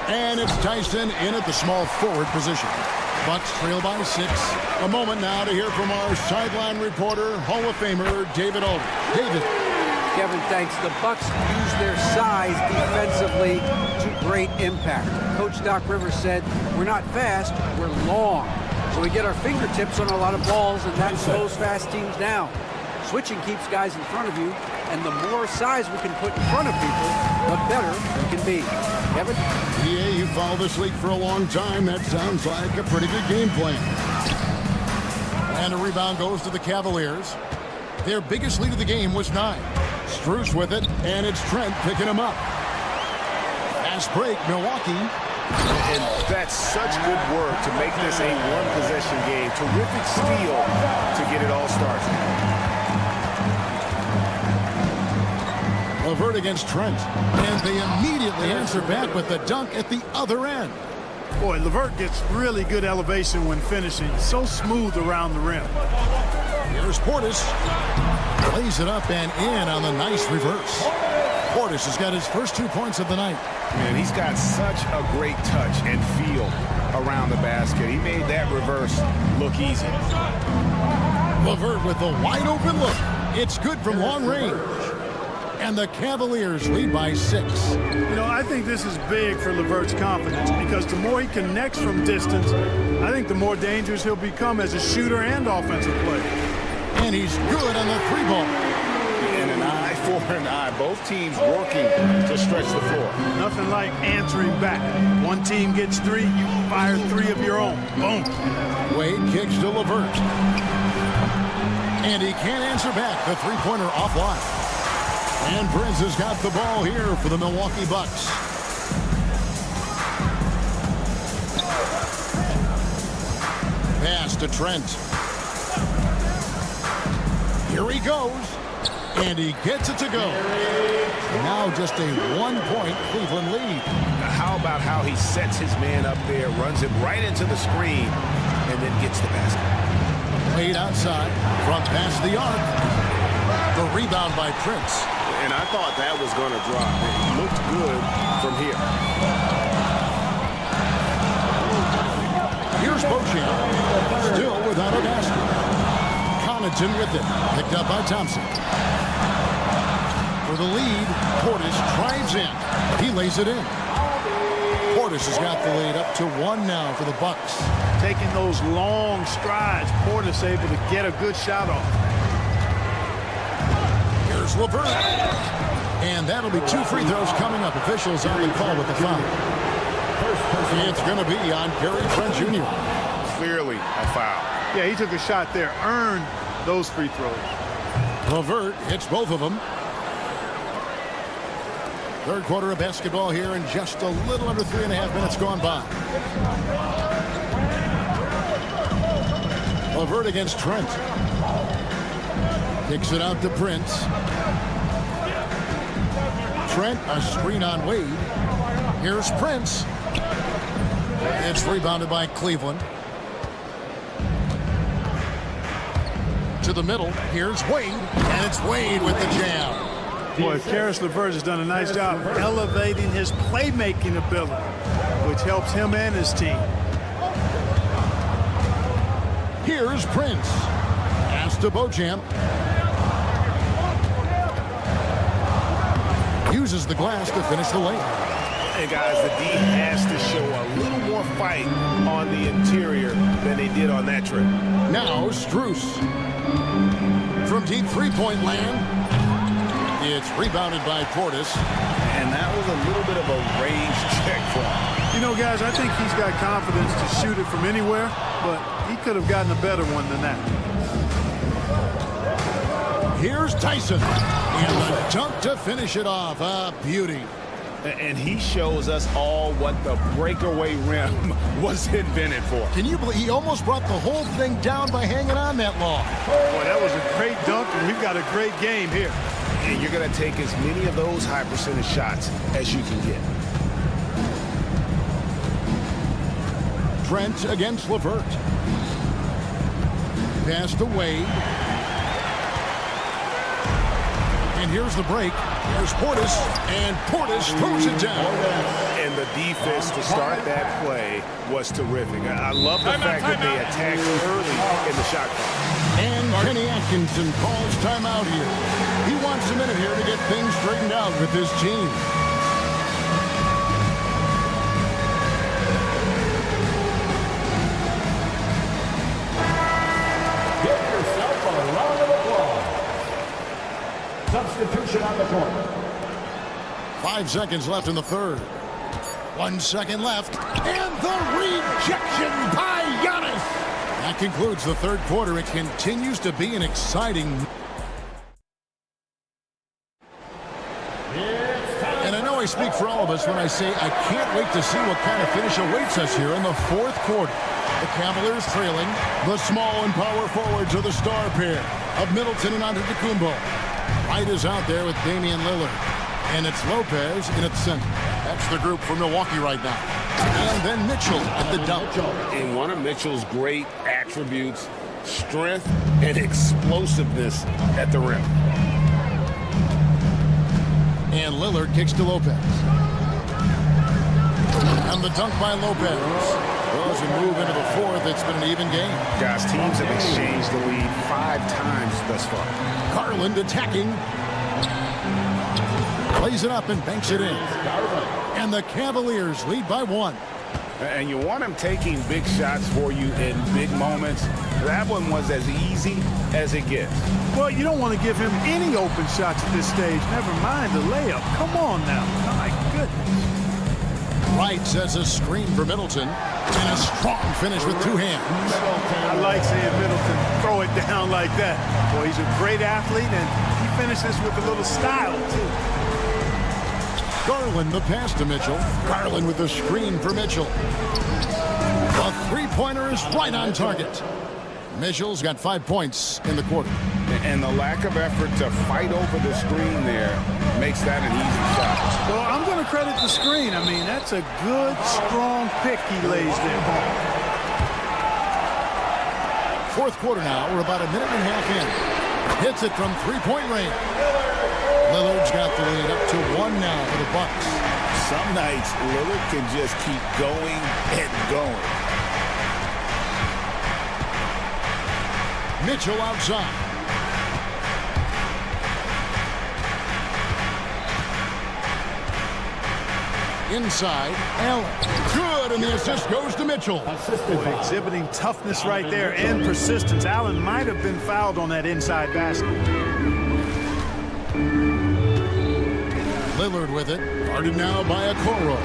And it's Tyson in at the small forward position. Bucks trail by 6. A moment now to hear from our sideline reporter, Hall of Famer David Aldridge. David. Kevin, thanks. The Bucks use their size defensively to great impact. Coach Doc Rivers said, we're not fast, we're long. So we get our fingertips on a lot of balls, and that slows fast teams down. Switching keeps guys in front of you, and the more size we can put in front of people, the better we can be. Kevin? Yeah, you followed this league for a long time. That sounds like a pretty good game plan. And a rebound goes to the Cavaliers. Their biggest lead of the game was 9. Strus with it, and it's Trent picking him up. Fast break, Milwaukee. And that's such good work to make this a one-possession game. Terrific steal to get it all started. LeVert against Trent, and they immediately answer back with the dunk at the other end. Boy, LeVert gets really good elevation when finishing. So smooth around the rim. Here's Portis. Lays it up and in on the nice reverse. Portis has got his first 2 points of the night. Man, he's got such a great touch and feel around the basket. He made that reverse look easy. LeVert with the wide open look. It's good from long range. And the Cavaliers lead by 6. You know, I think this is big for LeVert's confidence because the more he connects from distance, I think the more dangerous he'll become as a shooter and offensive player. And he's good on the 3-ball. And an eye for an eye. Both teams working to stretch the floor. Nothing like answering back. One team gets 3, you fire 3 of your own. Boom. Wade kicks to LeVert. And he can't answer back. The three-pointer offline. And Prince has got the ball here for the Milwaukee Bucks. Pass to Trent. Here he goes. And he gets it to go. Now just a 1-point Cleveland lead. Now how about how he sets his man up there, runs him right into the screen, and then gets the basket. Wade outside, front past the arc. The rebound by Prince. And I thought that was going to drop. It looked good from here. Here's Beauchamp, still without a basket. Connaughton with it, picked up by Thompson. For the lead, Portis drives in. He lays it in. Portis has got the lead up to 1 now for the Bucks. Taking those long strides, Portis able to get a good shot off. Here's LeVert. And that'll be 2 free throws coming up. Officials on the call with the foul. It's going to be on Gary Trent Jr. Clearly a foul. Yeah, he took a shot there. Earned those free throws. LeVert hits both of them. Third quarter of basketball here, and just a little under 3.5 minutes gone by. LeVert against Trent. Kicks it out to Prince. Trent, a screen on Wade. Here's Prince. It's rebounded by Cleveland. To the middle. Here's Wade. And it's Wade with the jam. Boy, Caris LeVert has done a nice job elevating his playmaking ability, which helps him and his team. Here's Prince. Pass to Beauchamp. Uses the glass to finish the layup. And guys, the D has to show a little more fight on the interior than they did on that trip. Now Strus. From deep three-point land. It's rebounded by Portis. And that was a little bit of a range check for him. You know, guys, I think he's got confidence to shoot it from anywhere, but he could have gotten a better one than that. Here's Tyson. And the dunk to finish it off. A beauty. And he shows us all what the breakaway rim was invented for. Can you believe he almost brought the whole thing down by hanging on that long? Boy, that was a great dunk, and we've got a great game here. And you're going to take as many of those high percentage shots as you can get. Trent against LeVert. Pass to Wade. And here's the break. Here's Portis, and Portis throws it down. And the defense to start that play was terrific. I love the fact that they attacked early in the shot clock. And Kenny Atkinson calls timeout here. He wants a minute here to get things straightened out with his team. Give yourself a round of applause. Substitution on the court. 5 seconds left in the third. 1 second left. And the rejection by Giannis. That concludes the third quarter. It continues to be an exciting. And I know I speak for all of us when I say I can't wait to see what kind of finish awaits us here in the fourth quarter. The Cavaliers trailing. The small and power forwards are the star pair of Middleton and Antetokounmpo. Wright is out there with Damian Lillard. And it's Lopez in its center. That's the group for Milwaukee right now. And then Mitchell at the dunk. And one of Mitchell's great attributes, strength and explosiveness at the rim. And Lillard kicks to Lopez. And the dunk by Lopez. Well, as we move into the fourth, it's been an even game. Guys, teams have exchanged the lead 5 times thus far. Garland attacking. Plays it up and banks it in. And the Cavaliers lead by 1. And you want him taking big shots for you in big moments. That one was as easy as it gets. Well, you don't want to give him any open shots at this stage. Never mind the layup. Come on now. My goodness. Wright sets a screen for Middleton. And a strong finish with 2 hands. I like seeing Middleton throw it down like that. Boy, he's a great athlete, and he finishes with a little style, too. Garland the pass to Mitchell. Garland with the screen for Mitchell. The three-pointer is right on target. Mitchell's got 5 points in the quarter. And the lack of effort to fight over the screen there makes that an easy shot. Well, I'm going to credit the screen. I mean, that's a good, strong pick he lays there. Fourth quarter now. We're about a minute and a half in. Hits it from three-point range. Lillard's got the lead up to 1 now for the Bucks. Some nights, Lillard can just keep going and going. Mitchell outside. Inside, Allen. Good, and the assist goes to Mitchell. Boy, exhibiting toughness right there and persistence. Allen might have been fouled on that inside basket. Lillard with it. Guarded now by Okoro.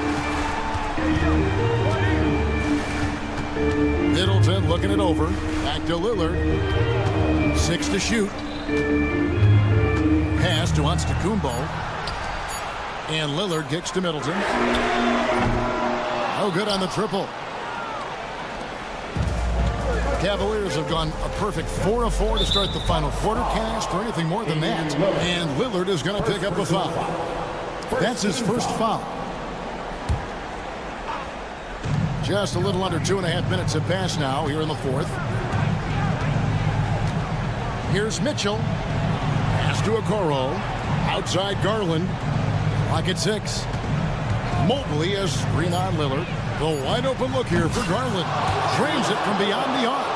Middleton looking it over. Back to Lillard. 6 to shoot. Pass to Antetokounmpo. And Lillard kicks to Middleton. Oh, good on the triple. Cavaliers have gone a perfect 4 of 4 to start the final quarter. Can't ask for anything more than that. And Lillard is going to pick up a foul. That's his first foul. Just a little under 2.5 minutes have passed now here in the fourth. Here's Mitchell. Pass to Okoro. Outside Garland. Clock at 6. Mobley has screen on Lillard. The wide open look here for Garland. Drains it from beyond the arc.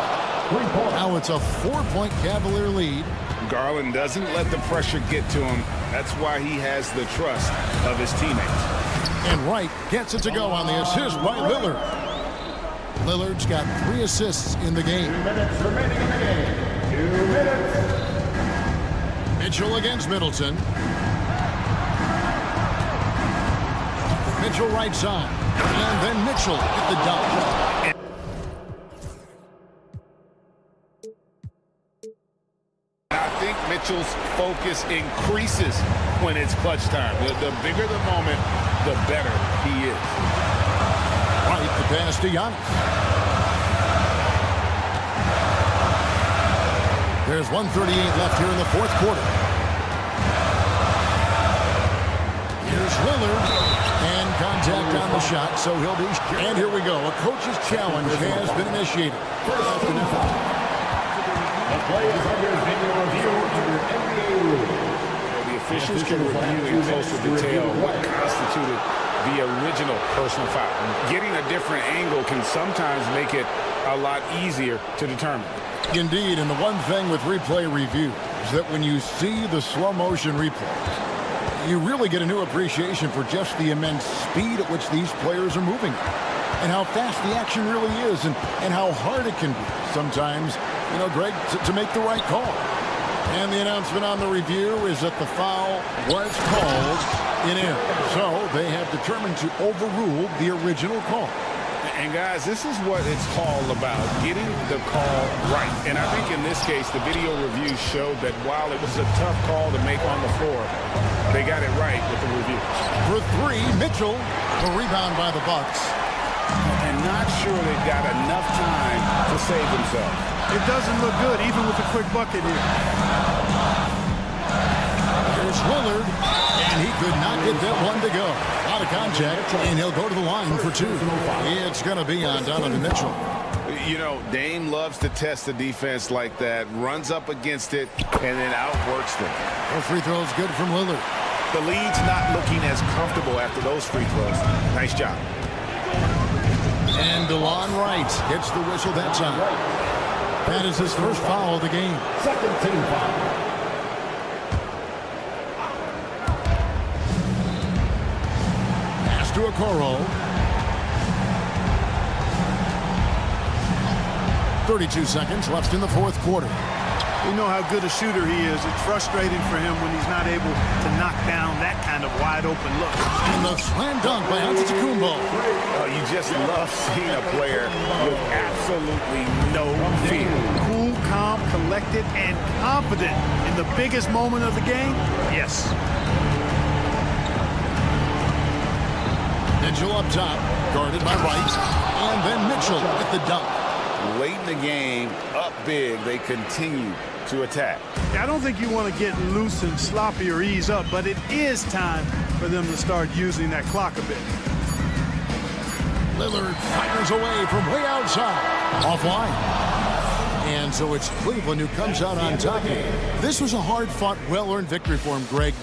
Now it's a 4-point Cavalier lead. Garland doesn't let the pressure get to him. That's why he has the trust of his teammates. And Wright gets it to go on the assist by Lillard. Lillard's got 3 assists in the game. 2 minutes remaining in the game. 2 minutes. Mitchell against Middleton. Mitchell right side. And then Mitchell at the dunk. I think Mitchell's focus focus increases when it's clutch time. The bigger the moment, the better he is. Right, the pass to Giannis. There's 1:38 left here in the fourth quarter. Here's Lillard, and contact on the shot, so he'll be... And here we go. A coach's challenge has been initiated. The officials can review in closer detail what constituted the original personal foul. Getting a different angle can sometimes make it a lot easier to determine. Indeed, and the one thing with replay review is that when you see the slow motion replays, you really get a new appreciation for just the immense speed at which these players are moving and how fast the action really is and how hard it can be sometimes, you know, Greg, to make the right call. And the announcement on the review is that the foul was called in error. So they have determined to overrule the original call. And guys, this is what it's all about, getting the call right. And I think in this case, the video review showed that while it was a tough call to make on the floor, they got it right with the review. For three, Mitchell, a rebound by the Bucks. And not sure they've got enough time to save themselves. It doesn't look good, even with the quick bucket here. Here's Lillard, and he could not get that one to go. Out of contact, and he'll go to the line for two. It's going to be on Donovan Mitchell. You know, Dame loves to test the defense like that, runs up against it, and then outworks them. Those free throws good from Lillard. The lead's not looking as comfortable after those free throws. Nice job. And DeLon Wright gets the whistle that time. That is his first foul of the game. Second team foul. Pass to Okoro. 32 seconds left in the fourth quarter. We know how good a shooter he is. It's frustrating for him when he's not able to knock down that kind of wide open look. And the slam dunk by Antetokounmpo. Oh, you just love seeing a player with absolutely no fear. Cool, calm, collected, and confident in the biggest moment of the game. Yes. Mitchell up top, guarded by Wright. And then Mitchell at the dunk. Late in the game, up big, they continue to attack. I don't think you want to get loose and sloppy or ease up, but it is time for them to start using that clock a bit. Lillard fires away from way outside. Offline. And so it's Cleveland who comes out on top here. This was a hard-fought, well-earned victory for him, Greg.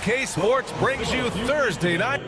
2K Sports brings you Thursday night.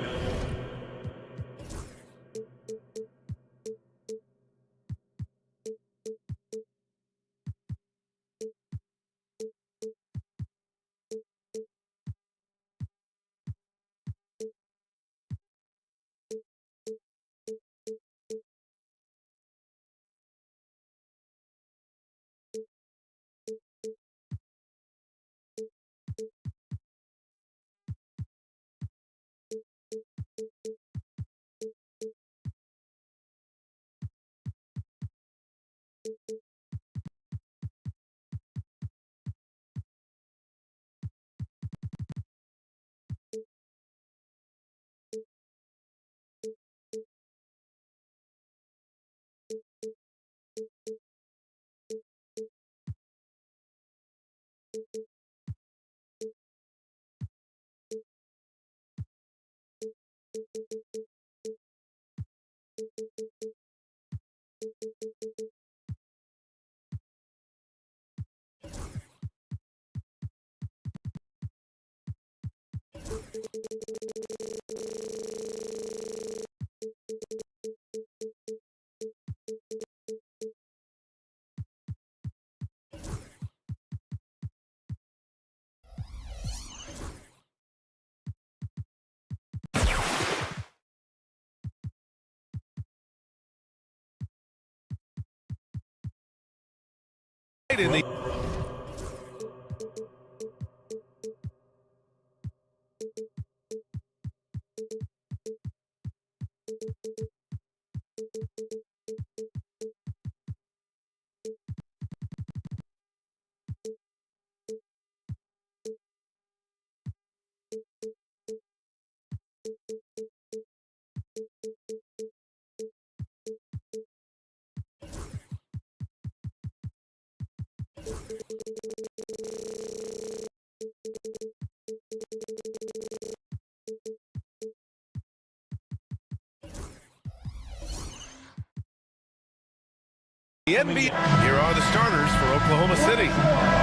In the NBA. Here are the starters for Oklahoma City.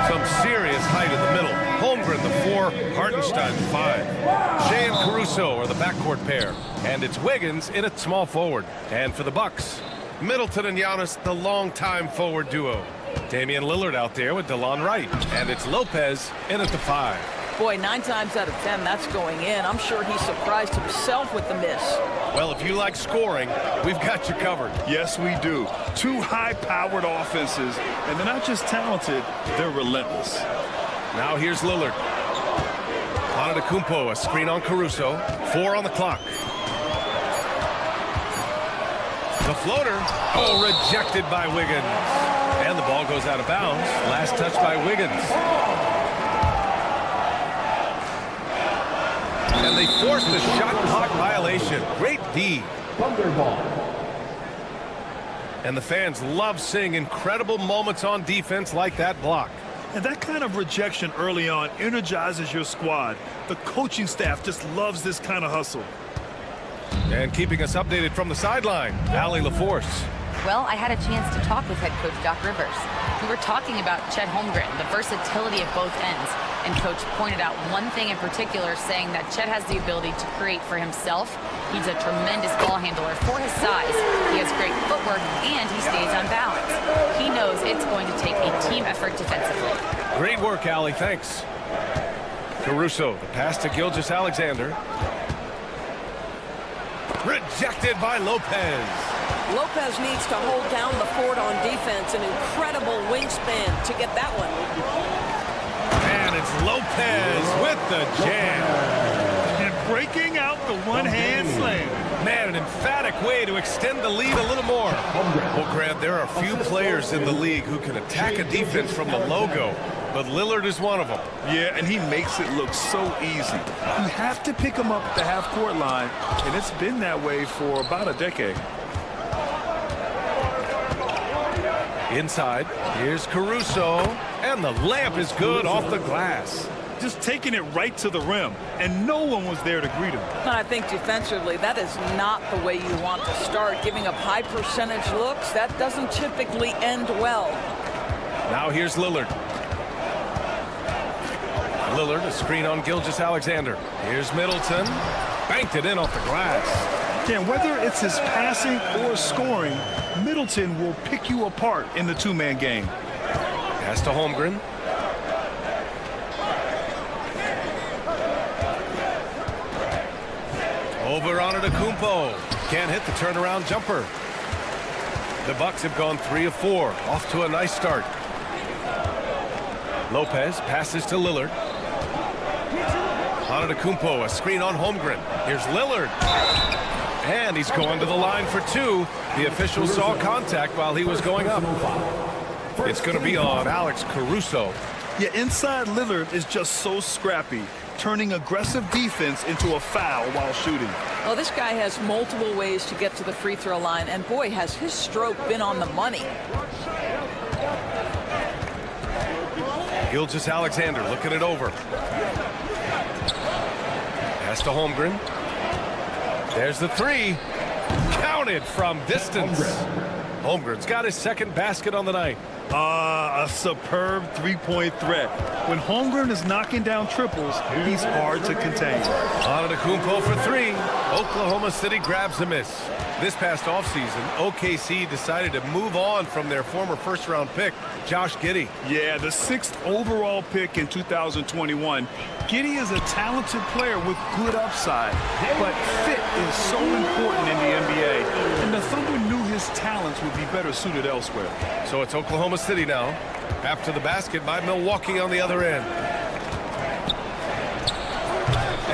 Some serious height in the middle. Holmgren, the 4, Hartenstein, the 5. Shea and Caruso are the backcourt pair. And it's Wiggins in at small forward. And for the Bucks, Middleton and Giannis, the longtime forward duo. Damian Lillard out there with DeLon Wright. And it's Lopez in at the 5. Boy, 9 times out of 10, that's going in. I'm sure he surprised himself with the miss. Well, if you like scoring, we've got you covered. Yes, we do. 2 high-powered offenses, and they're not just talented, they're relentless. Now here's Lillard. Antetokounmpo, a screen on Caruso. 4 on the clock. The floater. Oh, rejected by Wiggins. And the ball goes out of bounds. Last touch by Wiggins. And they forced the shot clock violation. Great D. Thunderball. And the fans love seeing incredible moments on defense like that block. And that kind of rejection early on energizes your squad. The coaching staff just loves this kind of hustle. And keeping us updated from the sideline, Allie LaForce. Well, I had a chance to talk with head coach Doc Rivers. We were talking about Chet Holmgren, the versatility of both ends. And coach pointed out one thing in particular, saying that Chet has the ability to create for himself. He's a tremendous ball handler for his size. He has great footwork, and he stays on balance. He knows it's going to take a team effort defensively. Great work, Allie. Thanks. Caruso, the pass to Gilgeous-Alexander. Rejected by Lopez. Lopez needs to hold down the fort on defense. An incredible wingspan to get that one. And it's Lopez with the jam. And breaking out the one-hand slam. Man, an emphatic way to extend the lead a little more. Well, Grant, there are few players in the league who can attack a defense from the logo, but Lillard is one of them. Yeah, and he makes it look so easy. You have to pick him up at the half-court line, and it's been that way for about a decade. Inside, here's Caruso, and the layup is good off the glass. Just taking it right to the rim, and no one was there to greet him. I think defensively, that is not the way you want to start. Giving up high percentage looks, that doesn't typically end well. Now here's Lillard. Lillard, a screen on Gilgeous-Alexander. Here's Middleton. Banked it in off the glass. Yeah, whether it's his passing or scoring, Middleton will pick you apart in the two-man game. Pass to Holmgren. Over on Antetokounmpo. Can't hit the turnaround jumper. The Bucks have gone 3 of 4. Off to a nice start. Lopez passes to Lillard. Antetokounmpo, a screen on Holmgren. Here's Lillard. And he's going to the line for 2. The official saw contact while he was going up. It's going to be on Alex Caruso. Yeah, inside Lillard is just so scrappy, turning aggressive defense into a foul while shooting. Well, this guy has multiple ways to get to the free throw line, and boy, has his stroke been on the money. Gilgeous-Alexander looking it over. Pass to Holmgren. There's the 3. Counted from distance. Holmgren's got his second basket on the night. A superb three-point threat. When Holmgren is knocking down triples, he's hard to contain. Antetokounmpo for 3. Oklahoma City grabs the miss. This past offseason, OKC decided to move on from their former first-round pick, Josh Giddey. Yeah, the 6th overall pick in 2021. Giddey is a talented player with good upside, but fit is so important in the NBA, and the Thunder knew his talents would be better suited elsewhere. So it's Oklahoma City now, after the basket by Milwaukee on the other end.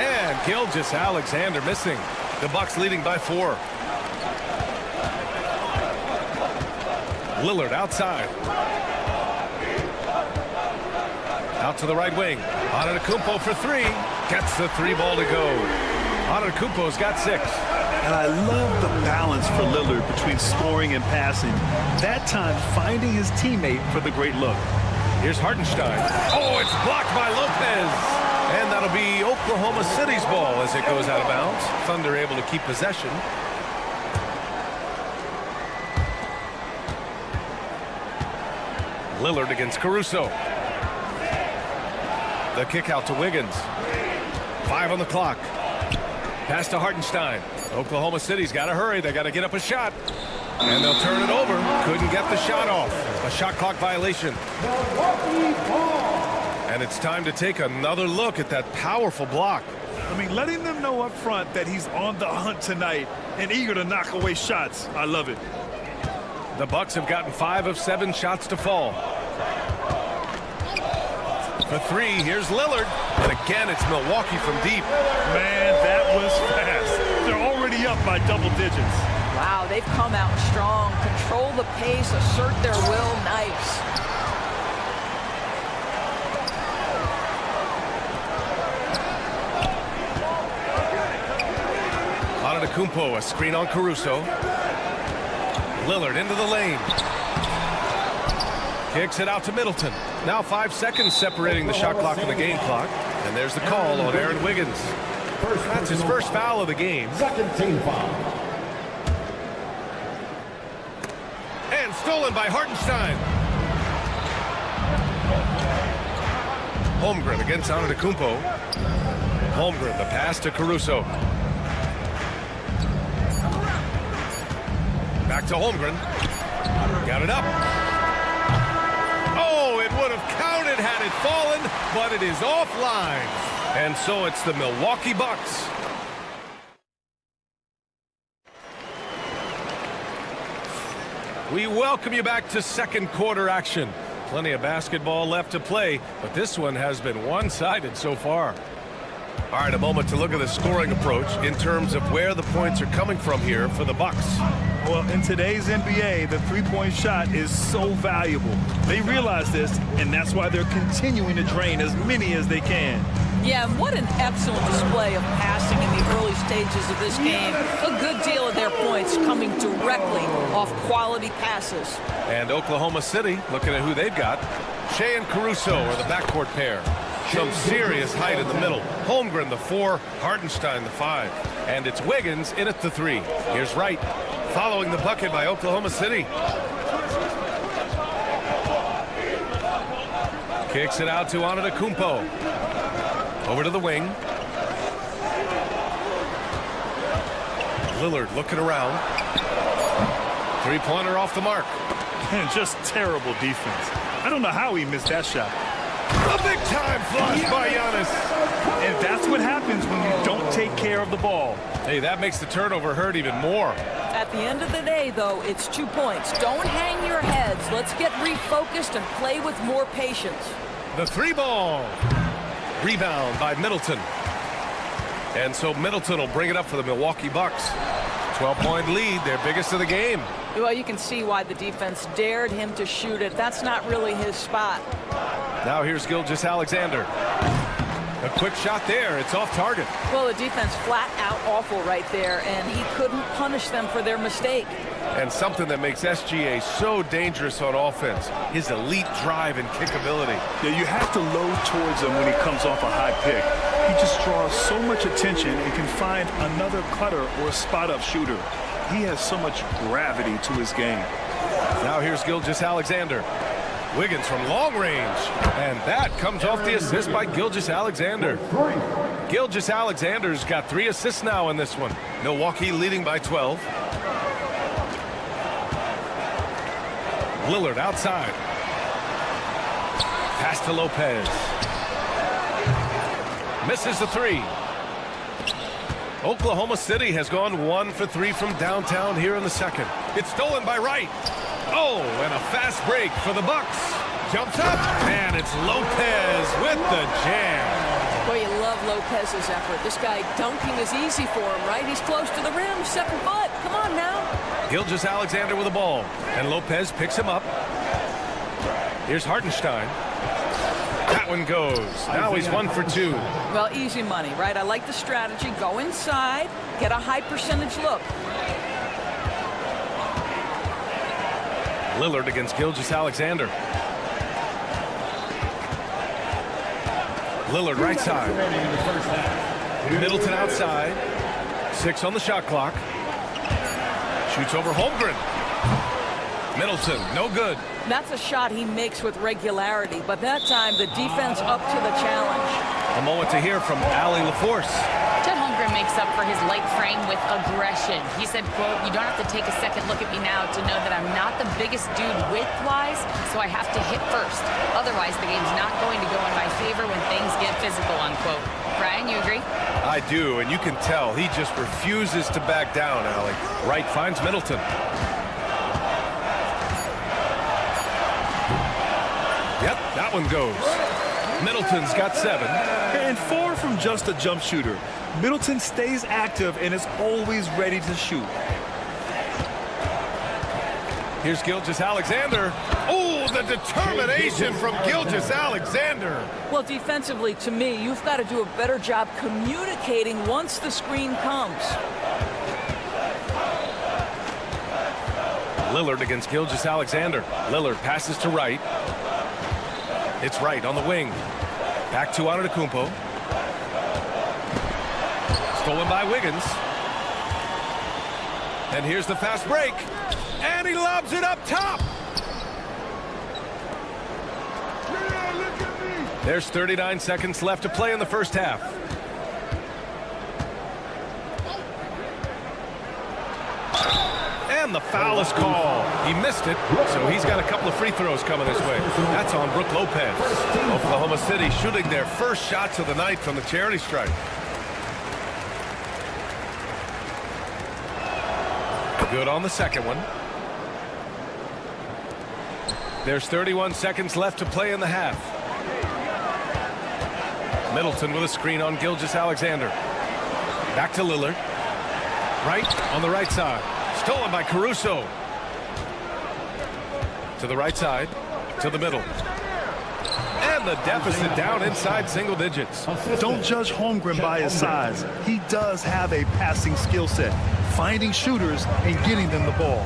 And Gilgeous-Alexander missing. The Bucks leading by 4. Lillard outside. Out to the right wing. Antetokounmpo for 3. Gets the 3 ball to go. Antetokounmpo's got 6. And I love the balance for Lillard between scoring and passing. That time finding his teammate for the great look. Here's Hartenstein. Oh, it's blocked by Lopez. And that'll be Oklahoma City's ball as it goes out of bounds. Thunder able to keep possession. Lillard against Caruso. The kick out to Wiggins. 5 on the clock. Pass to Hartenstein. Oklahoma City's got to hurry. They got to get up a shot. And they'll turn it over. Couldn't get the shot off. A shot clock violation. And it's time to take another look at that powerful block. I mean, letting them know up front that he's on the hunt tonight and eager to knock away shots. I love it. The Bucks have gotten 5 of 7 shots to fall. For 3, here's Lillard. And again, it's Milwaukee from deep. Man, that was fast. They're already up by double digits. Wow, they've come out strong. Control the pace, assert their will. Nice. Antetokounmpo, a screen on Caruso. Lillard into the lane. Kicks it out to Middleton. Now 5 seconds separating the shot clock and the game clock. And there's the call on Aaron Wiggins. That's his first foul of the game. Second team foul. And stolen by Hartenstein. Holmgren against Antetokounmpo. Holmgren, the pass to Caruso. Back to Holmgren. Got it up. Oh, it would have counted had it fallen, but it is offline. And so it's the Milwaukee Bucks. We welcome you back to second quarter action. Plenty of basketball left to play, but this one has been one-sided so far. All right, a moment to look at the scoring approach in terms of where the points are coming from here for the Bucks. Well, in today's NBA, the three-point shot is so valuable. They realize this, and that's why they're continuing to drain as many as they can. Yeah, and what an excellent display of passing in the early stages of this game. A good deal of their points coming directly off quality passes. And Oklahoma City, looking at who they've got, Shea and Caruso are the backcourt pair. Some serious height in the middle. Holmgren, the 4, Hartenstein, the 5. And it's Wiggins in at the 3. Here's Wright, following the bucket by Oklahoma City. Kicks it out to Antetokounmpo. Over to the wing. Lillard looking around. Three-pointer off the mark. And just terrible defense. I don't know how he missed that shot. A big-time flush by Giannis. And that's what happens when you don't take care of the ball. Hey, that makes the turnover hurt even more. At the end of the day, though, it's 2 points. Don't hang your heads. Let's get refocused and play with more patience. The three ball. Rebound by Middleton. And so Middleton will bring it up for the Milwaukee Bucks. 12-point lead, their biggest of the game. Well, you can see why the defense dared him to shoot it. That's not really his spot. Now here's Gilgeous-Alexander. A quick shot there. It's off target. Well, the defense flat out awful right there, and he couldn't punish them for their mistake. And something that makes SGA so dangerous on offense, his elite drive and kickability. Yeah, you have to load towards him when he comes off a high pick. He just draws so much attention and can find another cutter or spot-up shooter. He has so much gravity to his game. Now here's Gilgeous-Alexander. Wiggins from long range. And that comes off the assist by Gilgeous-Alexander. Gilgeous-Alexander's got 3 assists now in this one. Milwaukee leading by 12. Lillard outside. Pass to Lopez. Misses the 3. Oklahoma City has gone 1 for 3 from downtown here in the second. It's stolen by Wright. Oh, and a fast break for the Bucks. Jumps up, and it's Lopez with the jam. Boy, you love Lopez's effort. This guy dunking is easy for him, right? He's close to the rim, 7 foot. Come on now. Gilgeous-Alexander with the ball, and Lopez picks him up. Here's Hartenstein. That one goes. Now he's 1 for 2. Well, easy money, right? I like the strategy. Go inside, get a high percentage look. Lillard against Gilgeous-Alexander. Lillard right side. Middleton outside. 6 on the shot clock. Shoots over Holmgren. Middleton, no good. That's a shot he makes with regularity, but that time the defense up to the challenge. A moment to hear from Allie LaForce. Chet Holmgren makes up for his light frame with aggression. He said, quote, "You don't have to take a second look at me now to know that I'm not the biggest dude width-wise, so I have to hit first. Otherwise, the game's not going to go in my favor when things get physical," unquote. Brian, you agree? I do, and you can tell he just refuses to back down, Allie. Wright finds Middleton. Yep, that one goes. Middleton's got 7. And far from just a jump shooter, Middleton stays active and is always ready to shoot. Here's Gilgeous-Alexander. Oh, the determination from Gilgeous-Alexander. Well, defensively, to me, you've got to do a better job communicating once the screen comes. Lillard against Gilgeous-Alexander. Lillard passes to Wright. It's Wright on the wing. Back to Antetokounmpo. Stolen by Wiggins. And here's the fast break. And he lobs it up top. There's 39 seconds left to play in the first half. And the foul is called. He missed it, so he's got a couple of free throws coming his way. That's on Brook Lopez. Oklahoma City shooting their first shots of the night from the charity stripe. Good on the second one. There's 31 seconds left to play in the half. Middleton with a screen on Gilgeous-Alexander. Back to Lillard. Right on the right side. Stolen by Caruso. To the right side. To the middle. And the deficit down inside single digits. Don't judge Holmgren by his size. He does have a passing skill set, finding shooters and getting them the ball.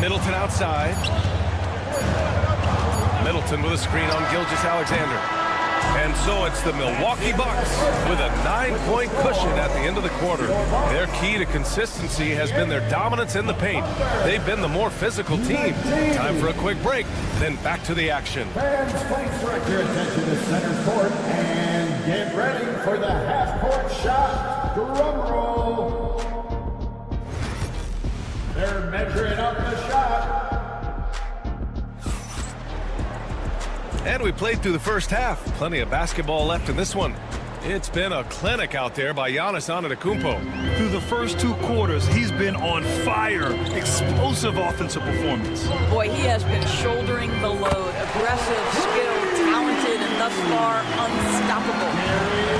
Middleton outside. Middleton with a screen on Gilgeous-Alexander. And so it's the Milwaukee Bucks with a 9-point cushion at the end of the quarter. Their key to consistency has been their dominance in the paint. They've been the more physical team. Time for a quick break, then back to the action. Fans, please direct your attention to center court and get ready for the half-court shot. Drum roll. They're measuring up the shot. And we played through the first half. Plenty of basketball left in this one. It's been a clinic out there by Giannis Antetokounmpo. Through the first 2 quarters, he's been on fire. Explosive offensive performance. Boy, he has been shouldering the load. Aggressive, skilled, talented, and thus far unstoppable.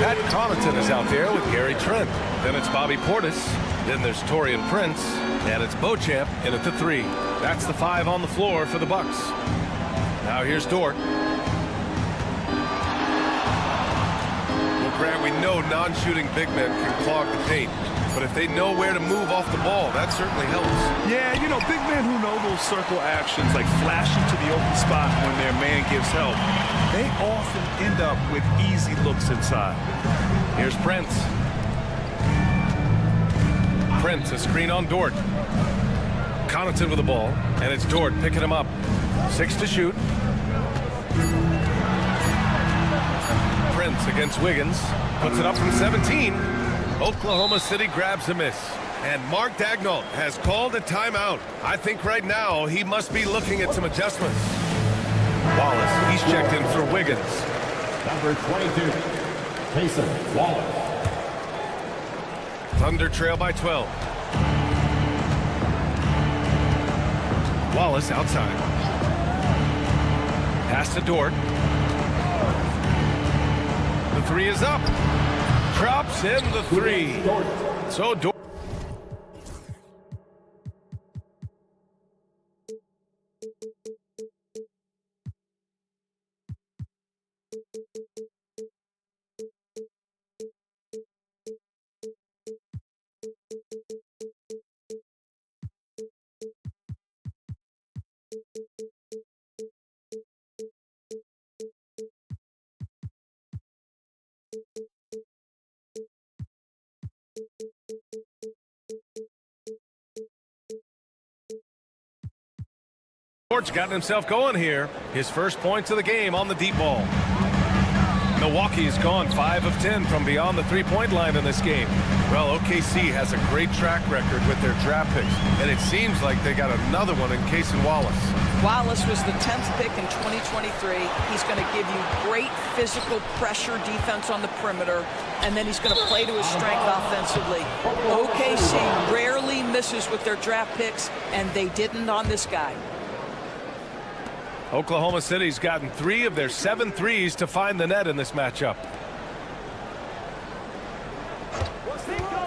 Pat Connaughton is out there with Gary Trent. Then it's Bobby Portis. Then there's Taurean Prince. And it's Beauchamp in at the 3. That's the 5 on the floor for the Bucks. Now here's Dort. Grant, we know non-shooting big men can clog the paint, but if they know where to move off the ball, that certainly helps. Yeah, you know, big men who know those circle actions, like flashing to the open spot when their man gives help, they often end up with easy looks inside. Here's Prince. Prince, a screen on Dort. Connaughton with the ball, and it's Dort picking him up. 6 to shoot. Prince against Wiggins, puts it up from 17. Oklahoma City grabs a miss. And Mark Daigneault has called a timeout. I think right now he must be looking at some adjustments. Wallace, he's checked in for Wiggins. Number 22, Jason Wallace. Thunder trail by 12. Wallace outside. Pass to Dort. The 3 is up. Drops in the 3. So Dort. Dort's gotten himself going here. His first points of the game on the deep ball. Milwaukee has gone 5 of 10 from beyond the three-point line in this game. Well, OKC has a great track record with their draft picks, and it seems like they got another one in Cason Wallace. Wallace was the 10th pick in 2023. He's going to give you great physical pressure defense on the perimeter, and then he's going to play to his strength offensively. OKC rarely misses with their draft picks, and they didn't on this guy. Oklahoma City's gotten 3 of their 7 threes to find the net in this matchup.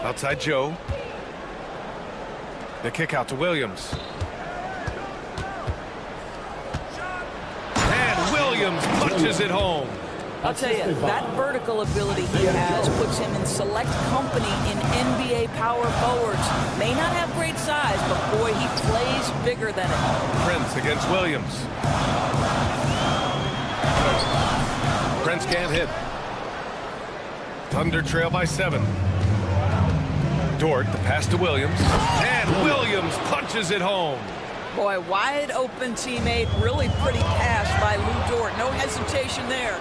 Outside Joe. The kick out to Williams. And Williams punches it home. I'll tell you, that vertical ability he has puts him in select company in NBA power forwards. May not have great size, but boy, he plays bigger than it. Prince against Williams. Prince can't hit. Thunder trail by 7. Dort, the pass to Williams. And Williams punches it home. Boy, wide open teammate, really pretty pass by Lou Dort. No hesitation there.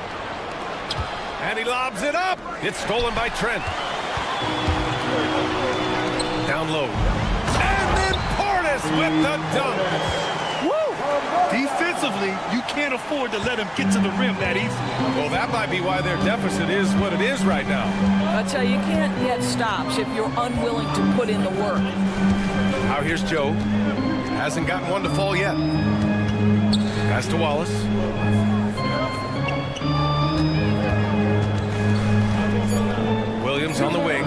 And he lobs it up. It's stolen by Trent. Down low. And then Portis with the dunk. Woo! Defensively, you can't afford to let him get to the rim that easily. Well, that might be why their deficit is what it is right now. I tell you, you can't get stops if you're unwilling to put in the work. Now here's Joe. Hasn't gotten one to fall yet. Pass to Wallace. Williams on the wing.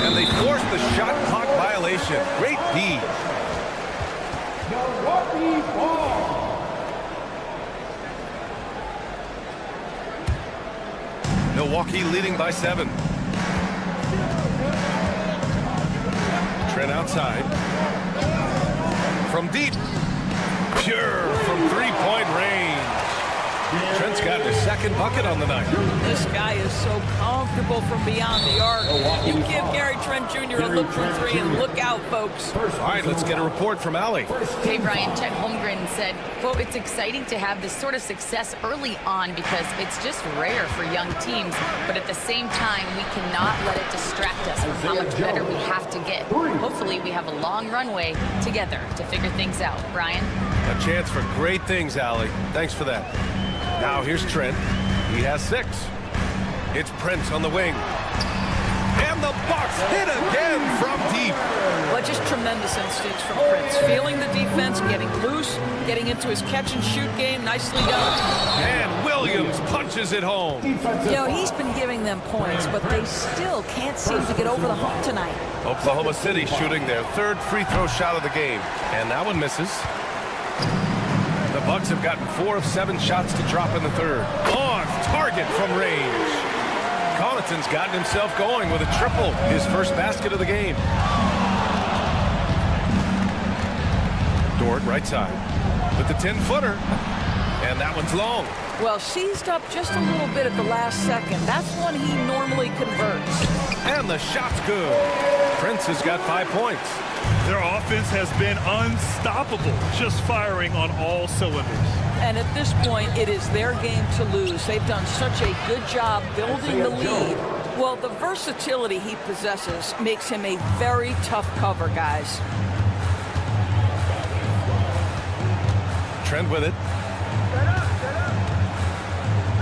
And they force the shot clock violation. Great D. Milwaukee ball. Milwaukee leading by 7. Trent outside. From deep. Pure from 3-point range. Trent's gotten his second bucket on the night. This guy is so comfortable from beyond the arc. You give Gary Trent Jr. a look from three and look out, folks. All right, let's get a report from Allie. Hey, Brian, Chet Holmgren said, quote, "It's exciting to have this sort of success early on because it's just rare for young teams, but at the same time, we cannot let it distract us from how much better we have to get. Hopefully, we have a long runway together to figure things out." Brian? A chance for great things, Allie. Thanks for that. Now here's Trent. He has 6. It's Prince on the wing. And the Bucks hit again from deep. Well, just tremendous instincts from Prince. Feeling the defense, getting loose, getting into his catch-and-shoot game. Nicely done. And Williams punches it home. You know, he's been giving them points, but they still can't seem to get over the hump tonight. Oklahoma City shooting their 3rd free throw shot of the game. And that one misses. The Bucks have gotten 4 of 7 shots to drop in the 3rd. On target from range. Connaughton's gotten himself going with a triple, his first basket of the game. Dort, right side, with the 10-footer. And that one's long. Well, seized up just a little bit at the last second. That's when he normally converts. And the shot's good. Prince has got 5 points. Their offense has been unstoppable, just firing on all cylinders. And at this point, it is their game to lose. They've done such a good job building the lead. Well, the versatility he possesses makes him a very tough cover, guys. Trent with it.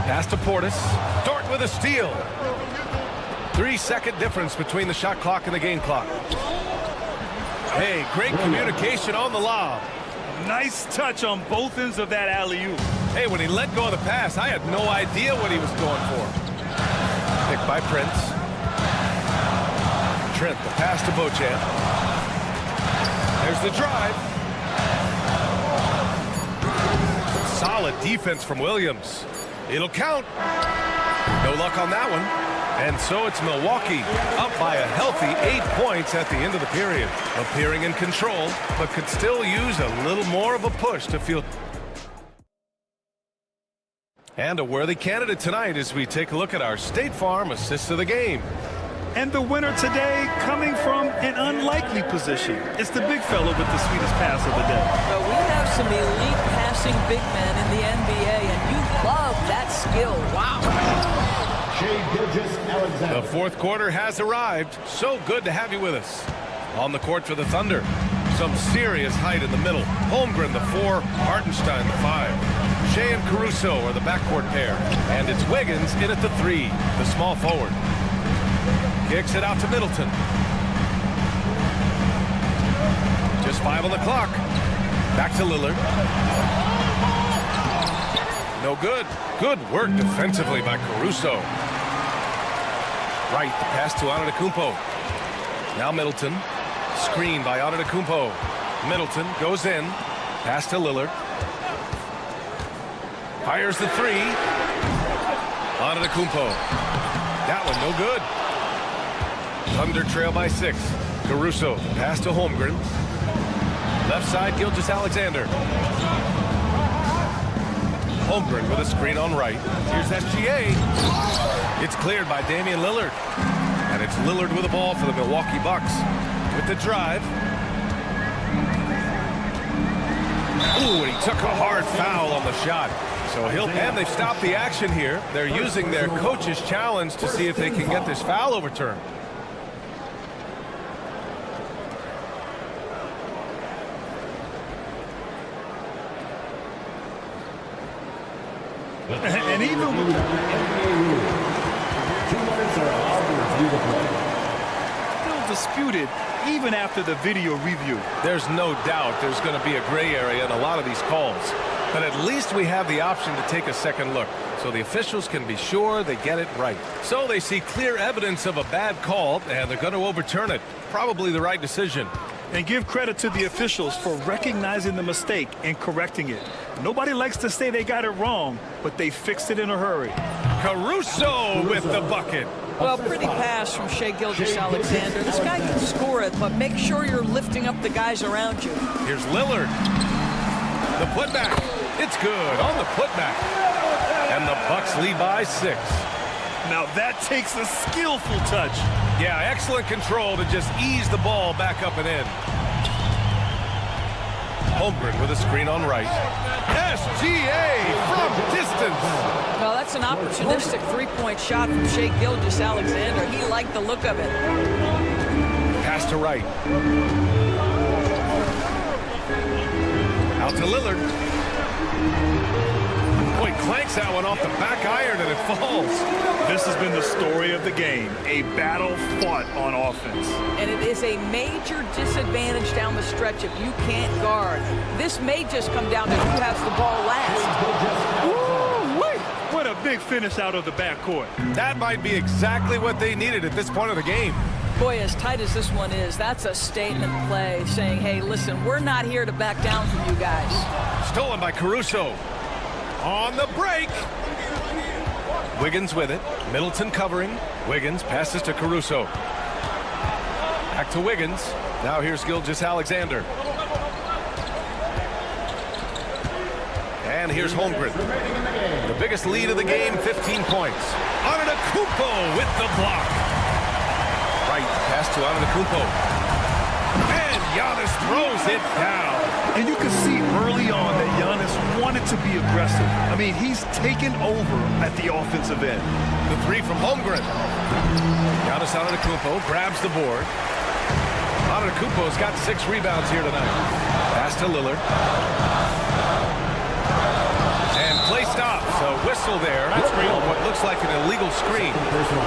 Pass to Portis. Dort with a steal. 3-second difference between the shot clock and the game clock. Hey, great communication on the lob. Nice touch on both ends of that alley-oop. Hey, when he let go of the pass, I had no idea what he was going for. Picked by Prince. Trent, the pass to Beauchamp. There's the drive. Solid defense from Williams. It'll count. No luck on that one. And so it's Milwaukee up by a healthy 8 points at the end of the period. Appearing in control, but could still use a little more of a push to feel. And a worthy candidate tonight as we take a look at our State Farm assists of the game. And the winner today coming from an unlikely position. It's the big fella with the sweetest pass of the day. Well, we have some elite passing big men in the NBA, and you love that skill. Wow. The 4th quarter has arrived. So good to have you with us. On the court for the Thunder. Some serious height in the middle. Holmgren, the 4. Hartenstein, the 5. Shea and Caruso are the backcourt pair. And it's Wiggins in at the 3, the small forward. Kicks it out to Middleton. Just 5 on the clock. Back to Lillard. No good. Good work defensively by Caruso. Right, the pass to Antetokounmpo. Now Middleton. Screen by Antetokounmpo. Middleton goes in. Pass to Lillard. Fires the 3. Antetokounmpo. That one no good. Thunder trail by 6. Caruso. Pass to Holmgren. Left side, Gilgeous-Alexander. Holmgren with a screen on right. Here's SGA. It's cleared by Damian Lillard. And it's Lillard with the ball for the Milwaukee Bucks. With the drive. Ooh, and he took a hard foul on the shot. So and they've stopped the action here. They're using their coach's challenge to see if they can get this foul overturned. And even still disputed even after the video review. There's no doubt there's going to be a gray area in a lot of these calls. But at least we have the option to take a second look, so the officials can be sure they get it right. So they see clear evidence of a bad call, and they're going to overturn it. Probably the right decision. And give credit to the officials for recognizing the mistake and correcting it. Nobody likes to say they got it wrong, but they fixed it in a hurry. Caruso with the bucket. Well, pretty pass from Shea Gilgeous-Alexander. This guy can score it, but make sure you're lifting up the guys around you. Here's Lillard. The putback. It's good on the putback. And the Bucks lead by 6. Now that takes a skillful touch. Yeah, excellent control to just ease the ball back up and in. Holmgren with a screen on right. SGA from distance. Well, that's an opportunistic three-point shot from Shai Gilgeous-Alexander. He liked the look of it. Pass to right. Out to Lillard. Boy, clanks that one off the back iron and it falls. This has been the story of the game. A battle fought on offense. And it is a major disadvantage down the stretch if you can't guard. This may just come down to who has the ball last. Woo-wee! What a big finish out of the backcourt. That might be exactly what they needed at this point of the game. Boy, as tight as this one is, that's a statement play saying, hey, listen, we're not here to back down from you guys. Stolen by Caruso. On the break. Wiggins with it. Middleton covering. Wiggins passes to Caruso. Back to Wiggins. Now here's Gilgeous-Alexander. And here's Holmgren. The biggest lead of the game, 15 points. Antetokounmpo with the block. Right, pass to Antetokounmpo. And Giannis throws it down. And you can see early on that Giannis wanted to be aggressive. I mean, he's taken over at the offensive end. The three from Holmgren. Giannis Antetokounmpo grabs the board. Antetokounmpo's got 6 rebounds here tonight. Pass to Lillard. And play stops. A whistle there. That's what looks like an illegal screen.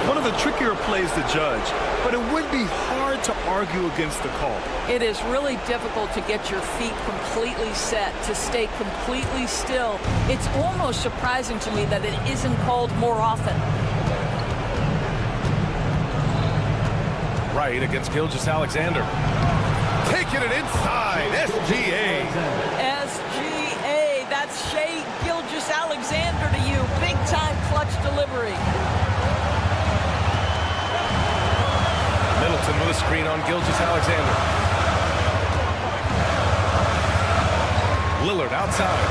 One of the trickier plays to judge, but it would be hard to argue against the call. It is really difficult to get your feet completely set, to stay completely still. It's almost surprising to me that it isn't called more often. Right against Gilgeous-Alexander. Taking it inside. SGA. SGA. That's Shai Gilgeous-Alexander to you. Big time clutch delivery. Middleton with a screen on Gilgeous-Alexander. Lillard outside.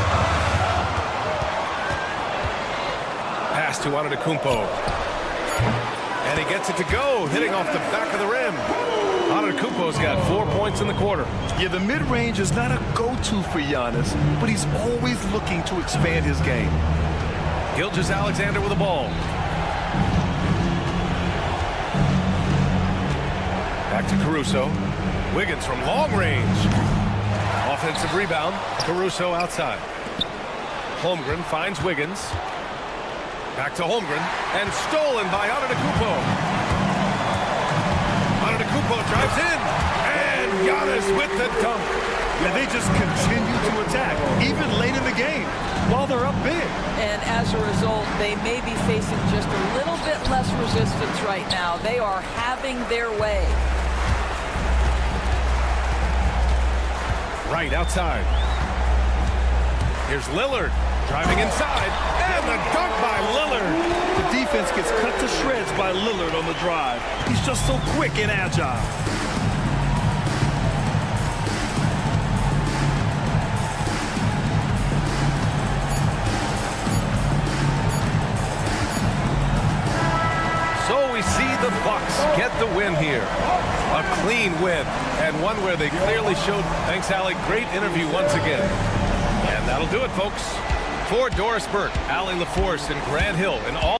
Pass to Antetokounmpo. And he gets it to go, hitting off the back of the rim. Antetokounmpo's got 4 points in the quarter. Yeah, the mid-range is not a go-to for Giannis, but he's always looking to expand his game. Gilgeous-Alexander with the ball. Back to Caruso. Wiggins from long range. Offensive rebound. Caruso outside. Holmgren finds Wiggins. Back to Holmgren. And stolen by Antetokounmpo. Antetokounmpo drives in. And Giannis with the dunk. And they just continue to attack, even late in the game, while they're up big. And as a result, they may be facing just a little bit less resistance right now. They are having their way. Right outside. Here's Lillard driving inside. And the dunk by Lillard. The defense gets cut to shreds by Lillard on the drive. He's just so quick and agile. So we see the Bucks get the win here. A clean win, and one where they clearly showed, thanks, Allie, great interview once again. And that'll do it, folks. For Doris Burke, Allie LaForce, and Grant Hill, and all